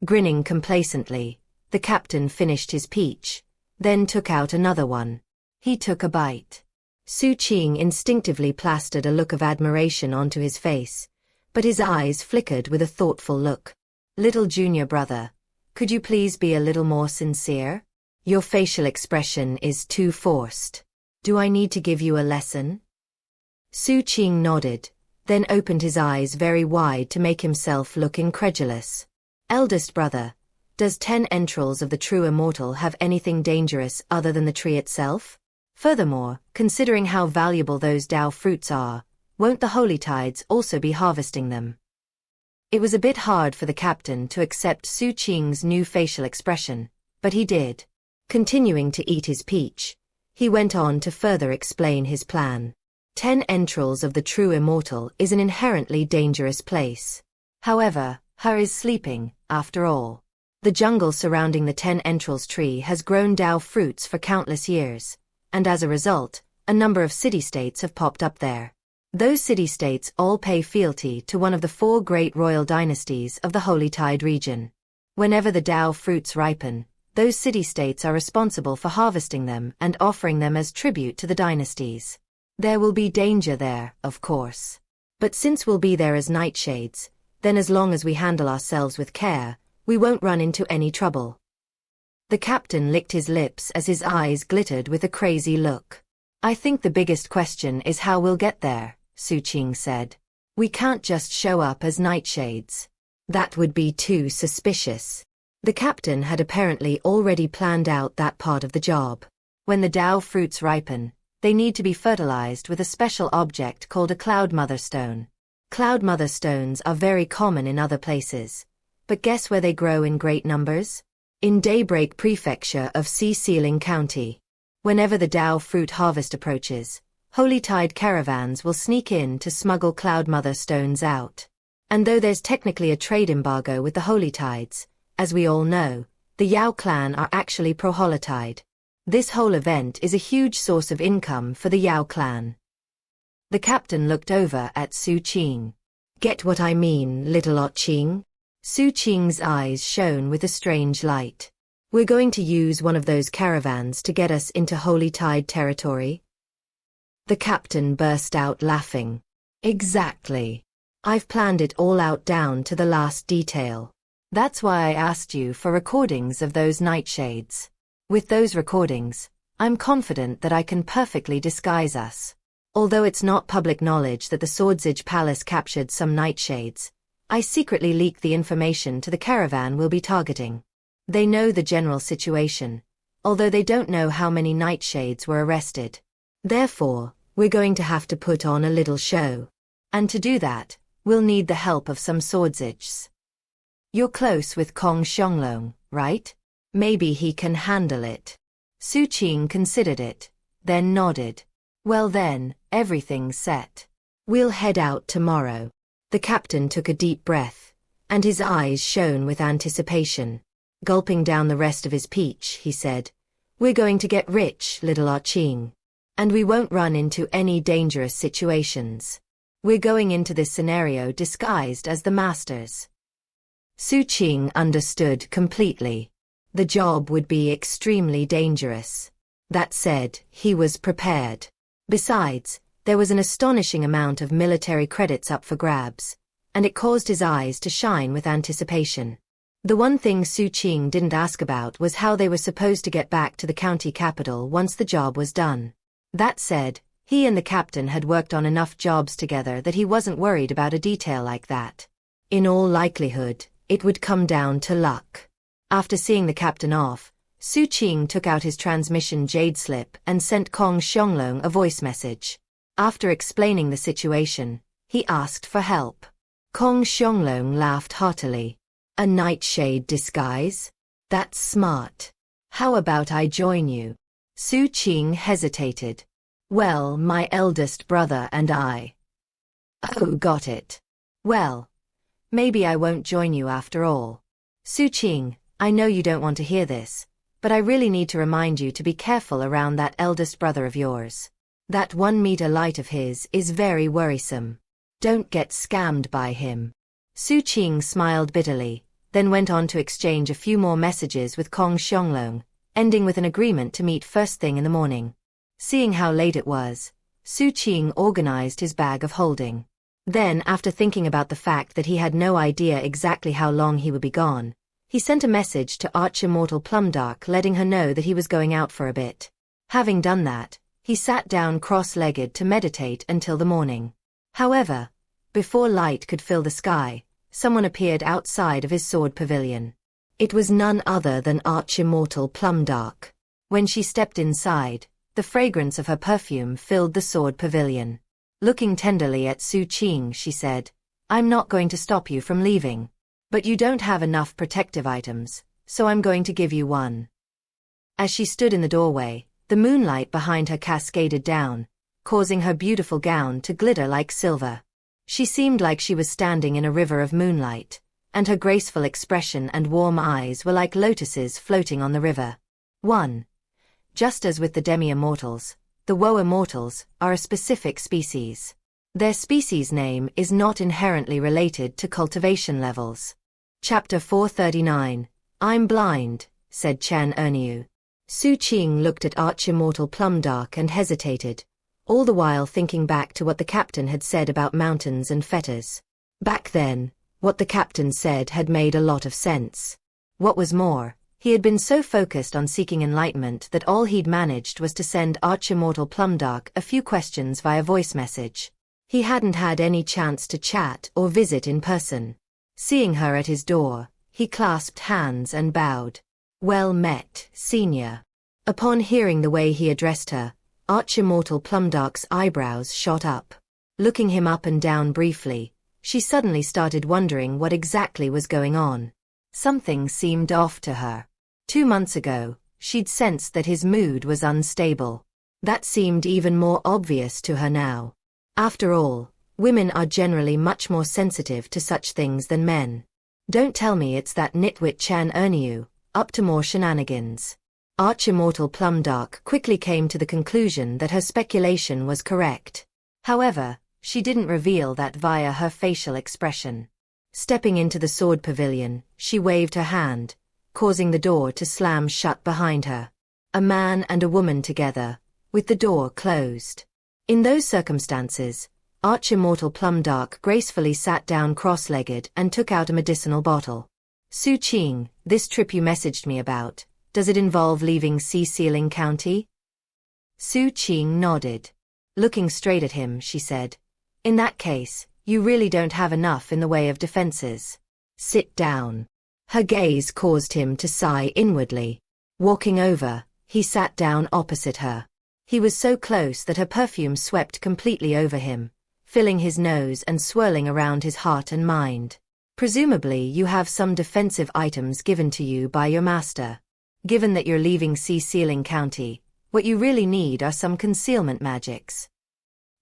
Grinning complacently, the captain finished his peach, then took out another one. He took a bite. Xu Qing instinctively plastered a look of admiration onto his face, but his eyes flickered with a thoughtful look. Little junior brother, could you please be a little more sincere? Your facial expression is too forced. Do I need to give you a lesson? Xu Qing nodded, then opened his eyes very wide to make himself look incredulous. Eldest brother, does 10 entrails of the true immortal have anything dangerous other than the tree itself? Furthermore, considering how valuable those Dao fruits are, won't the Holy Tides also be harvesting them? It was a bit hard for the captain to accept Xu Qing's new facial expression, but he did. Continuing to eat his peach, he went on to further explain his plan. 10 entrails of the true immortal is an inherently dangerous place. However, Her is sleeping, after all. The jungle surrounding the 10 entrails tree has grown Dao fruits for countless years, and as a result, a number of city-states have popped up there. Those city-states all pay fealty to one of the 4 great royal dynasties of the Holy Tide region. Whenever the Dao fruits ripen, those city-states are responsible for harvesting them and offering them as tribute to the dynasties. There will be danger there, of course. But since we'll be there as nightshades, then as long as we handle ourselves with care, we won't run into any trouble. The captain licked his lips as his eyes glittered with a crazy look. I think the biggest question is how we'll get there, Xu Qing said. We can't just show up as nightshades. That would be too suspicious. The captain had apparently already planned out that part of the job. When the Dao fruits ripen, they need to be fertilized with a special object called a cloud mother stone. Cloud mother stones are very common in other places. But guess where they grow in great numbers? In Daybreak Prefecture of Sea-Sealing County. Whenever the Dao fruit harvest approaches, Holy Tide caravans will sneak in to smuggle Cloud Mother stones out. And though there's technically a trade embargo with the Holy Tides, as we all know, the Yao clan are actually pro-Holy Tide. This whole event is a huge source of income for the Yao clan. The captain looked over at Xu Qing. Get what I mean, little Qing? Xu Qing's eyes shone with a strange light. We're going to use one of those caravans to get us into Holy Tide territory? The captain burst out laughing. Exactly. I've planned it all out down to the last detail. That's why I asked you for recordings of those nightshades. With those recordings, I'm confident that I can perfectly disguise us. Although it's not public knowledge that the Swordsage Palace captured some nightshades, I secretly leaked the information to the caravan we'll be targeting. They know the general situation, although they don't know how many nightshades were arrested. Therefore, we're going to have to put on a little show. And to do that, we'll need the help of some swordsages. You're close with Kong Xianglong, right? Maybe he can handle it. Xu Qing considered it, then nodded. Well then, everything's set. We'll head out tomorrow. The captain took a deep breath, and his eyes shone with anticipation. Gulping down the rest of his peach, he said, "We're going to get rich, little Xu Qing. And we won't run into any dangerous situations. We're going into this scenario disguised as the masters." Xu Qing understood completely. The job would be extremely dangerous. That said, he was prepared. Besides, there was an astonishing amount of military credits up for grabs, and it caused his eyes to shine with anticipation. The one thing Xu Qing didn't ask about was how they were supposed to get back to the county capital once the job was done. That said, he and the captain had worked on enough jobs together that he wasn't worried about a detail like that. In all likelihood, it would come down to luck. After seeing the captain off, Xu Qing took out his transmission jade slip and sent Kong Xianglong a voice message. After explaining the situation, he asked for help. Kong Xianglong laughed heartily. "A nightshade disguise? That's smart. How about I join you?" Xu Qing hesitated. "Well, my eldest brother and I." "Oh, got it. Well, maybe I won't join you after all. Xu Qing, I know you don't want to hear this, but I really need to remind you to be careful around that eldest brother of yours. That 1-meter light of his is very worrisome. Don't get scammed by him." Xu Qing smiled bitterly, then went on to exchange a few more messages with Kong Xianglong, ending with an agreement to meet first thing in the morning. Seeing how late it was, Xu Qing organized his bag of holding. Then, after thinking about the fact that he had no idea exactly how long he would be gone, he sent a message to Arch-Immortal Plumdark letting her know that he was going out for a bit. Having done that, he sat down cross-legged to meditate until the morning. However, before light could fill the sky, someone appeared outside of his sword pavilion. It was none other than Arch-Immortal Plumdark. When she stepped inside, the fragrance of her perfume filled the sword pavilion. Looking tenderly at Xu Qing, she said, "I'm not going to stop you from leaving. But you don't have enough protective items, so I'm going to give you one." As she stood in the doorway, the moonlight behind her cascaded down, causing her beautiful gown to glitter like silver. She seemed like she was standing in a river of moonlight, and her graceful expression and warm eyes were like lotuses floating on the river. 1. Just as with the demi-immortals, the woe-immortals are a specific species. Their species name is not inherently related to cultivation levels. Chapter 439. "I'm blind," said Chen Erniu. Xu Qing looked at Arch-Immortal Plumdark and hesitated, all the while thinking back to what the captain had said about mountains and fetters. Back then, what the captain said had made a lot of sense. What was more, he had been so focused on seeking enlightenment that all he'd managed was to send Arch-Immortal Plumdark a few questions via voice message. He hadn't had any chance to chat or visit in person. Seeing her at his door, he clasped hands and bowed. "Well met, senior." Upon hearing the way he addressed her, Arch-Immortal Plumdark's eyebrows shot up. Looking him up and down briefly, she suddenly started wondering what exactly was going on. Something seemed off to her. 2 months ago, she'd sensed that his mood was unstable. That seemed even more obvious to her now. After all, women are generally much more sensitive to such things than men. Don't tell me it's that nitwit Chen Erniu, up to more shenanigans. Arch-Immortal Plumdark quickly came to the conclusion that her speculation was correct. However, she didn't reveal that via her facial expression. Stepping into the sword pavilion, she waved her hand, causing the door to slam shut behind her. A man and a woman together, with the door closed. In those circumstances, Arch-Immortal Plumdark gracefully sat down cross-legged and took out a medicinal bottle. "Xu Qing, this trip you messaged me about, does it involve leaving Sea-Sealing County?" Xu Qing nodded. Looking straight at him, she said, "In that case, you really don't have enough in the way of defenses. Sit down." Her gaze caused him to sigh inwardly. Walking over, he sat down opposite her. He was so close that her perfume swept completely over him, filling his nose and swirling around his heart and mind. "Presumably you have some defensive items given to you by your master. Given that you're leaving Sea-Sealing County, What you really need are some concealment magics.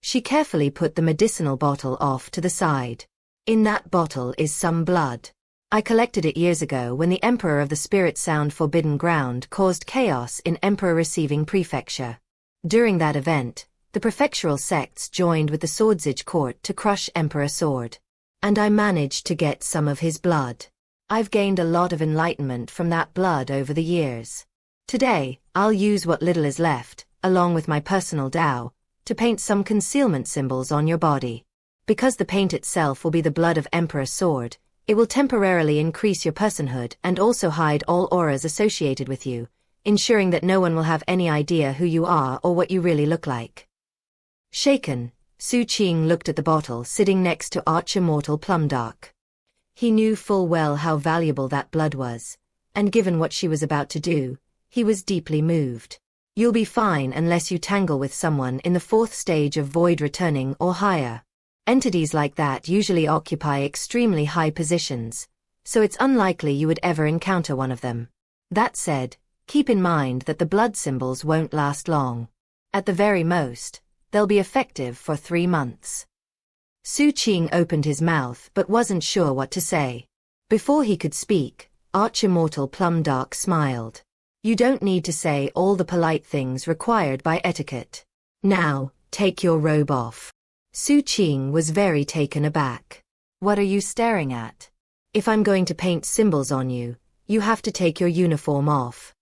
She carefully put the medicinal bottle off to the side. In that bottle is some blood. I collected it years ago when the Emperor of the Spirit Sound Forbidden Ground caused chaos in Emperor Receiving Prefecture. During that event, the prefectural sects joined with the Swordsage Court to crush Emperor Sword. And I managed to get some of his blood. I've gained a lot of enlightenment from that blood over the years. Today, I'll use what little is left, along with my personal Tao, to paint some concealment symbols on your body. Because the paint itself will be the blood of Emperor Sword, it will temporarily increase your personhood and also hide all auras associated with you, ensuring that no one will have any idea who you are or what you really look like. Shaken, Xu Qing looked at the bottle sitting next to Arch-Immortal Plumdark. He knew full well how valuable that blood was, and given what she was about to do, he was deeply moved. You'll be fine unless you tangle with someone in the 4th stage of void returning or higher. Entities like that usually occupy extremely high positions, so it's unlikely you would ever encounter one of them. That said, keep in mind that the blood symbols won't last long. At the very most, they'll be effective for 3 months. Xu Qing opened his mouth but wasn't sure what to say. Before he could speak, Arch-Immortal Plumdark smiled. You don't need to say all the polite things required by etiquette. Now, take your robe off. Xu Qing was very taken aback. What are you staring at? If I'm going to paint symbols on you, you have to take your uniform off.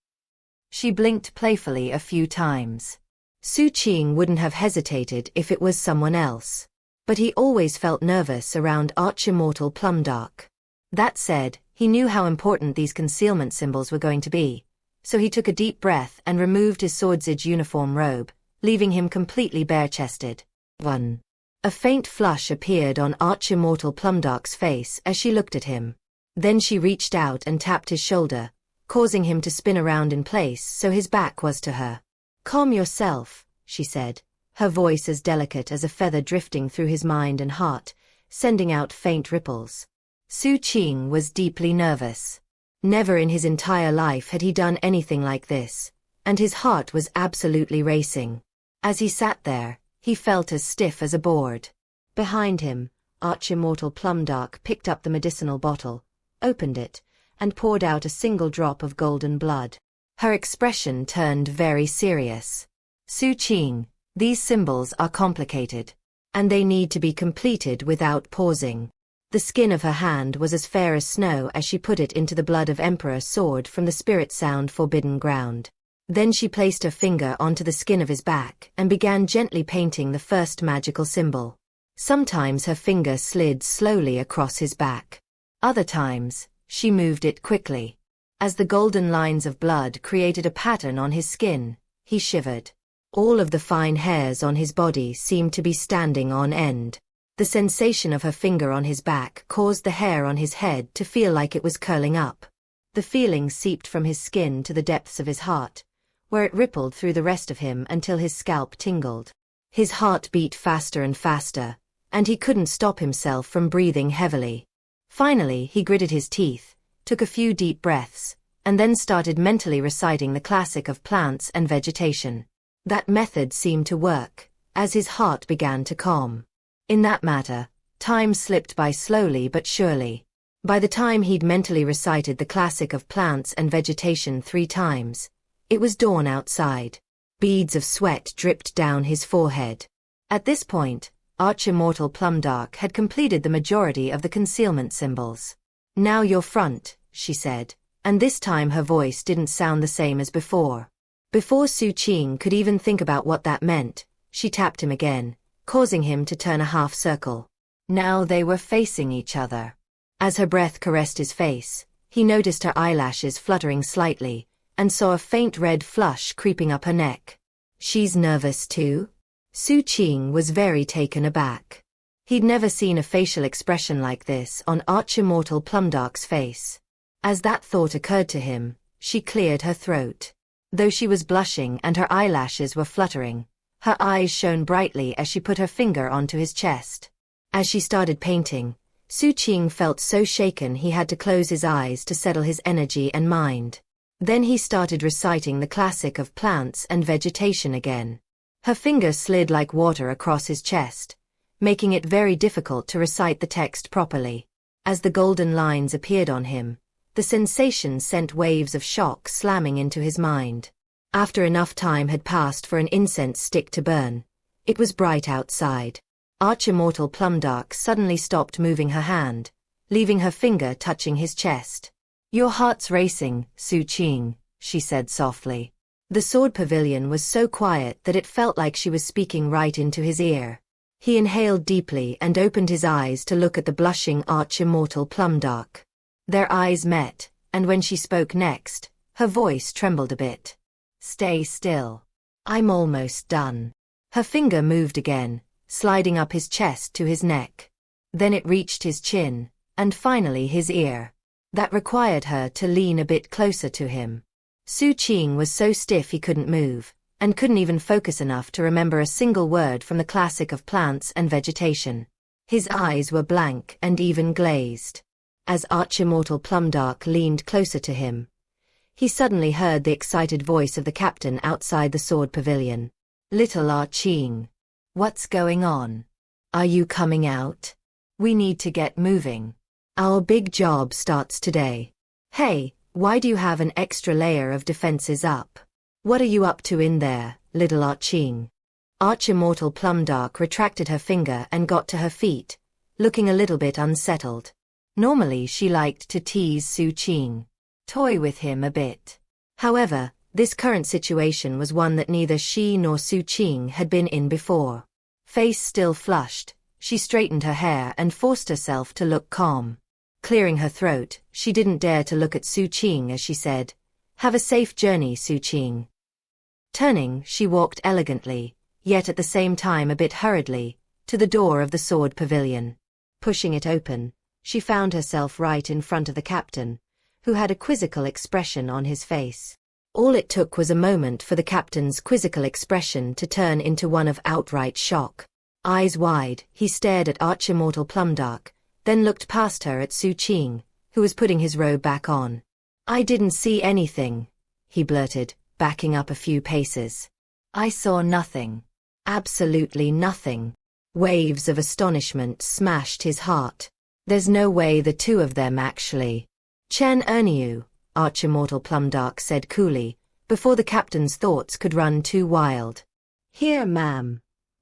She blinked playfully a few times. Xu Qing wouldn't have hesitated if it was someone else. But he always felt nervous around Arch-Immortal Plumdark. That said, he knew how important these concealment symbols were going to be, so he took a deep breath and removed his Swordsage uniform robe, leaving him completely bare-chested. 1. A faint flush appeared on Arch-Immortal Plumdark's face as she looked at him. Then she reached out and tapped his shoulder, causing him to spin around in place so his back was to her. Calm yourself, she said, her voice as delicate as a feather drifting through his mind and heart, sending out faint ripples. Xu Qing was deeply nervous. Never in his entire life had he done anything like this, and his heart was absolutely racing. As he sat there, he felt as stiff as a board. Behind him, Arch-Immortal Plumdark picked up the medicinal bottle, opened it, and poured out a single drop of golden blood. Her expression turned very serious. Xu Qing, these symbols are complicated, and they need to be completed without pausing. The skin of her hand was as fair as snow as she put it into the blood of Emperor Sword from the Spirit Sound Forbidden Ground. Then she placed her finger onto the skin of his back and began gently painting the first magical symbol. Sometimes her finger slid slowly across his back. Other times, she moved it quickly. As the golden lines of blood created a pattern on his skin, he shivered. All of the fine hairs on his body seemed to be standing on end. The sensation of her finger on his back caused the hair on his head to feel like it was curling up. The feeling seeped from his skin to the depths of his heart, where it rippled through the rest of him until his scalp tingled. His heart beat faster and faster, and he couldn't stop himself from breathing heavily. Finally, he gritted his teeth, took a few deep breaths, and then started mentally reciting the classic of plants and vegetation. That method seemed to work, as his heart began to calm. In that matter, time slipped by slowly but surely. By the time he'd mentally recited the classic of plants and vegetation 3 times, it was dawn outside. Beads of sweat dripped down his forehead. At this point, Arch-Immortal Plumdark had completed the majority of the concealment symbols. Now you're front, she said, and this time her voice didn't sound the same as before. Before Xu Qing could even think about what that meant, she tapped him again, causing him to turn a half circle. Now they were facing each other. As her breath caressed his face, he noticed her eyelashes fluttering slightly, and saw a faint red flush creeping up her neck. She's nervous too? Xu Qing was very taken aback. He'd never seen a facial expression like this on Arch-Immortal Plumdark's face. As that thought occurred to him, she cleared her throat. Though she was blushing and her eyelashes were fluttering, her eyes shone brightly as she put her finger onto his chest. As she started painting, Xu Qing felt so shaken he had to close his eyes to settle his energy and mind. Then he started reciting the classic of plants and vegetation again. Her finger slid like water across his chest, making it very difficult to recite the text properly. As the golden lines appeared on him, the sensation sent waves of shock slamming into his mind. After enough time had passed for an incense stick to burn, it was bright outside. Arch-Immortal Plumdark suddenly stopped moving her hand, leaving her finger touching his chest. "Your heart's racing, Xu Qing," she said softly. The sword pavilion was so quiet that it felt like she was speaking right into his ear. He inhaled deeply and opened his eyes to look at the blushing Arch-Immortal Plumdark. Their eyes met, and when she spoke next, her voice trembled a bit. "Stay still. I'm almost done." Her finger moved again, sliding up his chest to his neck. Then it reached his chin, and finally his ear. That required her to lean a bit closer to him. Xu Qing was so stiff he couldn't move, and couldn't even focus enough to remember a single word from the classic of plants and vegetation. His eyes were blank and even glazed. As Arch-Immortal Plumdark leaned closer to him, he suddenly heard the excited voice of the captain outside the sword pavilion. "Little Qing, what's going on? Are you coming out? We need to get moving. Our big job starts today. Hey, why do you have an extra layer of defenses up? What are you up to in there, little Qing?" Arch-Immortal Plumdark retracted her finger and got to her feet, looking a little bit unsettled. Normally she liked to tease Xu Qing, toy with him a bit. However, this current situation was one that neither she nor Xu Qing had been in before. Face still flushed, she straightened her hair and forced herself to look calm. Clearing her throat, she didn't dare to look at Xu Qing as she said, "Have a safe journey, Xu Qing." Turning, she walked elegantly, yet at the same time a bit hurriedly, to the door of the sword pavilion. Pushing it open, she found herself right in front of the captain, who had a quizzical expression on his face. All it took was a moment for the captain's quizzical expression to turn into one of outright shock. Eyes wide, he stared at Arch-Immortal Plumdark, then looked past her at Xu Qing, who was putting his robe back on. "I didn't see anything," he blurted, backing up a few paces. "I saw nothing. Absolutely nothing." Waves of astonishment smashed his heart. "There's no way the two of them actually." "Chen Erniu," Arch-Immortal Plumdark said coolly, before the captain's thoughts could run too wild. "Here, ma'am,"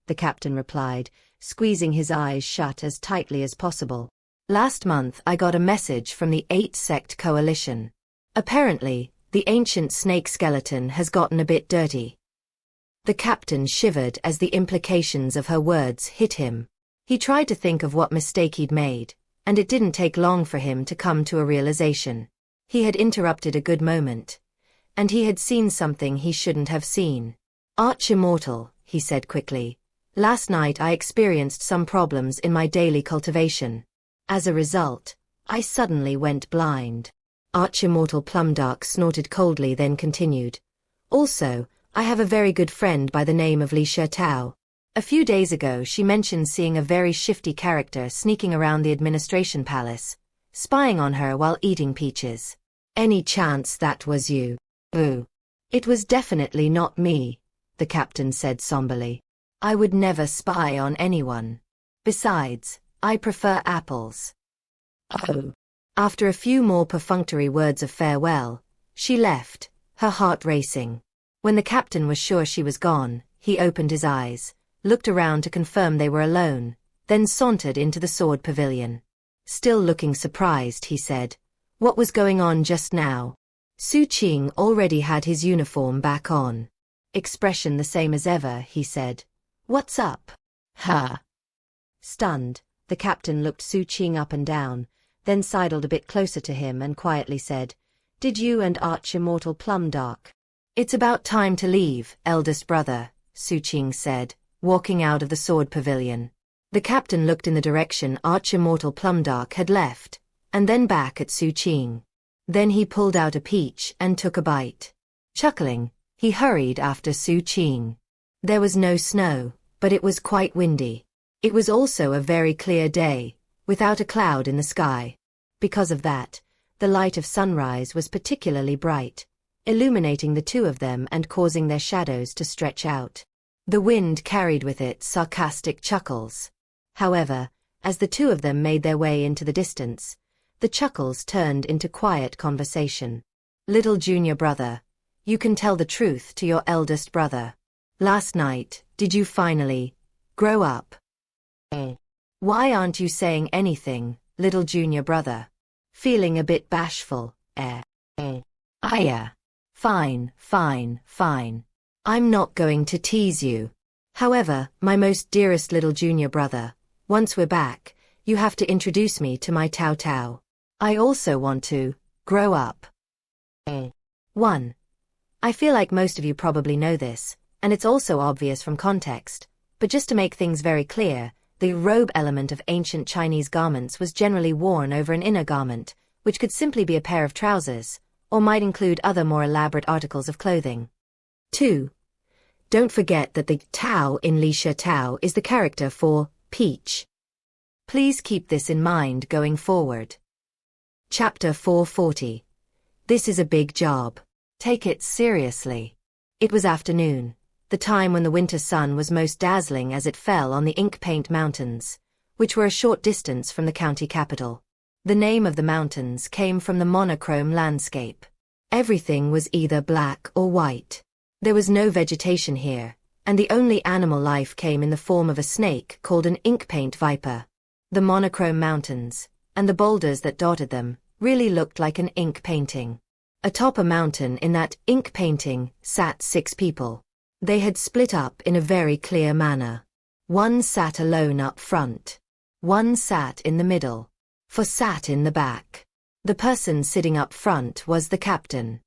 the captain replied, squeezing his eyes shut as tightly as possible. "Last month I got a message from the 8-sect coalition. Apparently, the ancient snake skeleton has gotten a bit dirty." The captain shivered as the implications of her words hit him. He tried to think of what mistake he'd made, and it didn't take long for him to come to a realization. He had interrupted a good moment, and he had seen something he shouldn't have seen. "Arch-Immortal," he said quickly, "last night I experienced some problems in my daily cultivation. As a result, I suddenly went blind." Arch-Immortal Plumdark snorted coldly, then continued, "Also, I have a very good friend by the name of Li Shitao. A few days ago she mentioned seeing a very shifty character sneaking around the administration palace, spying on her while eating peaches. Any chance that was you?" "Boo. It was definitely not me," the captain said somberly. "I would never spy on anyone. Besides, I prefer apples." "Oh." After a few more perfunctory words of farewell, she left, her heart racing. When the captain was sure she was gone, he opened his eyes, looked around to confirm they were alone, then sauntered into the sword pavilion. Still looking surprised, he said, "What was going on just now?" Xu Qing already had his uniform back on. Expression the same as ever, he said. "What's up?" "Ha!" Stunned, the captain looked Xu Qing up and down, then sidled a bit closer to him and quietly said, "Did you and Arch-Immortal Plumdark?" "It's about time to leave, eldest brother," Xu Qing said, walking out of the sword pavilion. The captain looked in the direction Arch-Immortal Plumdark had left, and then back at Xu Qing. Then he pulled out a peach and took a bite. Chuckling, he hurried after Xu Qing. There was no snow, but it was quite windy. It was also a very clear day, without a cloud in the sky. Because of that, the light of sunrise was particularly bright, illuminating the two of them and causing their shadows to stretch out. The wind carried with it sarcastic chuckles. However, as the two of them made their way into the distance, the chuckles turned into quiet conversation. Little junior brother, you can tell the truth to your eldest brother. Last night, did you finally grow up? Why aren't you saying anything, little junior brother? Feeling a bit bashful, Fine, fine, fine. I'm not going to tease you. However, my most dearest little junior brother, once we're back, you have to introduce me to my Tao Tao. I also want to grow up. 1. I feel like most of you probably know this, and it's also obvious from context, but just to make things very clear, the robe element of ancient Chinese garments was generally worn over an inner garment, which could simply be a pair of trousers, or might include other more elaborate articles of clothing. 2. Don't forget that the Tao in Li Shi Tao is the character for peach. Please keep this in mind going forward. Chapter 440. This is a big job. Take it seriously. It was afternoon, the time when the winter sun was most dazzling as it fell on the ink paint mountains, which were a short distance from the county capital. The name of the mountains came from the monochrome landscape. Everything was either black or white. There was no vegetation here, and the only animal life came in the form of a snake called an ink paint viper. The monochrome mountains, and the boulders that dotted them, really looked like an ink painting. Atop a mountain in that ink painting sat 6 people. They had split up in a very clear manner. One sat alone up front. One sat in the middle. 4 sat in the back. The person sitting up front was the captain.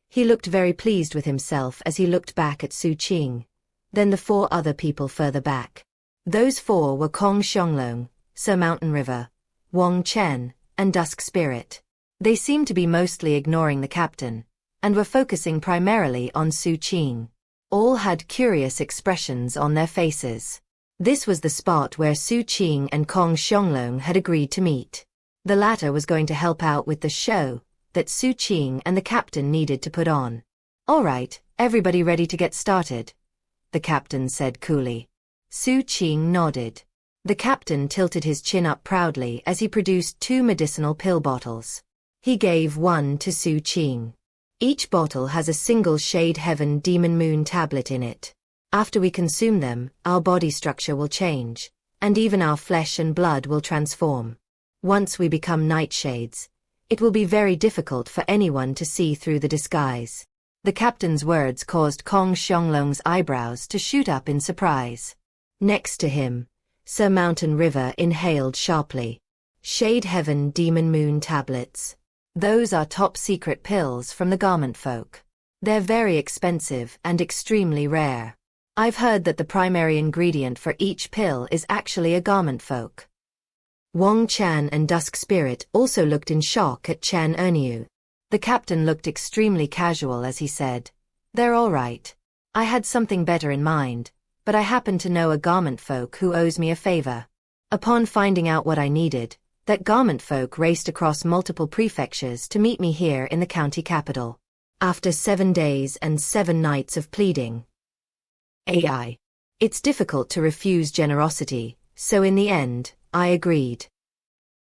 He looked very pleased with himself as he looked back at Xu Qing. Then the 4 other people further back. Those 4 were Kong Xianglong, Sir Mountain River, Wang Chen, and Dusk Spirit. They seemed to be mostly ignoring the captain, and were focusing primarily on Xu Qing. All had curious expressions on their faces. This was the spot where Xu Qing and Kong Xianglong had agreed to meet. The latter was going to help out with the show that Xu Qing and the captain needed to put on. All right, everybody ready to get started? The captain said coolly. Xu Qing nodded. The captain tilted his chin up proudly as he produced 2 medicinal pill bottles. He gave one to Xu Qing. Each bottle has a single Shade Heaven Demon Moon tablet in it. After we consume them, our body structure will change, and even our flesh and blood will transform. Once we become nightshades, it will be very difficult for anyone to see through the disguise. The captain's words caused Kong Xianglong's eyebrows to shoot up in surprise. Next to him, Sir Mountain River inhaled sharply. Shade Heaven Demon Moon tablets. Those are top-secret pills from the garment folk. They're very expensive and extremely rare. I've heard that the primary ingredient for each pill is actually a garment folk. Wang Chan and Dusk Spirit also looked in shock at Chen Erniu. The captain looked extremely casual as he said, "They're all right. I had something better in mind, but I happen to know a garment folk who owes me a favor." Upon finding out what I needed, that garment folk raced across multiple prefectures to meet me here in the county capital. After 7 days and 7 nights of pleading. It's difficult to refuse generosity, so in the end, I agreed.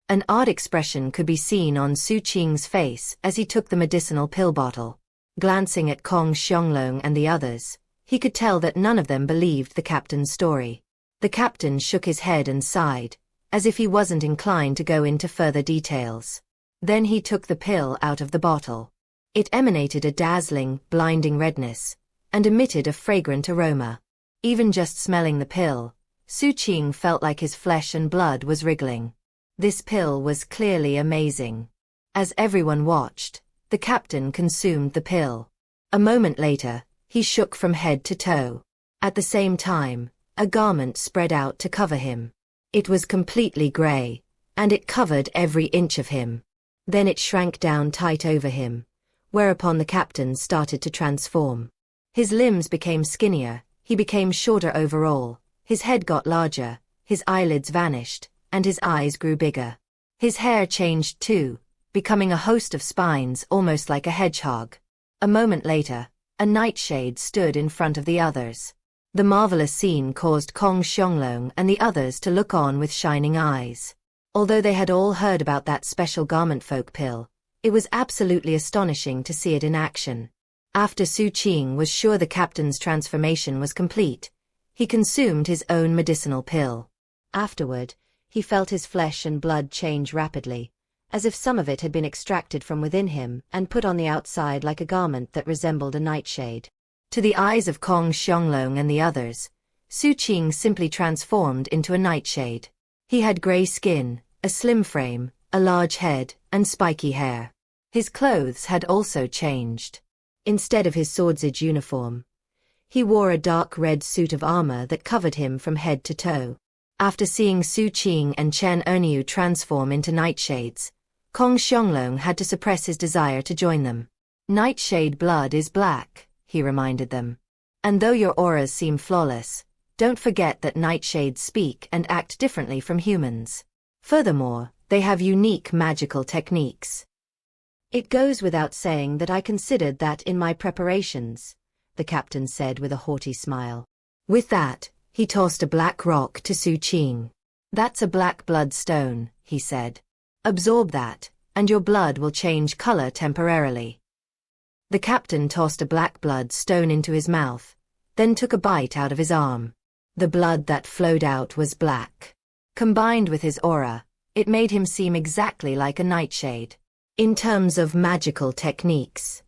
An odd expression could be seen on Xu Qing's face as he took the medicinal pill bottle. Glancing at Kong Xianglong and the others, he could tell that none of them believed the captain's story. The captain shook his head and sighed, as if he wasn't inclined to go into further details. Then he took the pill out of the bottle. It emanated a dazzling, blinding redness, and emitted a fragrant aroma. Even just smelling the pill, Xu Qing felt like his flesh and blood was wriggling. This pill was clearly amazing. As everyone watched, the captain consumed the pill. A moment later, he shook from head to toe. At the same time, a garment spread out to cover him. It was completely gray, and it covered every inch of him. Then it shrank down tight over him, whereupon the captain started to transform. His limbs became skinnier, he became shorter overall, his head got larger, his eyelids vanished, and his eyes grew bigger. His hair changed too, becoming a host of spines almost like a hedgehog. A moment later, a nightshade stood in front of the others. The marvelous scene caused Kong Xianglong and the others to look on with shining eyes. Although they had all heard about that special garment folk pill, it was absolutely astonishing to see it in action. After Xu Qing was sure the captain's transformation was complete, he consumed his own medicinal pill. Afterward, he felt his flesh and blood change rapidly, as if some of it had been extracted from within him and put on the outside like a garment that resembled a nightshade. To the eyes of Kong Xianglong and the others, Xu Qing simply transformed into a nightshade. He had gray skin, a slim frame, a large head, and spiky hair. His clothes had also changed. Instead of his swordsage uniform, he wore a dark red suit of armor that covered him from head to toe. After seeing Xu Qing and Chen Erniu transform into nightshades, Kong Xianglong had to suppress his desire to join them. Nightshade blood is black, he reminded them. And though your auras seem flawless, don't forget that nightshades speak and act differently from humans. Furthermore, they have unique magical techniques. It goes without saying that I considered that in my preparations, the captain said with a haughty smile. With that, he tossed a black rock to Xu Qing. That's a black blood stone, he said. Absorb that, and your blood will change color temporarily. The captain tossed a black blood stone into his mouth, then took a bite out of his arm. The blood that flowed out was black. Combined with his aura, it made him seem exactly like a nightshade. In terms of magical techniques,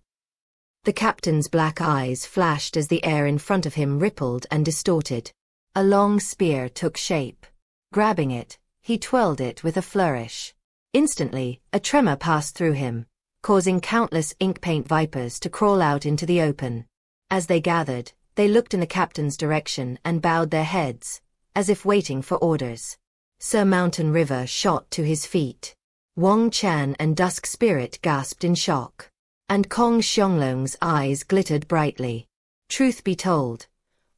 the captain's black eyes flashed as the air in front of him rippled and distorted. A long spear took shape. Grabbing it, he twirled it with a flourish. Instantly, a tremor passed through him, causing countless ink paint vipers to crawl out into the open. As they gathered, they looked in the captain's direction and bowed their heads, as if waiting for orders. Sir Mountain River shot to his feet. Wang Chan and Dusk Spirit gasped in shock. And Kong Xianglong's eyes glittered brightly. Truth be told,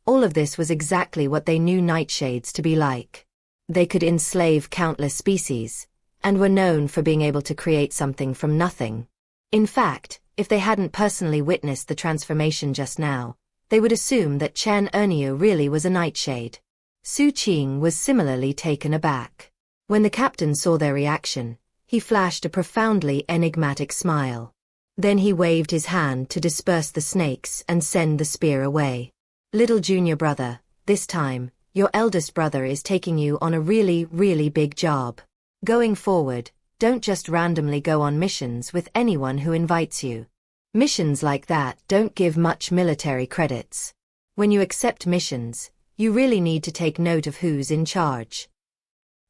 all of this was exactly what they knew nightshades to be like. They could enslave countless species, and were known for being able to create something from nothing. In fact, if they hadn't personally witnessed the transformation just now, they would assume that Chen Erniu really was a nightshade. Xu Qing was similarly taken aback. When the captain saw their reaction, he flashed a profoundly enigmatic smile. Then he waved his hand to disperse the snakes and send the spear away. Little junior brother, this time, your eldest brother is taking you on a really, really big job. Going forward, don't just randomly go on missions with anyone who invites you. Missions like that don't give much military credits. When you accept missions, you really need to take note of who's in charge.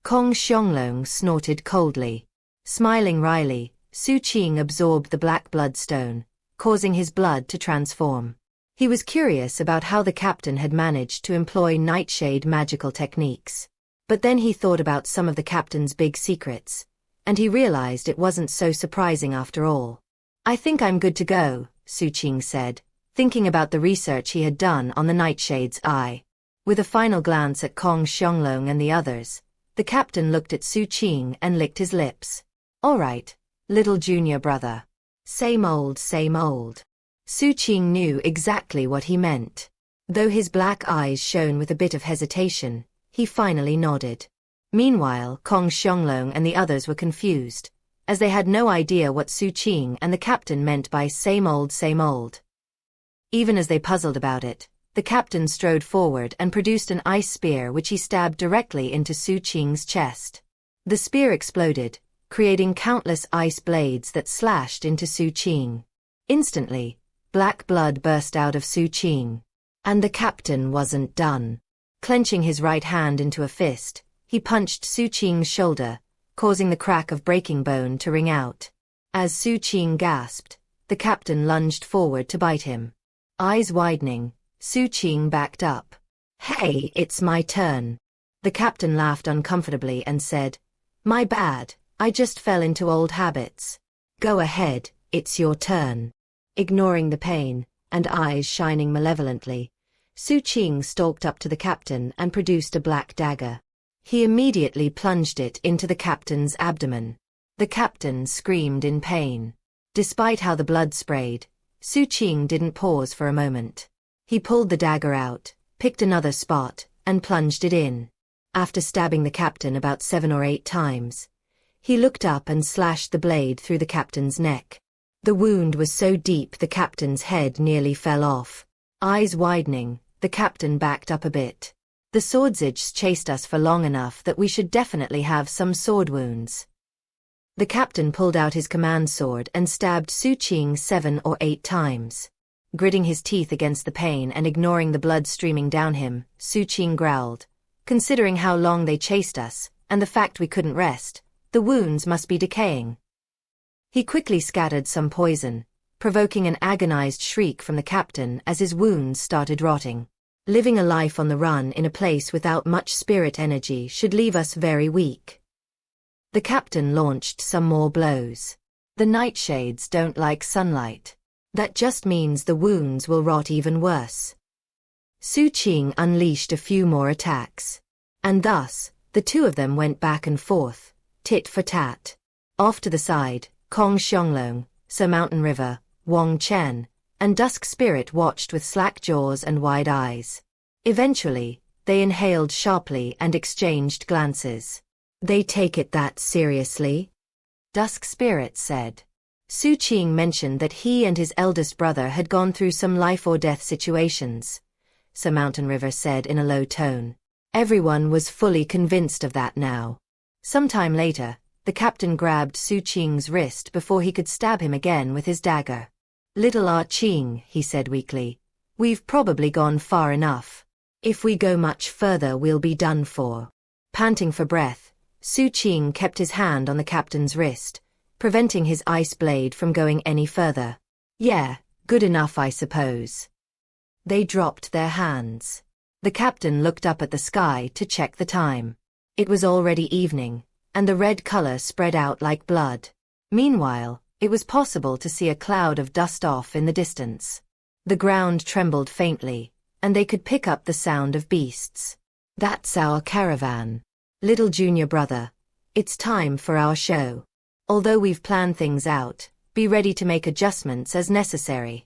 Kong Xianglong snorted coldly. Smiling wryly, Xu Qing absorbed the black bloodstone, causing his blood to transform. He was curious about how the captain had managed to employ nightshade magical techniques. But then he thought about some of the captain's big secrets, and he realized it wasn't so surprising after all. I think I'm good to go, Xu Qing said, thinking about the research he had done on the nightshade's eye. With a final glance at Kong Xianglong and the others, the captain looked at Xu Qing and licked his lips. All right, little junior brother. Same old, same old. Xu Qing knew exactly what he meant. Though his black eyes shone with a bit of hesitation, he finally nodded. Meanwhile, Kong Xianglong and the others were confused, as they had no idea what Xu Qing and the captain meant by same old, same old. Even as they puzzled about it, the captain strode forward and produced an ice spear which he stabbed directly into Xu Qing's chest. The spear exploded, creating countless ice blades that slashed into Xu Qing. Instantly, black blood burst out of Xu Qing. And the captain wasn't done. Clenching his right hand into a fist, he punched Xu Qing's shoulder, causing the crack of breaking bone to ring out. As Xu Qing gasped, the captain lunged forward to bite him. Eyes widening, Xu Qing backed up. Hey, it's my turn. The captain laughed uncomfortably and said, My bad, I just fell into old habits. Go ahead, it's your turn. Ignoring the pain, and eyes shining malevolently, Xu Qing stalked up to the captain and produced a black dagger. He immediately plunged it into the captain's abdomen. The captain screamed in pain. Despite how the blood sprayed, Xu Qing didn't pause for a moment. He pulled the dagger out, picked another spot, and plunged it in. After stabbing the captain about 7 or 8 times, he looked up and slashed the blade through the captain's neck. The wound was so deep the captain's head nearly fell off. Eyes widening, the captain backed up a bit. The swordsage chased us for long enough that we should definitely have some sword wounds. The captain pulled out his command sword and stabbed Xu Qing 7 or 8 times. Gritting his teeth against the pain and ignoring the blood streaming down him, Xu Qing growled. Considering how long they chased us, and the fact we couldn't rest, the wounds must be decaying. He quickly scattered some poison, provoking an agonized shriek from the captain as his wounds started rotting. Living a life on the run in a place without much spirit energy should leave us very weak. The captain launched some more blows. The nightshades don't like sunlight. That just means the wounds will rot even worse. Xu Qing unleashed a few more attacks. And thus, the two of them went back and forth, tit for tat. Off to the side, Kong Xianglong, Sir Mountain River, Wang Chen, and Dusk Spirit watched with slack jaws and wide eyes. Eventually, they inhaled sharply and exchanged glances. They take it that seriously? Dusk Spirit said. Xu Qing mentioned that he and his eldest brother had gone through some life-or-death situations. Sir Mountain River said in a low tone. Everyone was fully convinced of that now. Sometime later, the captain grabbed Xu Qing's wrist before he could stab him again with his dagger. Little Ah Qing, he said weakly, we've probably gone far enough. If we go much further we'll be done for. Panting for breath, Xu Qing kept his hand on the captain's wrist, preventing his ice blade from going any further. Yeah, good enough I suppose. They dropped their hands. The captain looked up at the sky to check the time. It was already evening, and the red color spread out like blood. Meanwhile, it was possible to see a cloud of dust off in the distance. The ground trembled faintly, and they could pick up the sound of beasts. That's our caravan. Little junior brother, it's time for our show. Although we've planned things out, be ready to make adjustments as necessary.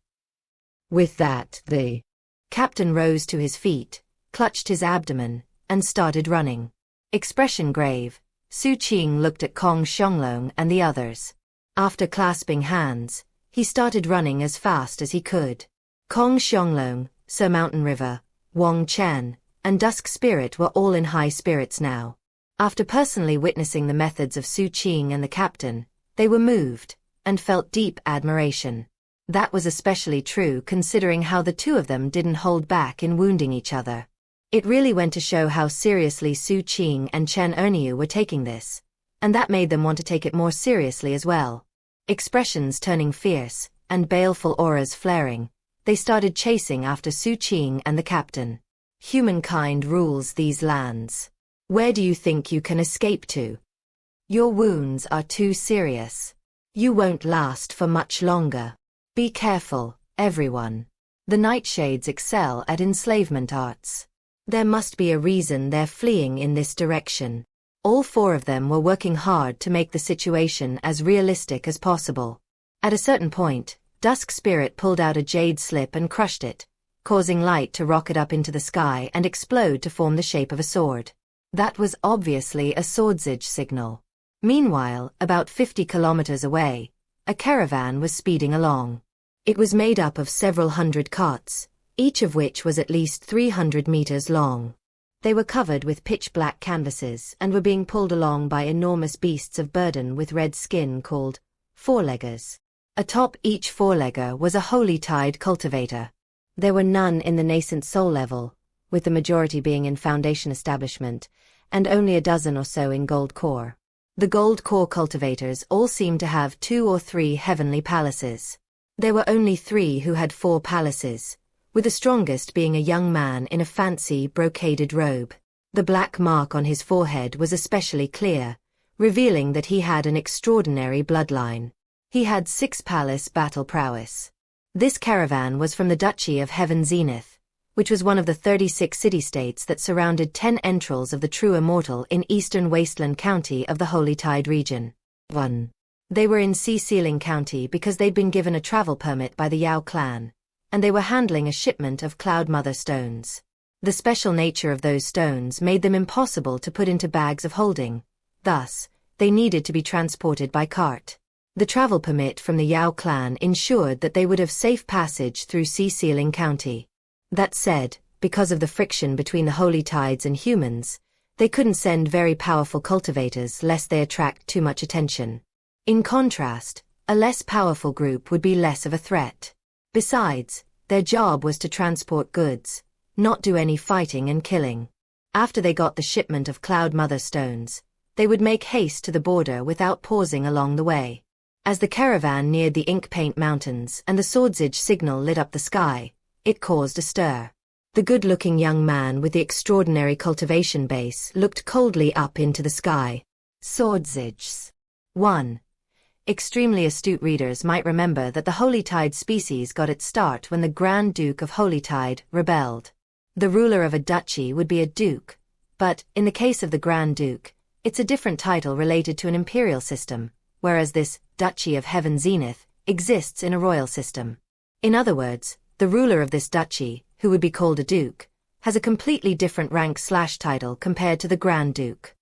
With that, the captain rose to his feet, clutched his abdomen, and started running. Expression grave, Xu Qing looked at Kong Xianglong and the others. After clasping hands, he started running as fast as he could. Kong Xianglong, Sir Mountain River, Wang Chen, and Dusk Spirit were all in high spirits now. After personally witnessing the methods of Xu Qing and the captain, they were moved, and felt deep admiration. That was especially true considering how the two of them didn't hold back in wounding each other. It really went to show how seriously Xu Qing and Chen Erniu were taking this, and that made them want to take it more seriously as well. Expressions turning fierce, and baleful auras flaring, they started chasing after Xu Qing and the captain. Humankind rules these lands. Where do you think you can escape to? Your wounds are too serious. You won't last for much longer. Be careful, everyone. The nightshades excel at enslavement arts. There must be a reason they're fleeing in this direction. All 4 of them were working hard to make the situation as realistic as possible. At a certain point, Dusk Spirit pulled out a jade slip and crushed it, causing light to rocket up into the sky and explode to form the shape of a sword. That was obviously a swordsage signal. Meanwhile, about 50 kilometers away, a caravan was speeding along. It was made up of several hundred carts, each of which was at least 300 meters long. They were covered with pitch-black canvases and were being pulled along by enormous beasts of burden with red skin called four-leggers. Atop each four-legger was a holy tide cultivator. There were none in the nascent soul level, with the majority being in Foundation establishment, and only a dozen or so in Gold Core. The Gold Core cultivators all seemed to have 2 or 3 heavenly palaces. There were only 3 who had 4 palaces, with the strongest being a young man in a fancy brocaded robe. The black mark on his forehead was especially clear, revealing that he had an extraordinary bloodline. He had 6 palace battle prowess. This caravan was from the Duchy of Heaven Zenith, which was one of the 36 city-states that surrounded 10 entrals of the true immortal in eastern Wasteland County of the Holy Tide region. 1. They were in Xi County because they'd been given a travel permit by the Yao clan, and they were handling a shipment of Cloud Mother stones. The special nature of those stones made them impossible to put into bags of holding, thus, they needed to be transported by cart. The travel permit from the Yao clan ensured that they would have safe passage through Xi County. That said, because of the friction between the holy tides and humans, they couldn't send very powerful cultivators lest they attract too much attention. In contrast, a less powerful group would be less of a threat. Besides, their job was to transport goods, not do any fighting and killing. After they got the shipment of Cloud Mother stones, they would make haste to the border without pausing along the way. As the caravan neared the Ink Paint Mountains and the Swordsage signal lit up the sky, it caused a stir. The good-looking young man with the extraordinary cultivation base looked coldly up into the sky. Swordsages. 1. Extremely astute readers might remember that the Holytide species got its start when the Grand Duke of Holytide rebelled. The ruler of a duchy would be a duke, but, in the case of the Grand Duke, it's a different title related to an imperial system, whereas this Duchy of Heaven Zenith exists in a royal system. In other words, the ruler of this duchy, who would be called a duke, has a completely different rank/title compared to the Grand Duke.